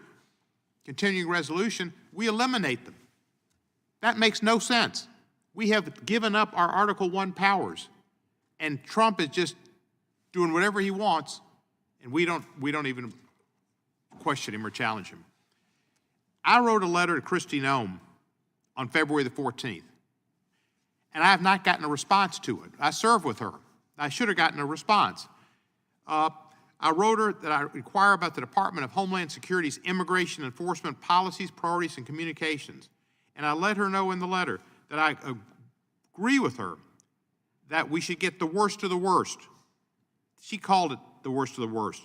continuing resolution, we eliminate them. That makes no sense. We have given up our Article 1 powers, and Trump is just doing whatever he wants, and we don't even question him or challenge him. I wrote a letter to Kristi Noem on February the 14th, and I have not gotten a response to it. I serve with her. I should have gotten a response. I wrote her that I inquire about the Department of Homeland Security's immigration enforcement policies, priorities, and communications. And I let her know in the letter that I agree with her that we should get the worst of the worst. She called it the worst of the worst.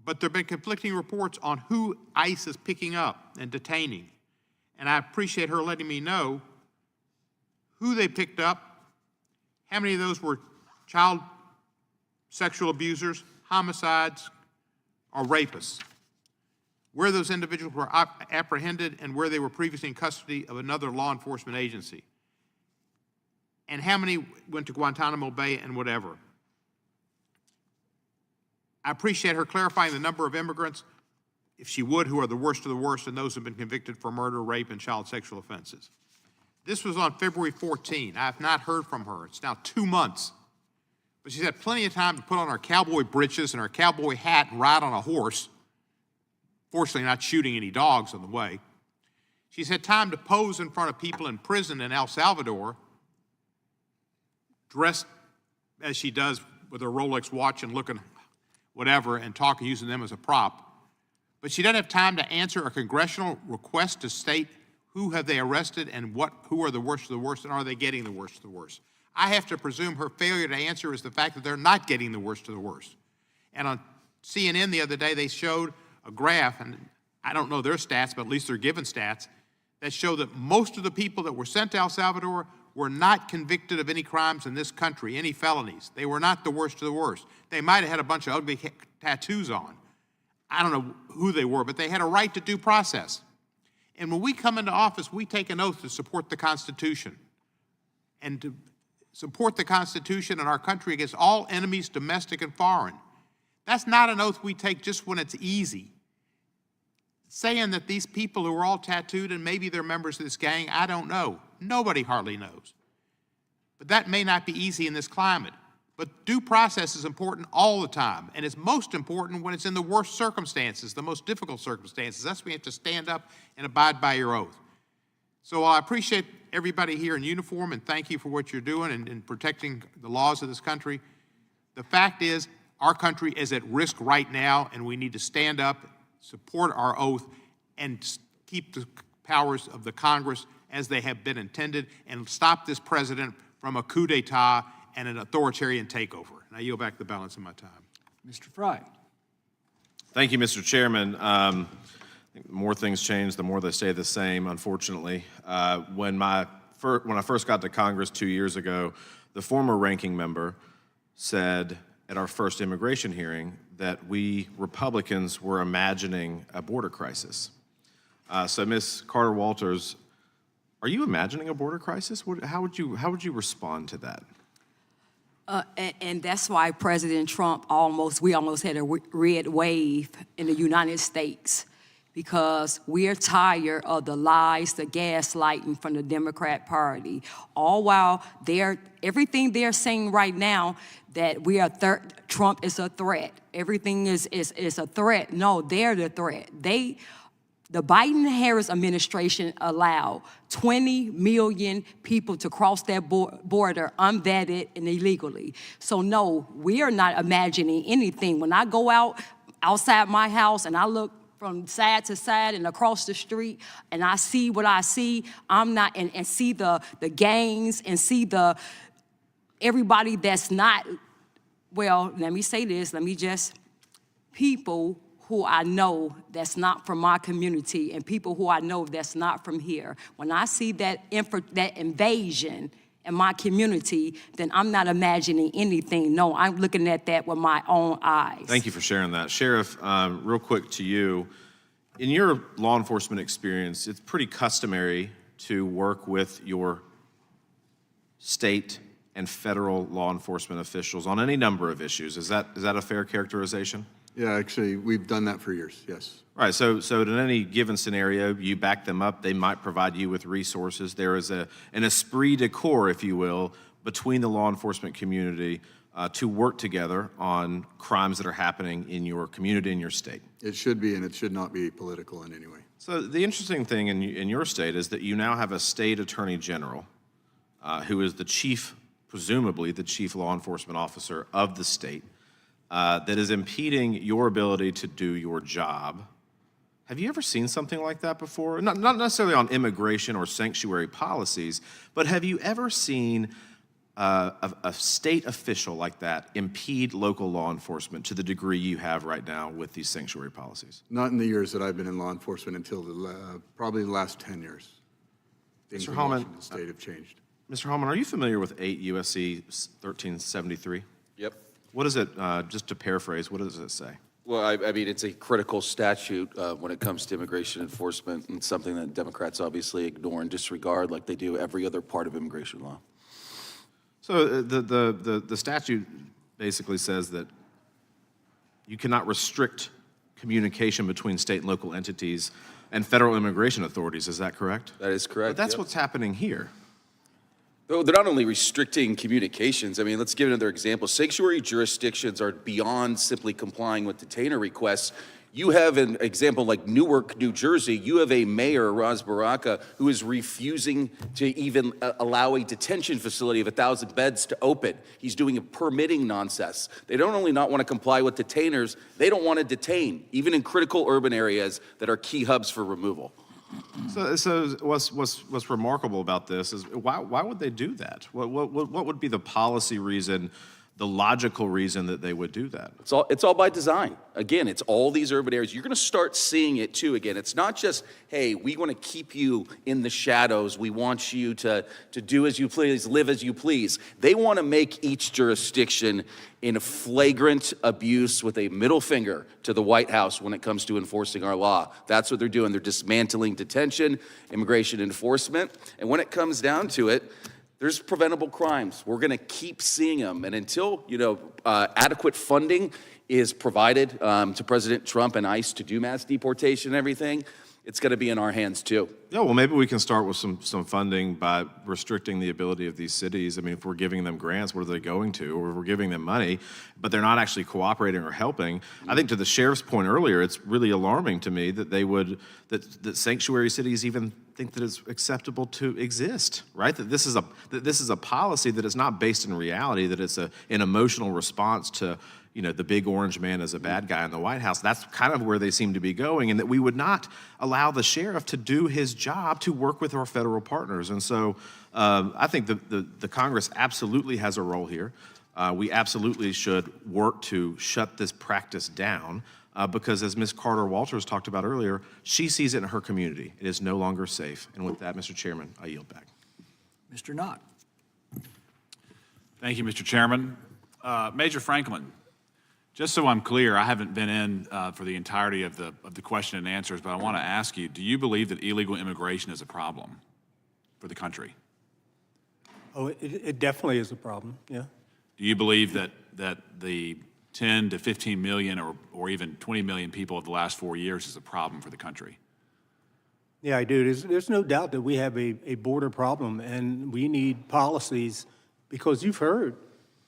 But there have been conflicting reports on who ICE is picking up and detaining. And I appreciate her letting me know who they picked up, how many of those were child sexual abusers, homicides, or rapists, where those individuals were apprehended and where they were previously in custody of another law enforcement agency, and how many went to Guantanamo Bay and whatever. I appreciate her clarifying the number of immigrants, if she would, who are the worst of the worst, and those who have been convicted for murder, rape, and child sexual offenses. This was on February 14. I have not heard from her. It's now 2 months. But she's had plenty of time to put on her cowboy breeches and her cowboy hat and ride on a horse, fortunately not shooting any dogs on the way. She's had time to pose in front of people in prison in El Salvador, dressed as she does with her Rolex watch and looking whatever and talking, using them as a prop. But she doesn't have time to answer a congressional request to state who have they arrested and who are the worst of the worst, and are they getting the worst of the worst. I have to presume her failure to answer is the fact that they're not getting the worst of the worst. And on CNN the other day, they showed a graph, and I don't know their stats, but at least they're given stats, that show that most of the people that were sent to El Salvador were not convicted of any crimes in this country, any felonies. They were not the worst of the worst. They might have had a bunch of ugly tattoos on. I don't know who they were, but they had a right to due process. And when we come into office, we take an oath to support the Constitution and to support the Constitution and our country against all enemies, domestic and foreign. That's not an oath we take just when it's easy. Saying that these people who are all tattooed and maybe they're members of this gang, I don't know. Nobody hardly knows. But that may not be easy in this climate. But due process is important all the time, and it's most important when it's in the worst circumstances, the most difficult circumstances. That's when you have to stand up and abide by your oath. So I appreciate everybody here in uniform, and thank you for what you're doing in protecting the laws of this country. The fact is, our country is at risk right now, and we need to stand up, support our oath, and keep the powers of the Congress as they have been intended, and stop this president from a coup d'etat and an authoritarian takeover. And I yield back the balance of my time. Mr. Fry. Thank you, Mr. Chairman. I think the more things change, the more they stay the same, unfortunately. When I first got to Congress 2 years ago, the former ranking member said at our first immigration hearing that we Republicans were imagining a border crisis. So Ms. Carter-Walters, are you imagining a border crisis? How would you respond to that? And that's why President Trump we almost had a red wave in the United States, because we're tired of the lies, the gaslighting from the Democrat Party. All while everything they're saying right now that Trump is a threat. Everything is a threat. No, they're the threat. The Biden-Harris administration allowed 20 million people to cross that border unvetted and illegally. So no, we are not imagining anything. When I go outside my house and I look from side to side and across the street and I see what I see, and see the gangs and see everybody that's not, well, let me say this, people who I know that's not from my community and people who I know that's not from here. When I see that invasion in my community, then I'm not imagining anything. No, I'm looking at that with my own eyes. Thank you for sharing that. Sheriff, real quick to you, in your law enforcement experience, it's pretty customary to work with your state and federal law enforcement officials on any number of issues. Is that a fair characterization? Yeah, actually, we've done that for years, yes. Right, so in any given scenario, you back them up, they might provide you with resources. There is an esprit de corps, if you will, between the law enforcement community to work together on crimes that are happening in your community, in your state. It should be, and it should not be political in any way. So the interesting thing in your state is that you now have a state attorney general who is presumably the chief law enforcement officer of the state, that is impeding your ability to do your job. Have you ever seen something like that before? Not necessarily on immigration or sanctuary policies, but have you ever seen a state official like that impede local law enforcement to the degree you have right now with these sanctuary policies? Not in the years that I've been in law enforcement until probably the last 10 years. Things in Washington State have changed. Mr. Hauman, are you familiar with 8 U.S.C. 1373? Yep. What is it, just to paraphrase, what does it say? Well, I mean, it's a critical statute when it comes to immigration enforcement, and something that Democrats obviously ignore and disregard like they do every other part of immigration law. So the statute basically says that you cannot restrict communication between state and local entities and federal immigration authorities. Is that correct? That is correct. But that's what's happening here. Though they're not only restricting communications, I mean, let's give another example. Sanctuary jurisdictions are beyond simply complying with detainer requests. You have an example like Newark, New Jersey. You have a mayor, Ras Baraka, who is refusing to even allow a detention facility of 1,000 beds to open. He's doing a permitting nonsense. They don't only not want to comply with detainers, they don't want to detain, even in critical urban areas that are key hubs for removal. So what's remarkable about this is why would they do that? What would be the policy reason, the logical reason that they would do that? It's all by design. Again, it's all these urban areas. You're going to start seeing it too. Again, it's not just, hey, we want to keep you in the shadows. We want you to do as you please, live as you please. They want to make each jurisdiction in a flagrant abuse with a middle finger to the White House when it comes to enforcing our law. That's what they're doing. They're dismantling detention, immigration enforcement, and when it comes down to it, there's preventable crimes. We're going to keep seeing them, and until adequate funding is provided to President Trump and ICE to do mass deportation and everything, it's going to be in our hands too. Yeah, well, maybe we can start with some funding by restricting the ability of these cities. I mean, if we're giving them grants, what are they going to? Or if we're giving them money, but they're not actually cooperating or helping. I think to the sheriff's point earlier, it's really alarming to me that that sanctuary cities even think that it's acceptable to exist, right? That this is a policy that is not based in reality, that it's an emotional response to the big orange man as a bad guy in the White House. That's kind of where they seem to be going, and that we would not allow the sheriff to do his job to work with our federal partners. And so I think the Congress absolutely has a role here. We absolutely should work to shut this practice down because, as Ms. Carter-Walters talked about earlier, she sees it in her community. It is no longer safe. And with that, Mr. Chairman, I yield back. Mr. Knott. Thank you, Mr. Chairman. Major Franklin, just so I'm clear, I haven't been in for the entirety of the question and answers, but I want to ask you, do you believe that illegal immigration is a problem for the country? Oh, it definitely is a problem, yeah. Do you believe that the 10 to 15 million or even 20 million people of the last 4 years is a problem for the country? Yeah, I do. There's no doubt that we have a border problem, and we need policies, because you've heard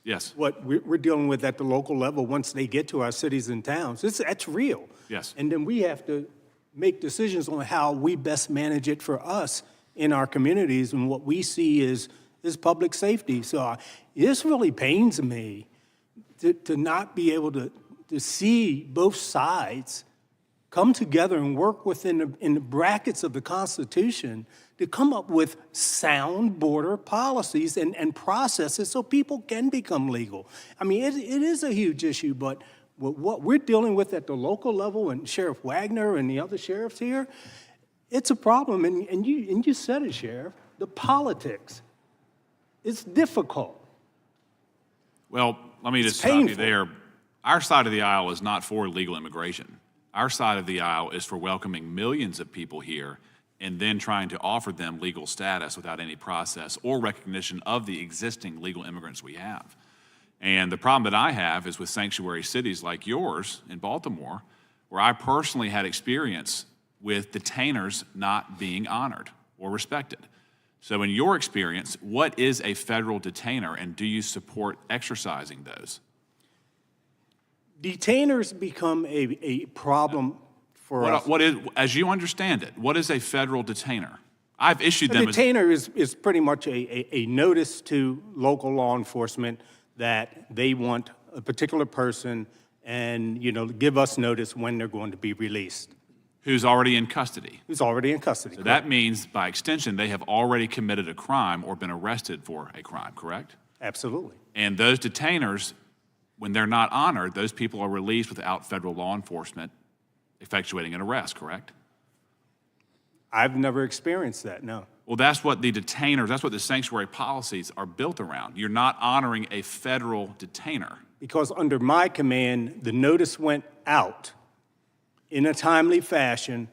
Yes. what we're dealing with at the local level once they get to our cities and towns. That's real. Yes. And then we have to make decisions on how we best manage it for us in our communities, and what we see is public safety. So this really pains me to not be able to see both sides come together and work in the brackets of the Constitution to come up with sound border policies and processes so people can become legal. I mean, it is a huge issue, but what we're dealing with at the local level, and Sheriff Wagner and the other sheriffs here, it's a problem. And you said it, Sheriff, the politics. It's difficult. Well, let me just It's stop you painful. there. Our side of the aisle is not for legal immigration. Our side of the aisle is for welcoming millions of people here and then trying to offer them legal status without any process or recognition of the existing legal immigrants we have. And the problem that I have is with sanctuary cities like yours in Baltimore, where I personally had experience with detainers not being honored or respected. So in your experience, what is a federal detainer, and do you support exercising those? Detainers become a problem for us. What is, as you understand it, what is a federal detainer? I've issued A them detainer is pretty much a notice to local law enforcement that they want a particular person and, give us notice when they're going to be released. who's already in custody. Who's already in custody. So that means, by extension, they have already committed a crime or been arrested for a crime, correct? Absolutely. And those detainers, when they're not honored, those people are released without federal law enforcement effectuating an arrest, correct? I've never experienced that, no. Well, that's what the detainers, that's what the sanctuary policies are built around. You're not honoring a federal detainer. Because under my command, the notice went out in a timely fashion,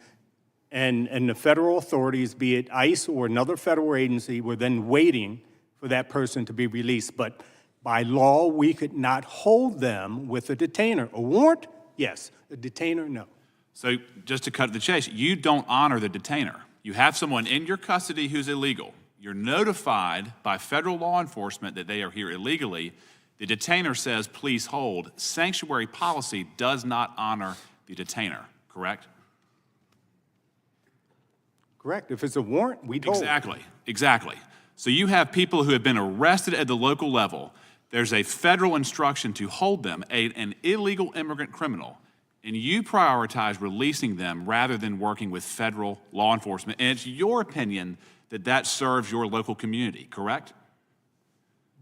and the federal authorities, be it ICE or another federal agency, were then waiting for that person to be released. But by law, we could not hold them with a detainer. A warrant, yes. A detainer, no. So just to cut to the chase, you don't honor the detainer. You have someone in your custody who's illegal. You're notified by federal law enforcement that they are here illegally. The detainer says, please hold. Sanctuary policy does not honor the detainer, correct? Correct. If it's a warrant, we hold. Exactly. So you have people who have been arrested at the local level. There's a federal instruction to hold them, an illegal immigrant criminal, and you prioritize releasing them rather than working with federal law enforcement. And it's your opinion that that serves your local community, correct?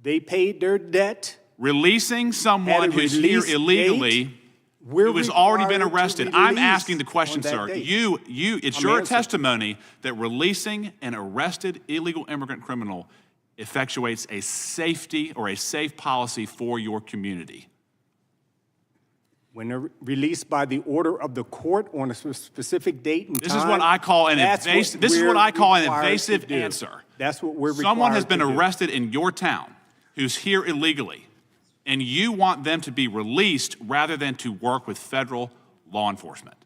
They paid their debt. Releasing someone who's here illegally, who has already been arrested. I'm asking the question, sir. It's your testimony that releasing an arrested illegal immigrant criminal effectuates a safety or a safe policy for your community. When they're released by the order of the court on a specific date and time. This is what I call an evasive. This is what I call an evasive answer. That's what we're required Someone has been to do. arrested in your town who's here illegally, and you want them to be released rather than to work with federal law enforcement.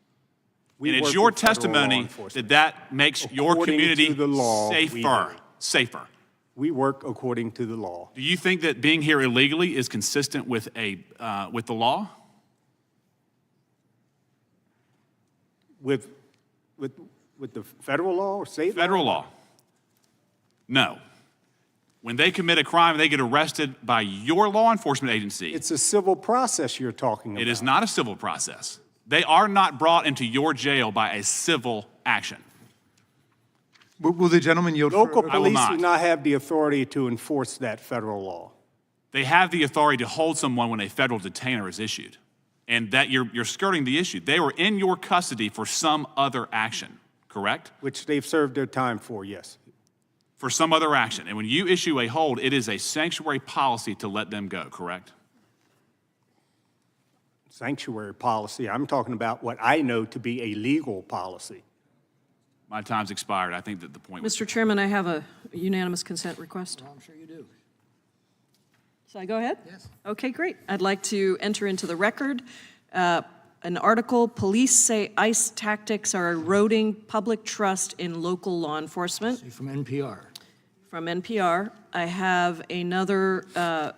We And it's work your with federal law testimony enforcement. that makes your According community to the law, we safer. We work according to the law. Do you think that being here illegally is consistent with the law? With the federal law or state law? Federal law. No. When they commit a crime, they get arrested by your law enforcement agency. It's a civil process you're talking about. It is not a civil process. They are not brought into your jail by a civil action. Will the gentleman yield? Local I will police not. do not have the authority to enforce that federal law. They have the authority to hold someone when a federal detainer is issued. And that you're skirting the issue. They were in your custody for some other action, correct? Which they've served their time for, yes. For some other action. And when you issue a hold, it is a sanctuary policy to let them go, correct? Sanctuary policy. I'm talking about what I know to be a legal policy. My time's expired. I think that the point was... Mr. Chairman, I have a unanimous consent request. I'm sure you do. Shall I go ahead? Yes. Okay, great. I'd like to enter into the record an article, Police Say ICE Tactics Are Eroding Public Trust in Local Law Enforcement. From NPR. From NPR. I have another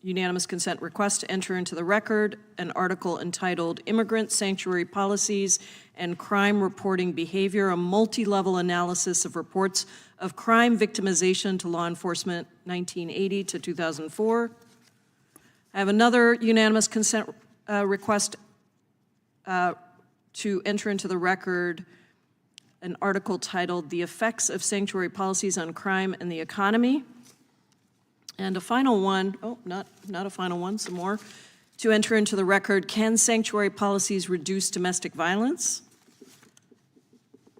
unanimous consent request to enter into the record an article entitled Immigrant Sanctuary Policies and Crime Reporting Behavior, a multi-level analysis of reports of crime victimization to law enforcement 1980 to 2004. I have another unanimous consent request to enter into the record an article titled The Effects of Sanctuary Policies on Crime and the Economy. And a final one, not a final one, some more, to enter into the record, Can Sanctuary Policies Reduce Domestic Violence?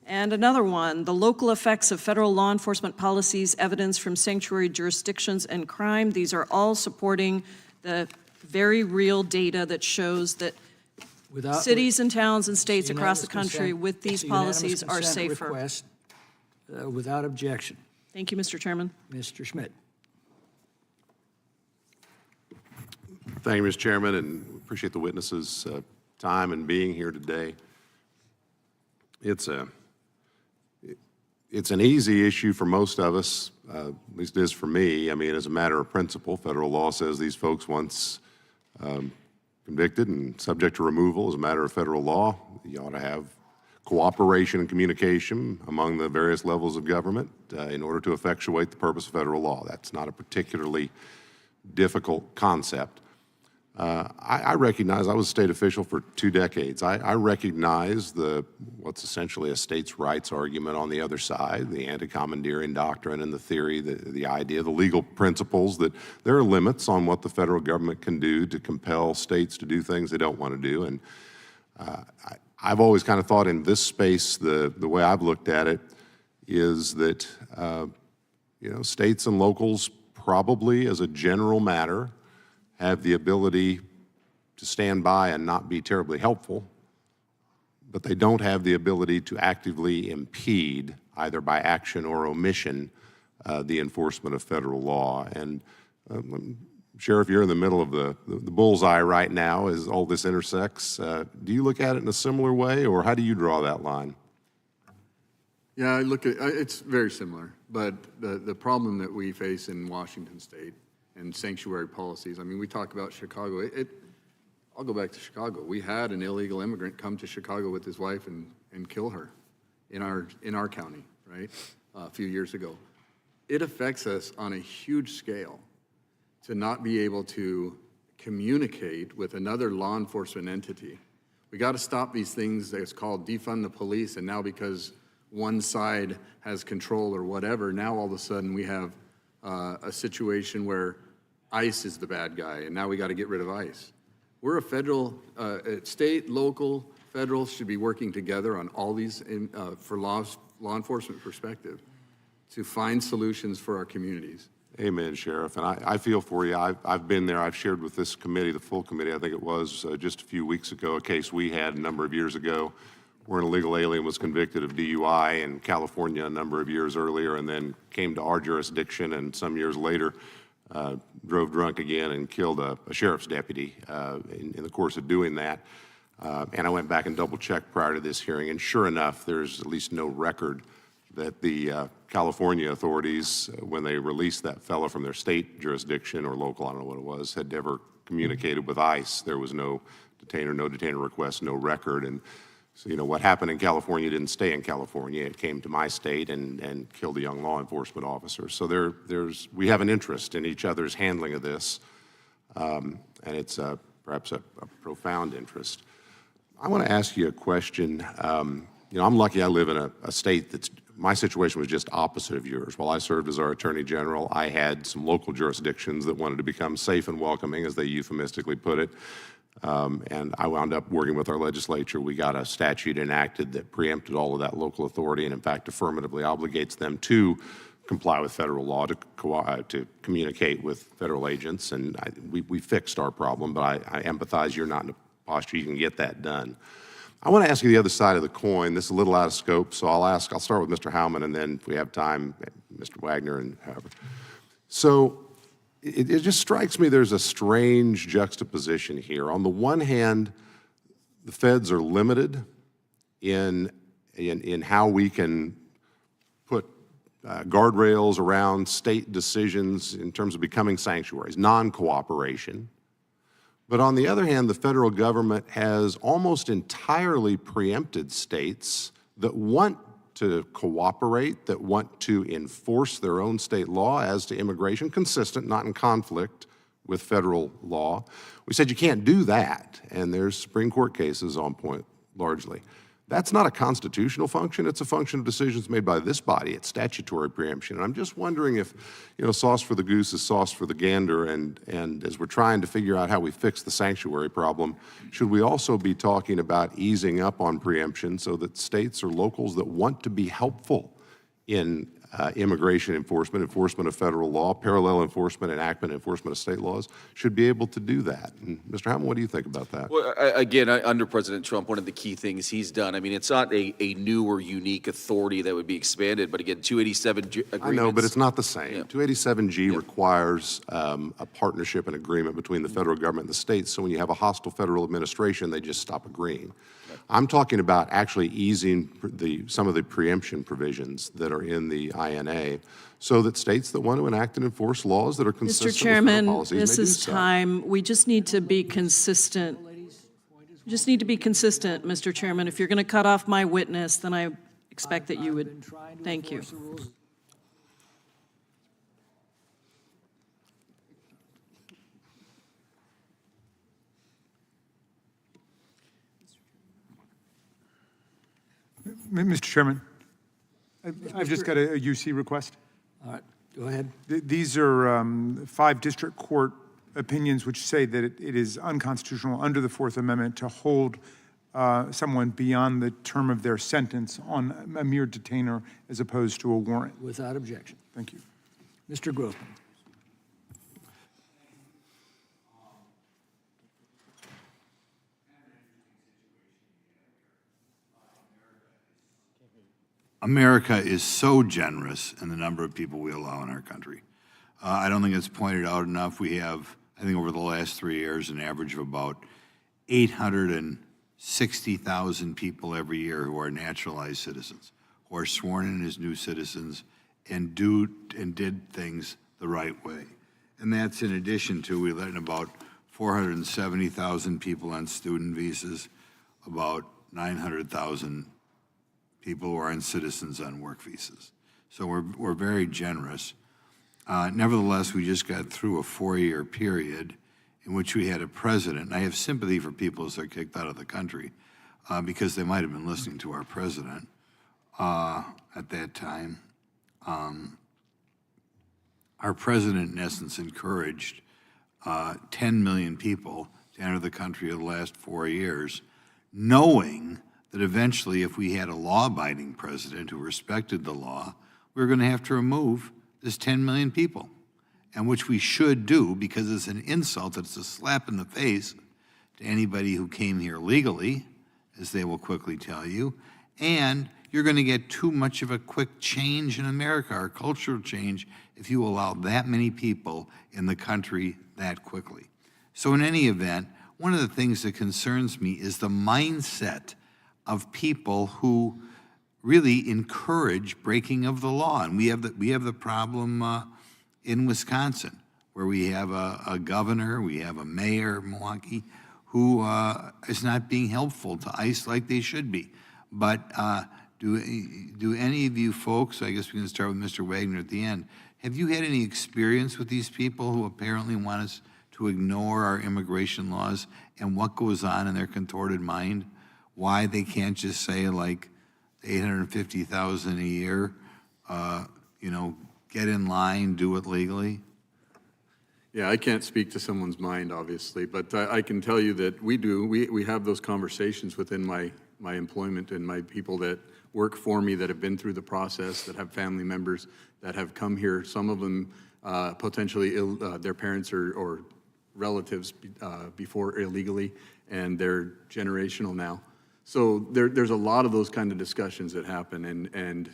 And another one, The Local Effects of Federal Law Enforcement Policies, Evidence from Sanctuary Jurisdictions and Crime. These are all supporting the very real data that shows that cities and towns and states across the country with these policies are safer. Request, without objection. Thank you, Mr. Chairman. Mr. Schmidt. Thank you, Mr. Chairman, and appreciate the witnesses' time and being here today. It's an easy issue for most of us, at least it is for me. I mean, as a matter of principle, federal law says these folks, once convicted and subject to removal as a matter of federal law, you ought to have cooperation and communication among the various levels of government in order to effectuate the purpose of federal law. That's not a particularly difficult concept. I recognize, I was a state official for 2 decades. I recognize what's essentially a states' rights argument on the other side, the anti-commandeering doctrine and the theory, the idea, the legal principles that there are limits on what the federal government can do to compel states to do things they don't want to do. And I've always kind of thought in this space, the way I've looked at it is that, states and locals probably, as a general matter, have the ability to stand by and not be terribly helpful, but they don't have the ability to actively impede, either by action or omission, the enforcement of federal law. And Sheriff, you're in the middle of the bullseye right now as all this intersects. Do you look at it in a similar way, or how do you draw that line? Yeah, I look at it's very similar, but the problem that we face in Washington State and sanctuary policies. I mean, we talk about Chicago. I'll go back to Chicago. We had an illegal immigrant come to Chicago with his wife and kill her in our county, right, a few years ago. It affects us on a huge scale to not be able to communicate with another law enforcement entity. We got to stop these things that's called defund the police, and now because one side has control or whatever, now all of a sudden we have a situation where ICE is the bad guy, and now we got to get rid of ICE. We're a federal, state, local, federal should be working together on all these for law enforcement perspective to find solutions for our communities. Amen, Sheriff. And I feel for you. I've been there. I've shared with this committee, the full committee, I think it was just a few weeks ago, a case we had a number of years ago where an illegal alien was convicted of DUI in California a number of years earlier and then came to our jurisdiction and some years later drove drunk again and killed a sheriff's deputy in the course of doing that. And I went back and double-checked prior to this hearing, and sure enough, there's at least no record that the California authorities, when they released that fellow from their state jurisdiction or local, I don't know what it was, had ever communicated with ICE. There was no detainer request, no record. And So, you know, what happened in California didn't stay in California. It came to my state and killed a young law enforcement officer. So we have an interest in each other's handling of this, and it's perhaps a profound interest. I want to ask you a question. You know, I'm lucky I live in a state that's, my situation was just opposite of yours. While I served as our Attorney General, I had some local jurisdictions that wanted to become safe and welcoming, as they euphemistically put it. And I wound up working with our legislature. We got a statute enacted that preempted all of that local authority and, in fact, affirmatively obligates them to comply with federal law, to communicate with federal agents. And we fixed our problem, but I empathize you're not in a posture you can get that done. I want to ask you the other side of the coin. This is a little out of scope, so I'll start with Mr. Hauman, and then if we have time, Mr. Wagner and however. So it just strikes me there's a strange juxtaposition here. On the one hand, the feds are limited in how we can put guardrails around state decisions in terms of becoming sanctuaries, non-cooperation. But on the other hand, the federal government has almost entirely preempted states that want to cooperate, that want to enforce their own state law as to immigration, consistent, not in conflict with federal law. We said you can't do that, and there's Supreme Court cases on point largely. That's not a constitutional function. It's a function of decisions made by this body. It's statutory preemption. And I'm just wondering if, you know, sauce for the goose is sauce for the gander, and as we're trying to figure out how we fix the sanctuary problem, should we also be talking about easing up on preemption so that states or locals that want to be helpful in immigration enforcement of federal law, parallel enforcement, enforcement of state laws, should be able to do that? And Mr. Hauman, what do you think about that? Well, again, under President Trump, one of the key things he's done, I mean, it's not a new or unique authority that would be expanded, but again, 287 agreements. I know, but it's not the same. Yeah. 287G requires a partnership and agreement between the federal government and the states, so when you have a hostile federal administration, they just stop agreeing. I'm talking about actually easing some of the preemption provisions that are in the INA so that states that want to enact and enforce laws that are consistent Mr. Chairman, with federal policies this may is do so. time. We just need to be consistent. Just need to be consistent, Mr. Chairman. If you're going to cut off my witness, then I expect that you would. Thank you. Mr. Chairman, I've just got a UC request. All right, go ahead. These are 5 district court opinions which say that it is unconstitutional under the Fourth Amendment to hold someone beyond the term of their sentence on a mere detainer as opposed to a warrant. Without objection. Thank you. Mr. Grossman. America is so generous in the number of people we allow in our country. I don't think it's pointed out enough. We have, I think over the last 3 years, an average of about 860,000 people every year who are naturalized citizens, who are sworn in as new citizens and did things the right way. And that's in addition to, we let in about 470,000 people on student visas, about 900,000 people who are on citizens on work visas. So we're very generous. Nevertheless, we just got through a 4-year period in which we had a president, and I have sympathy for people as they're kicked out of the country because they might have been listening to our president at that time. Our president, in essence, encouraged 10 million people to enter the country in the last 4 years, knowing that eventually, if we had a law-abiding president who respected the law, we were going to have to remove this 10 million people, and which we should do because it's an insult, it's a slap in the face to anybody who came here legally, as they will quickly tell you, and you're going to get too much of a quick change in America, our cultural change, if you allow that many people in the country that quickly. So in any event, one of the things that concerns me is the mindset of people who really encourage breaking of the law. And we have the problem in Wisconsin, where we have a governor, we have a mayor of Milwaukee, who is not being helpful to ICE like they should be. But do any of you folks, I guess we can start with Mr. Wagner at the end, have you had any experience with these people who apparently want us to ignore our immigration laws and what goes on in their contorted mind? Why they can't just say, like, $850,000 a year, you know, get in line, do it legally? Yeah, I can't speak to someone's mind, obviously, but I can tell you that we have those conversations within my employment and my people that work for me that have been through the process, that have family members that have come here, some of them potentially their parents or relatives before illegally, and they're generational now. So there's a lot of those kind of discussions that happen, and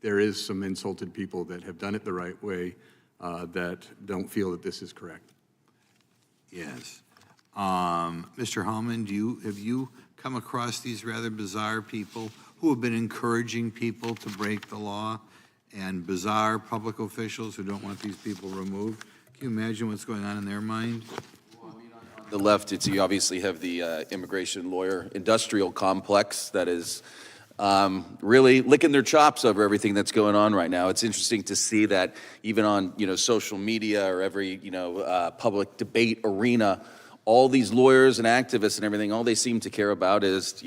there is some insulted people that have done it the right way that don't feel that this is correct. Yes. Mr. Hauman, have you come across these rather bizarre people who have been encouraging people to break the law, and bizarre public officials who don't want these people removed? Can you imagine what's going on in their mind? The left, you obviously have the immigration lawyer industrial complex that is really licking their chops over everything that's going on right now. It's interesting to see that even on social media or every public debate arena, all these lawyers and activists and everything, all they seem to care about is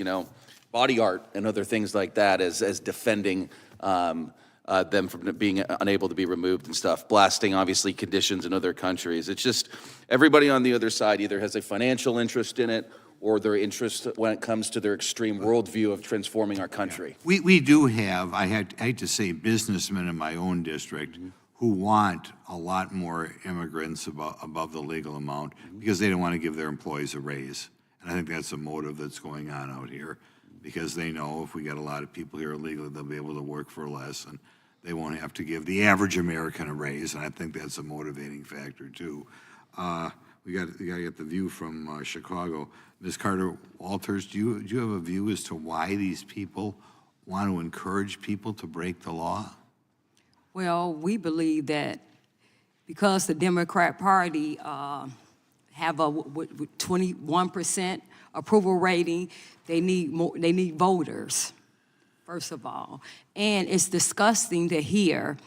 body art and other things like that as defending them from being unable to be removed and stuff, blasting obviously conditions in other countries. It's just everybody on the other side either has a financial interest in it or their interest when it comes to their extreme worldview of transforming our country. We do have, I hate to say, businessmen in my own district who want a lot more immigrants above the legal amount because they don't want to give their employees a raise. And I think that's a motive that's going on out here, because they know if we get a lot of people here illegally, they'll be able to work for less, and they won't have to give the average American a raise, and I think that's a motivating factor, too. We got to get the view from Chicago. Ms. Carter-Walters, do you have a view as to why these people want to encourage people to break the law? Well, we believe that because the Democrat Party have a 21% approval rating, they need voters, first of all. And it's disgusting to hear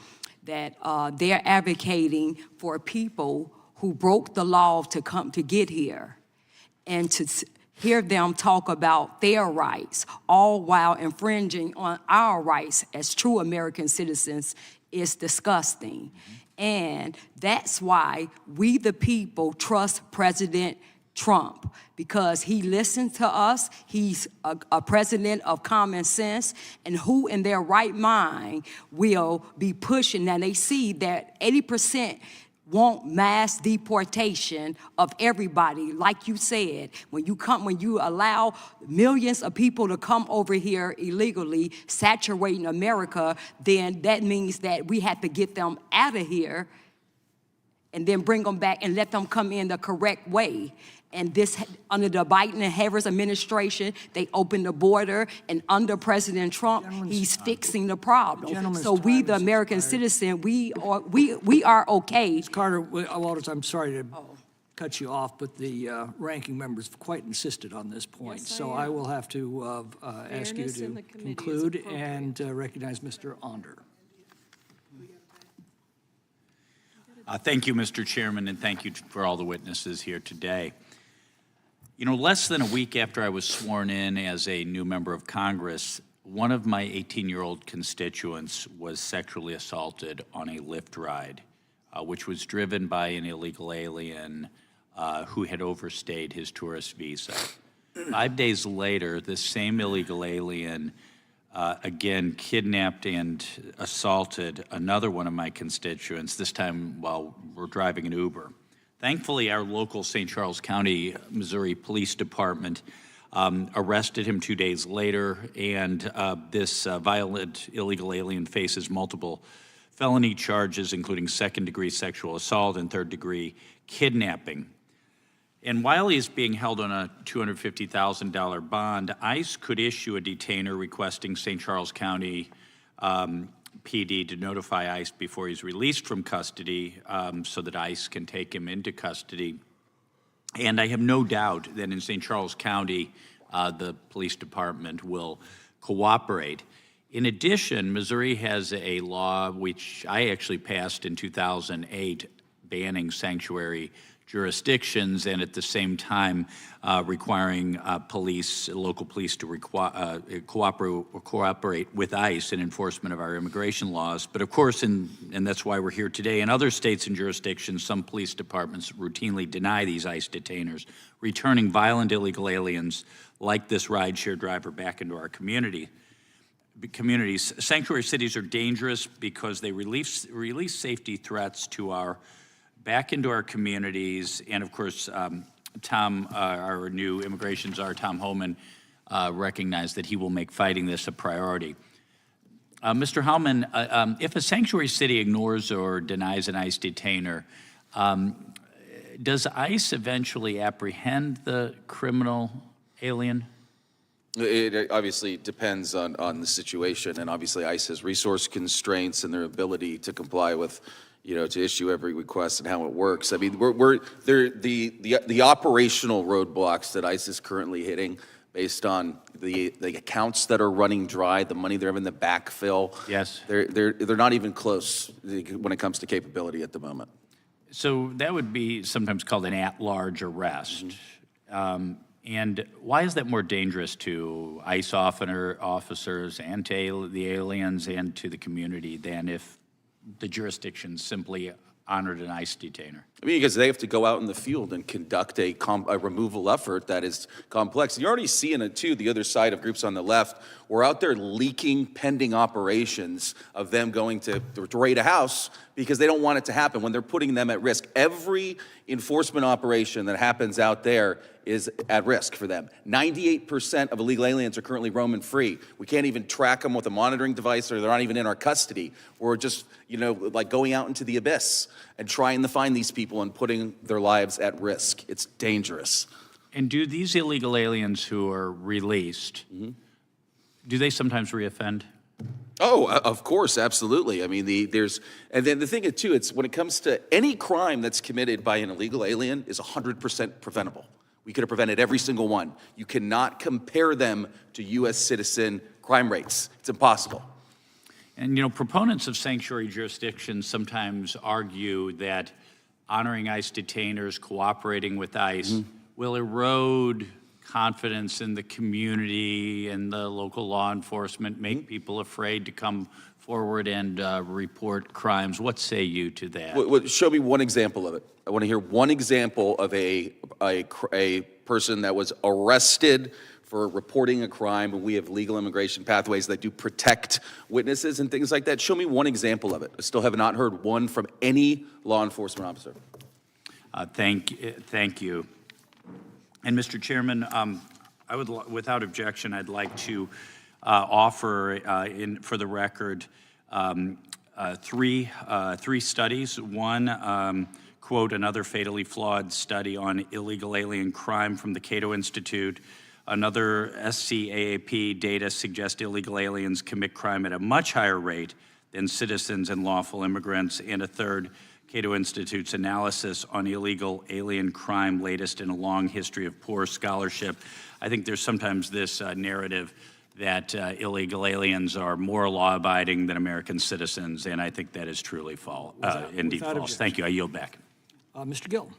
that they're advocating for people who broke the law to get here, and to hear them talk about their rights, all while infringing on our rights as true American citizens, is disgusting. And that's why we, the people, trust President Trump, because he listened to us. He's a president of common sense, and who in their right mind will be pushing. Now they see that 80% want mass deportation of everybody. Like you said, when you allow millions of people to come over here illegally, saturating America, then that means that we have to get them out of here and then bring them back and let them come in the correct way. And this, under the Biden and Harris administration, they opened the border, and under President Trump, he's fixing the problem. So we, the American citizen, we are okay. Ms. Carter-Walters, I'm sorry to cut you off, but the ranking members quite insisted on this point. Yes, so I will have to ask you to conclude and recognize Mr. Onder. Thank you, Mr. Chairman, and thank you for all the witnesses here today. You know, less than a week after I was sworn in as a new member of Congress, one of my 18-year-old constituents was sexually assaulted on a Lyft ride, which was driven by an illegal alien who had overstayed his tourist visa. 5 days later, this same illegal alien again kidnapped and assaulted another one of my constituents, this time while we're driving an Uber. Thankfully, our local St. Charles County, Missouri Police Department arrested him 2 days later, and this violent illegal alien faces multiple felony charges, including second-degree sexual assault and third-degree kidnapping. And while he's being held on a $250,000 bond, ICE could issue a detainer requesting St. Charles County PD to notify ICE before he's released from custody so that ICE can take him into custody. And I have no doubt that in St. Charles County, the police department will cooperate. In addition, Missouri has a law which I actually passed in 2008 banning sanctuary jurisdictions and at the same time requiring local police to cooperate with ICE in enforcement of our immigration laws. But of course, and that's why we're here today, in other states and jurisdictions, some police departments routinely deny these ICE detainers, returning violent illegal aliens like this rideshare driver back into our communities. Sanctuary cities are dangerous because they release safety threats back into our communities, and of course, Tom, our new immigration czar, Tom Hauman, recognized that he will make fighting this a priority. Mr. Hauman, if a sanctuary city ignores or denies an ICE detainer, does ICE eventually apprehend the criminal alien? It obviously depends on the situation, and obviously ICE has resource constraints and their ability to comply with, to issue every request and how it works. I mean, the operational roadblocks that ICE is currently hitting, based on the accounts that are running dry, the money they're having to backfill. Yes. They're not even close when it comes to capability at the moment. So that would be sometimes called an at-large arrest. And why is that more dangerous to ICE officers and to the aliens and to the community than if the jurisdiction simply honored an ICE detainer? I mean, because they have to go out in the field and conduct a removal effort that is complex. And you're already seeing it, too, the other side of groups on the left. We're out there leaking pending operations of them going to raid a house because they don't want it to happen when they're putting them at risk. Every enforcement operation that happens out there is at risk for them. 98% of illegal aliens are currently roaming free. We can't even track them with a monitoring device, or they're not even in our custody. We're just, like going out into the abyss and trying to find these people and putting their lives at risk. It's dangerous. And do these illegal aliens who are released, do they sometimes reoffend? Oh, of course, absolutely. I mean, and then the thing is, too, it's when it comes to any crime that's committed by an illegal alien is 100% preventable. We could have prevented every single one. You cannot compare them to U.S. citizen crime rates. It's impossible. And, proponents of sanctuary jurisdictions sometimes argue that honoring ICE detainers, cooperating with ICE, will erode confidence in the community and the local law enforcement, make people afraid to come forward and report crimes. What say you to that? Show me one example of it. I want to hear one example of a person that was arrested for reporting a crime, and we have legal immigration pathways that do protect witnesses and things like that. Show me one example of it. I still have not heard one from any law enforcement officer. Thank you. And Mr. Chairman, I would, without objection, I'd like to offer, for the record, three studies. One, quote, another fatally flawed study on illegal alien crime from the Cato Institute. Another SCAAP data suggests illegal aliens commit crime at a much higher rate than citizens and lawful immigrants. And a third, Cato Institute's analysis on illegal alien crime, latest in a long history of poor scholarship. I think there's sometimes this narrative that illegal aliens are more law-abiding than American citizens, and I think that is truly false. Indeed false. objection. Thank you. I yield back. Mr. Gill.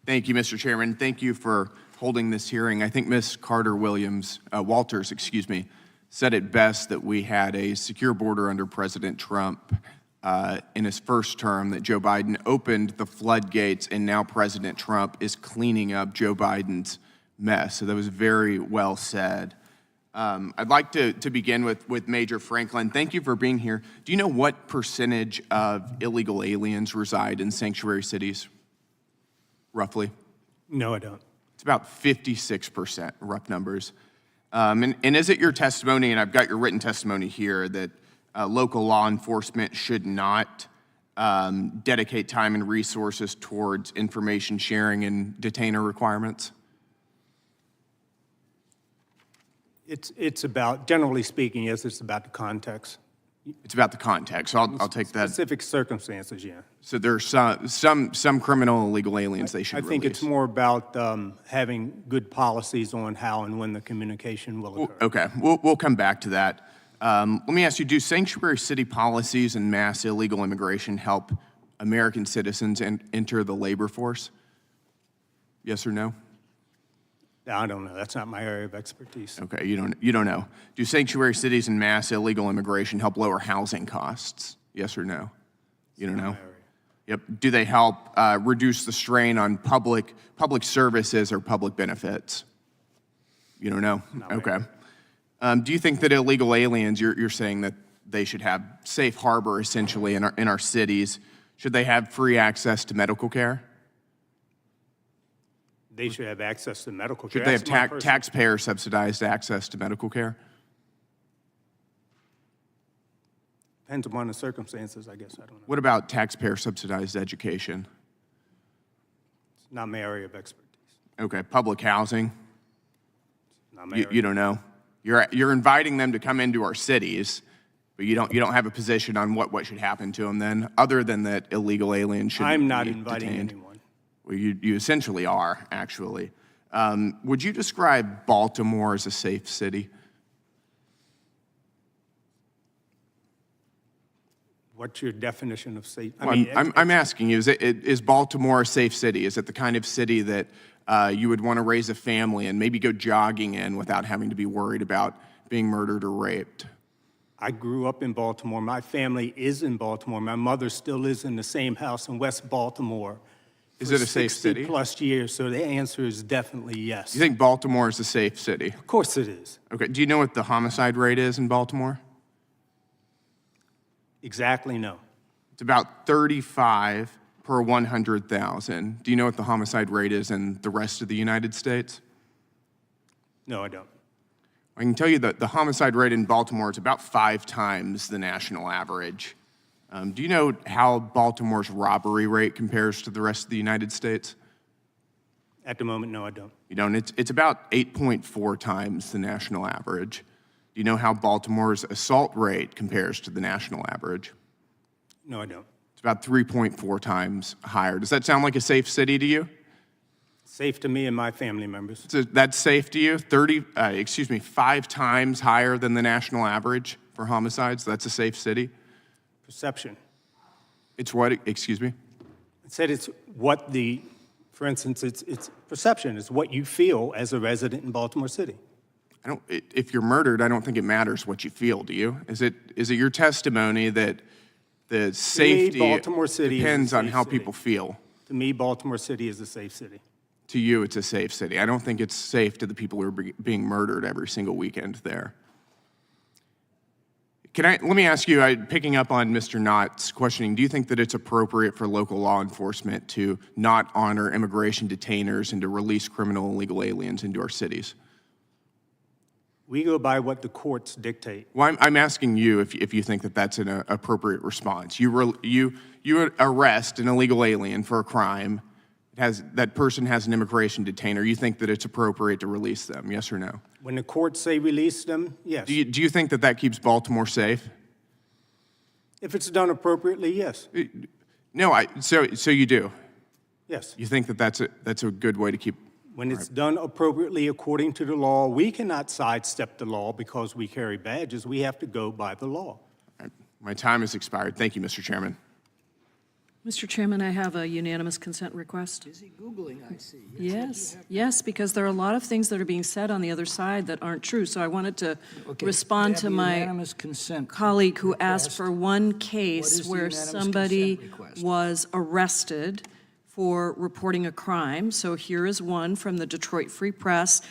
Thank you, Mr. Chairman. Thank you for holding this hearing. I think Ms. Walters, said it best that we had a secure border under President Trump in his first term, that Joe Biden opened the floodgates, and now President Trump is cleaning up Joe Biden's mess. So that was very well said. I'd like to begin with Major Franklin. Thank you for being here. Do you know what percentage of illegal aliens reside in sanctuary cities, roughly? No, I don't. It's about 56%, rough numbers. And is it your testimony, and I've got your written testimony here, that local law enforcement should not dedicate time and resources towards information sharing and detainer requirements? It's about, generally speaking, yes, it's about the context. It's about the context. So I'll take that. Specific circumstances, yeah. So there's some criminal illegal aliens they should I think release. it's more about having good policies on how and when the communication will occur. Okay, we'll come back to that. Let me ask you, do sanctuary city policies and mass illegal immigration help American citizens enter the labor force? Yes or no? I don't know. That's not my area of expertise. Okay, you don't know. Do sanctuary cities and mass illegal immigration help lower housing costs? Yes or no? You don't know? Yep. Do they help reduce the strain on public services or public benefits? You don't know? Okay. Do you think that illegal aliens, you're saying that they should have safe harbor essentially in our cities? Should they have free access to medical care? They should have access to medical care. Should they have That's my personal- taxpayer subsidized access to medical care? Depends upon the circumstances, I guess. I don't know. What about taxpayer subsidized education? It's not my area of expertise. Okay, public housing? Not my You area. don't know? You're inviting them to come into our cities, but you don't have a position on what should happen to them then, other than that illegal aliens should I'm not be inviting detained. anyone. Well, you essentially are, actually. Would you describe Baltimore as a safe city? What's your definition of safe? Well, I'm asking you, is Baltimore a safe city? Is it the kind of city that you would want to raise a family and maybe go jogging in without having to be worried about being murdered or raped? I grew up in Baltimore. My family is in Baltimore. My mother still lives in the same house in West Baltimore. Is for it a safe city? 60 plus years, so the answer is definitely yes. You think Baltimore is a safe city? Of course it is. Okay, do you know what the homicide rate is in Baltimore? Exactly no. It's about 35 per 100,000. Do you know what the homicide rate is in the rest of the United States? No, I don't. I can tell you that the homicide rate in Baltimore is about 5 times the national average. Do you know how Baltimore's robbery rate compares to the rest of the United States? At the moment, no, I don't. You don't? It's about 8.4 times the national average. Do you know how Baltimore's assault rate compares to the national average? No, I don't. It's about 3.4 times higher. Does that sound like a safe city to you? Safe to me and my family members. So that's safe to you? 5 times higher than the national average for homicides? That's a safe city? Perception. It's what, excuse me? I said it's what for instance, it's perception. It's what you feel as a resident in Baltimore City. If you're murdered, I don't think it matters what you feel, do you? Is it your testimony that the safety Baltimore City depends is a on safe how city. people feel? To me, Baltimore City is a safe city. To you, it's a safe city. I don't think it's safe to the people who are being murdered every single weekend there. Let me ask you, picking up on Mr. Knott's questioning, do you think that it's appropriate for local law enforcement to not honor immigration detainers and to release criminal and illegal aliens into our cities? We go by what the courts dictate. Well, I'm asking you if you think that that's an appropriate response. You arrest an illegal alien for a crime. That person has an immigration detainer. You think that it's appropriate to release them, yes or no? When the courts say release them, yes. Do you think that keeps Baltimore safe? If it's done appropriately, yes. No, so you do? Yes. You think that that's a good way to keep? When it's done appropriately according to the law, we cannot sidestep the law because we carry badges. We have to go by the law. My time has expired. Thank you, Mr. Chairman. Mr. Chairman, I have a unanimous consent request. Is he Googling, I see? Yes, because there are a lot of things that are being said on the other side that aren't true. So I wanted to Okay, respond we to have a my unanimous consent colleague who request. asked for one What case is the where unanimous somebody consent request? was arrested for reporting a crime. So here is one from the Detroit Free Press.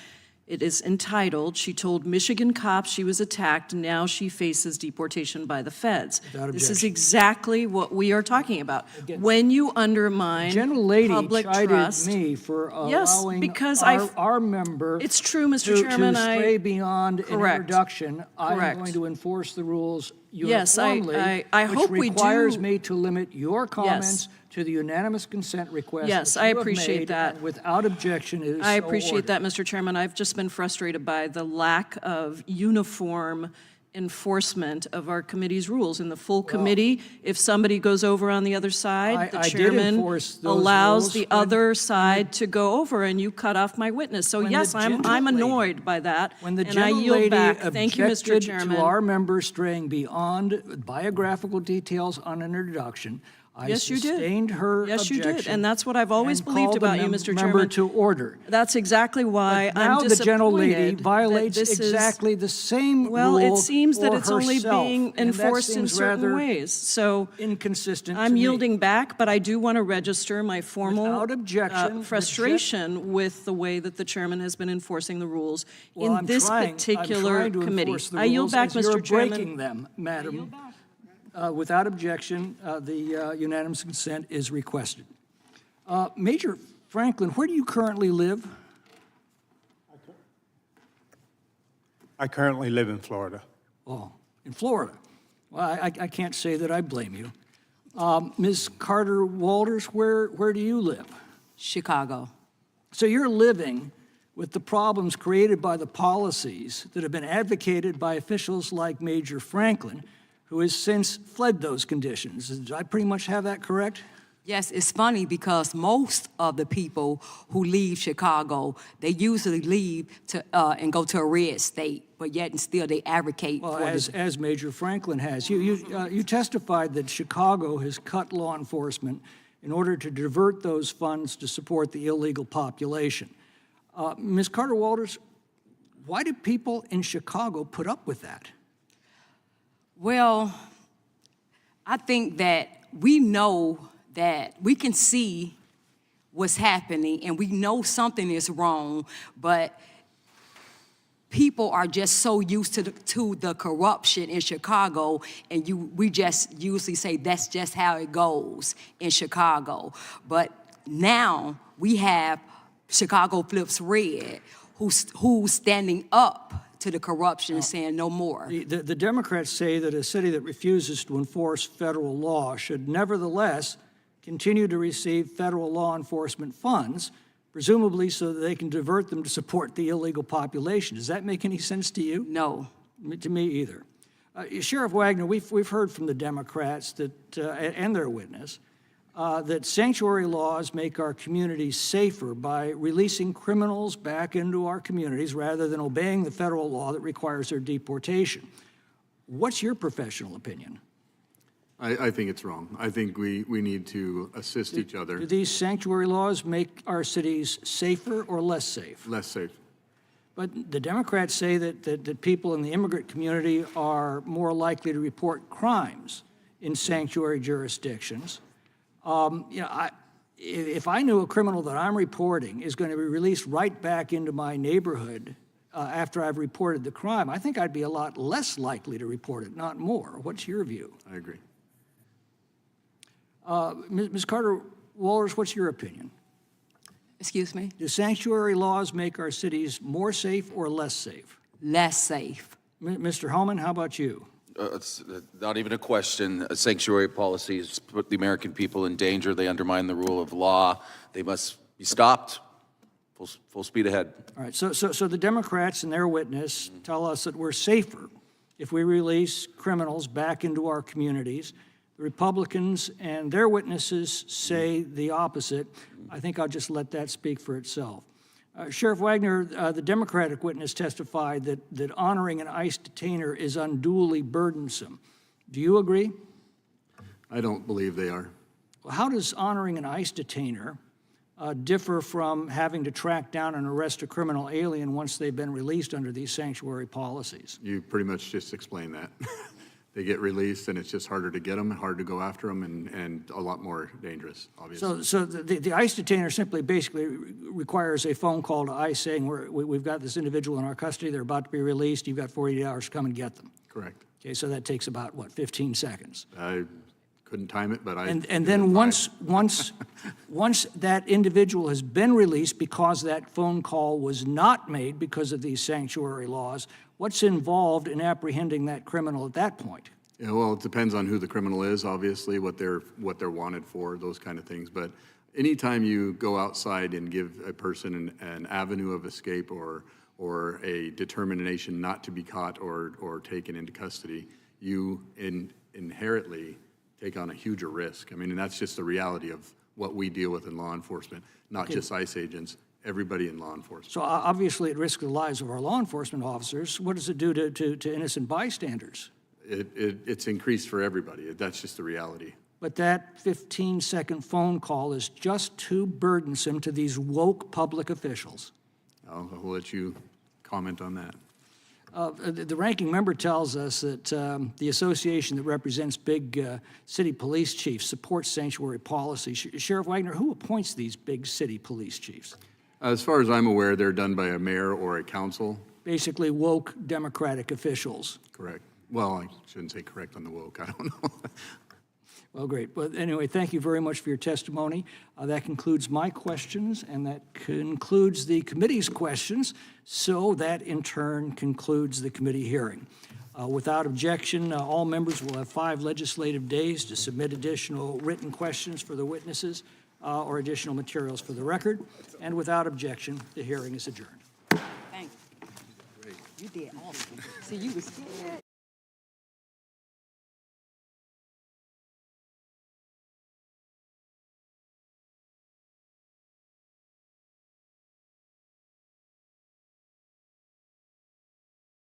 It is entitled, "She Told Michigan Cops She Was Attacked, Now She Faces Deportation by the Feds." Without This is objection. exactly what we are talking about. Again, When you undermine Gentle lady public chided trust. me for Yes, allowing because our member It's true, Mr. Chairman, to stray beyond an Correct. introduction. I am Correct. going to enforce the rules Yes, uniformly, I hope we which requires do- me to limit your comments to the unanimous consent request. Yes, which I you have appreciate made, that. and without objection, it is I so appreciate ordered. that, Mr. Chairman. I've just been frustrated by the lack of uniform enforcement of our committee's rules. In the full committee, if somebody goes over on the other side, the I did chairman enforce those allows rules the when- other side to go over, and you cut off my witness. So When yes, the I'm gentle annoyed by that, When the and I gentle yield lady back. Thank you, Mr. objected Chairman. to our members straying beyond biographical details on an introduction, I Yes, you did. sustained her Yes, you objection. did, and that's what I've always and believed called the about you, Mr. member Chairman. to order. That's exactly why But now I'm the gentle lady disappointed that violates this is- exactly the same Well, it rule seems that for it's only herself, being and that enforced in seems certain rather ways. So inconsistent to I'm me. yielding back, but I do want to register my formal Without objection, frustration with the way that the chairman has been enforcing the rules Well, in I'm this I'm particular trying to committee. enforce the I yield rules back, as you're Mr. Chairman. breaking them, madam. Without objection, the unanimous consent is requested. Major Franklin, where do you currently live? I currently live in Florida. Oh, in Florida. Well, I can't say that I blame you. Ms. Carter-Walters, where do you live? Chicago. So you're living with the problems created by the policies that have been advocated by officials like Major Franklin, who has since fled those conditions. Did I pretty much have that correct? Yes, it's funny because most of the people who leave Chicago, they usually leave to and go to a red state, but yet and still they advocate Well, for as Major Franklin has. You testified that Chicago has cut law enforcement in order to divert those funds to support the illegal population. Ms. Carter-Walters, why do people in Chicago put up with that? Well, I think that we know that we can see what's happening and we know something is wrong, but people are just so used to the corruption in Chicago, and we just usually say that's just how it goes in Chicago. But now we have Chicago Flips Red, who's standing up to the corruption and saying no more. The Democrats say that a city that refuses to enforce federal law should nevertheless continue to receive federal law enforcement funds, presumably so that they can divert them to support the illegal population. Does that make any sense to you? No. To me either. Sheriff Wagner, we've heard from the Democrats that, and their witness, that sanctuary laws make our communities safer by releasing criminals back into our communities rather than obeying the federal law that requires their deportation. What's your professional opinion? I think it's wrong. I think we need to assist each other. Do these sanctuary laws make our cities safer or less safe? Less safe. But the Democrats say that people in the immigrant community are more likely to report crimes in sanctuary jurisdictions. If I knew a criminal that I'm reporting is going to be released right back into my neighborhood after I've reported the crime, I think I'd be a lot less likely to report it, not more. What's your view? I agree. Ms. Carter-Walters, what's your opinion? Excuse me? Do sanctuary laws make our cities more safe or less safe? Less safe. Mr. Hauman, how about you? It's not even a question. Sanctuary policies put the American people in danger. They undermine the rule of law. They must be stopped. Full speed ahead. All right, so the Democrats and their witness tell us that we're safer if we release criminals back into our communities. The Republicans and their witnesses say the opposite. I think I'll just let that speak for itself. Sheriff Wagner, the Democratic witness testified that honoring an ICE detainer is unduly burdensome. Do you agree? I don't believe they are. Well, how does honoring an ICE detainer differ from having to track down and arrest a criminal alien once they've been released under these sanctuary policies? You pretty much just explained that. They get released, and it's just harder to get them, hard to go after them, and a lot more dangerous, obviously. So the ICE detainer simply basically requires a phone call to ICE saying, we've got this individual in our custody, they're about to be released, you've got 48 hours to come and get them. Correct. Okay, so that takes about, 15 seconds? I couldn't time it, but I... And then once that individual has been released because that phone call was not made because of these sanctuary laws, what's involved in apprehending that criminal at that point? Yeah, well, it depends on who the criminal is, obviously, what they're wanted for, those kind of things. But anytime you go outside and give a person an avenue of escape or or a determination not to be caught or taken into custody, you inherently take on a huger risk. I mean, and that's just the reality of what we deal with in law enforcement, not just ICE agents, everybody in law enforcement. So obviously, it risks the lives of our law enforcement officers. What does it do to innocent bystanders? It's increased for everybody. That's just the reality. But that 15-second phone call is just too burdensome to these woke public officials. I'll let you comment on that. The ranking member tells us that the association that represents big city police chiefs supports sanctuary policy. Sheriff Wagner, who appoints these big city police chiefs? As far as I'm aware, they're done by a mayor or a council. Basically woke Democratic officials. Correct. Well, I shouldn't say correct on the woke. I don't know. Well, great. But anyway, thank you very much for your testimony. That concludes my questions, and that concludes the committee's questions. So that, in turn, concludes the committee hearing. Without objection, all members will have 5 legislative days to submit additional written questions for the witnesses or additional materials for the record. And without objection, the hearing is adjourned. Thank you. You did awesome. See, you was scared.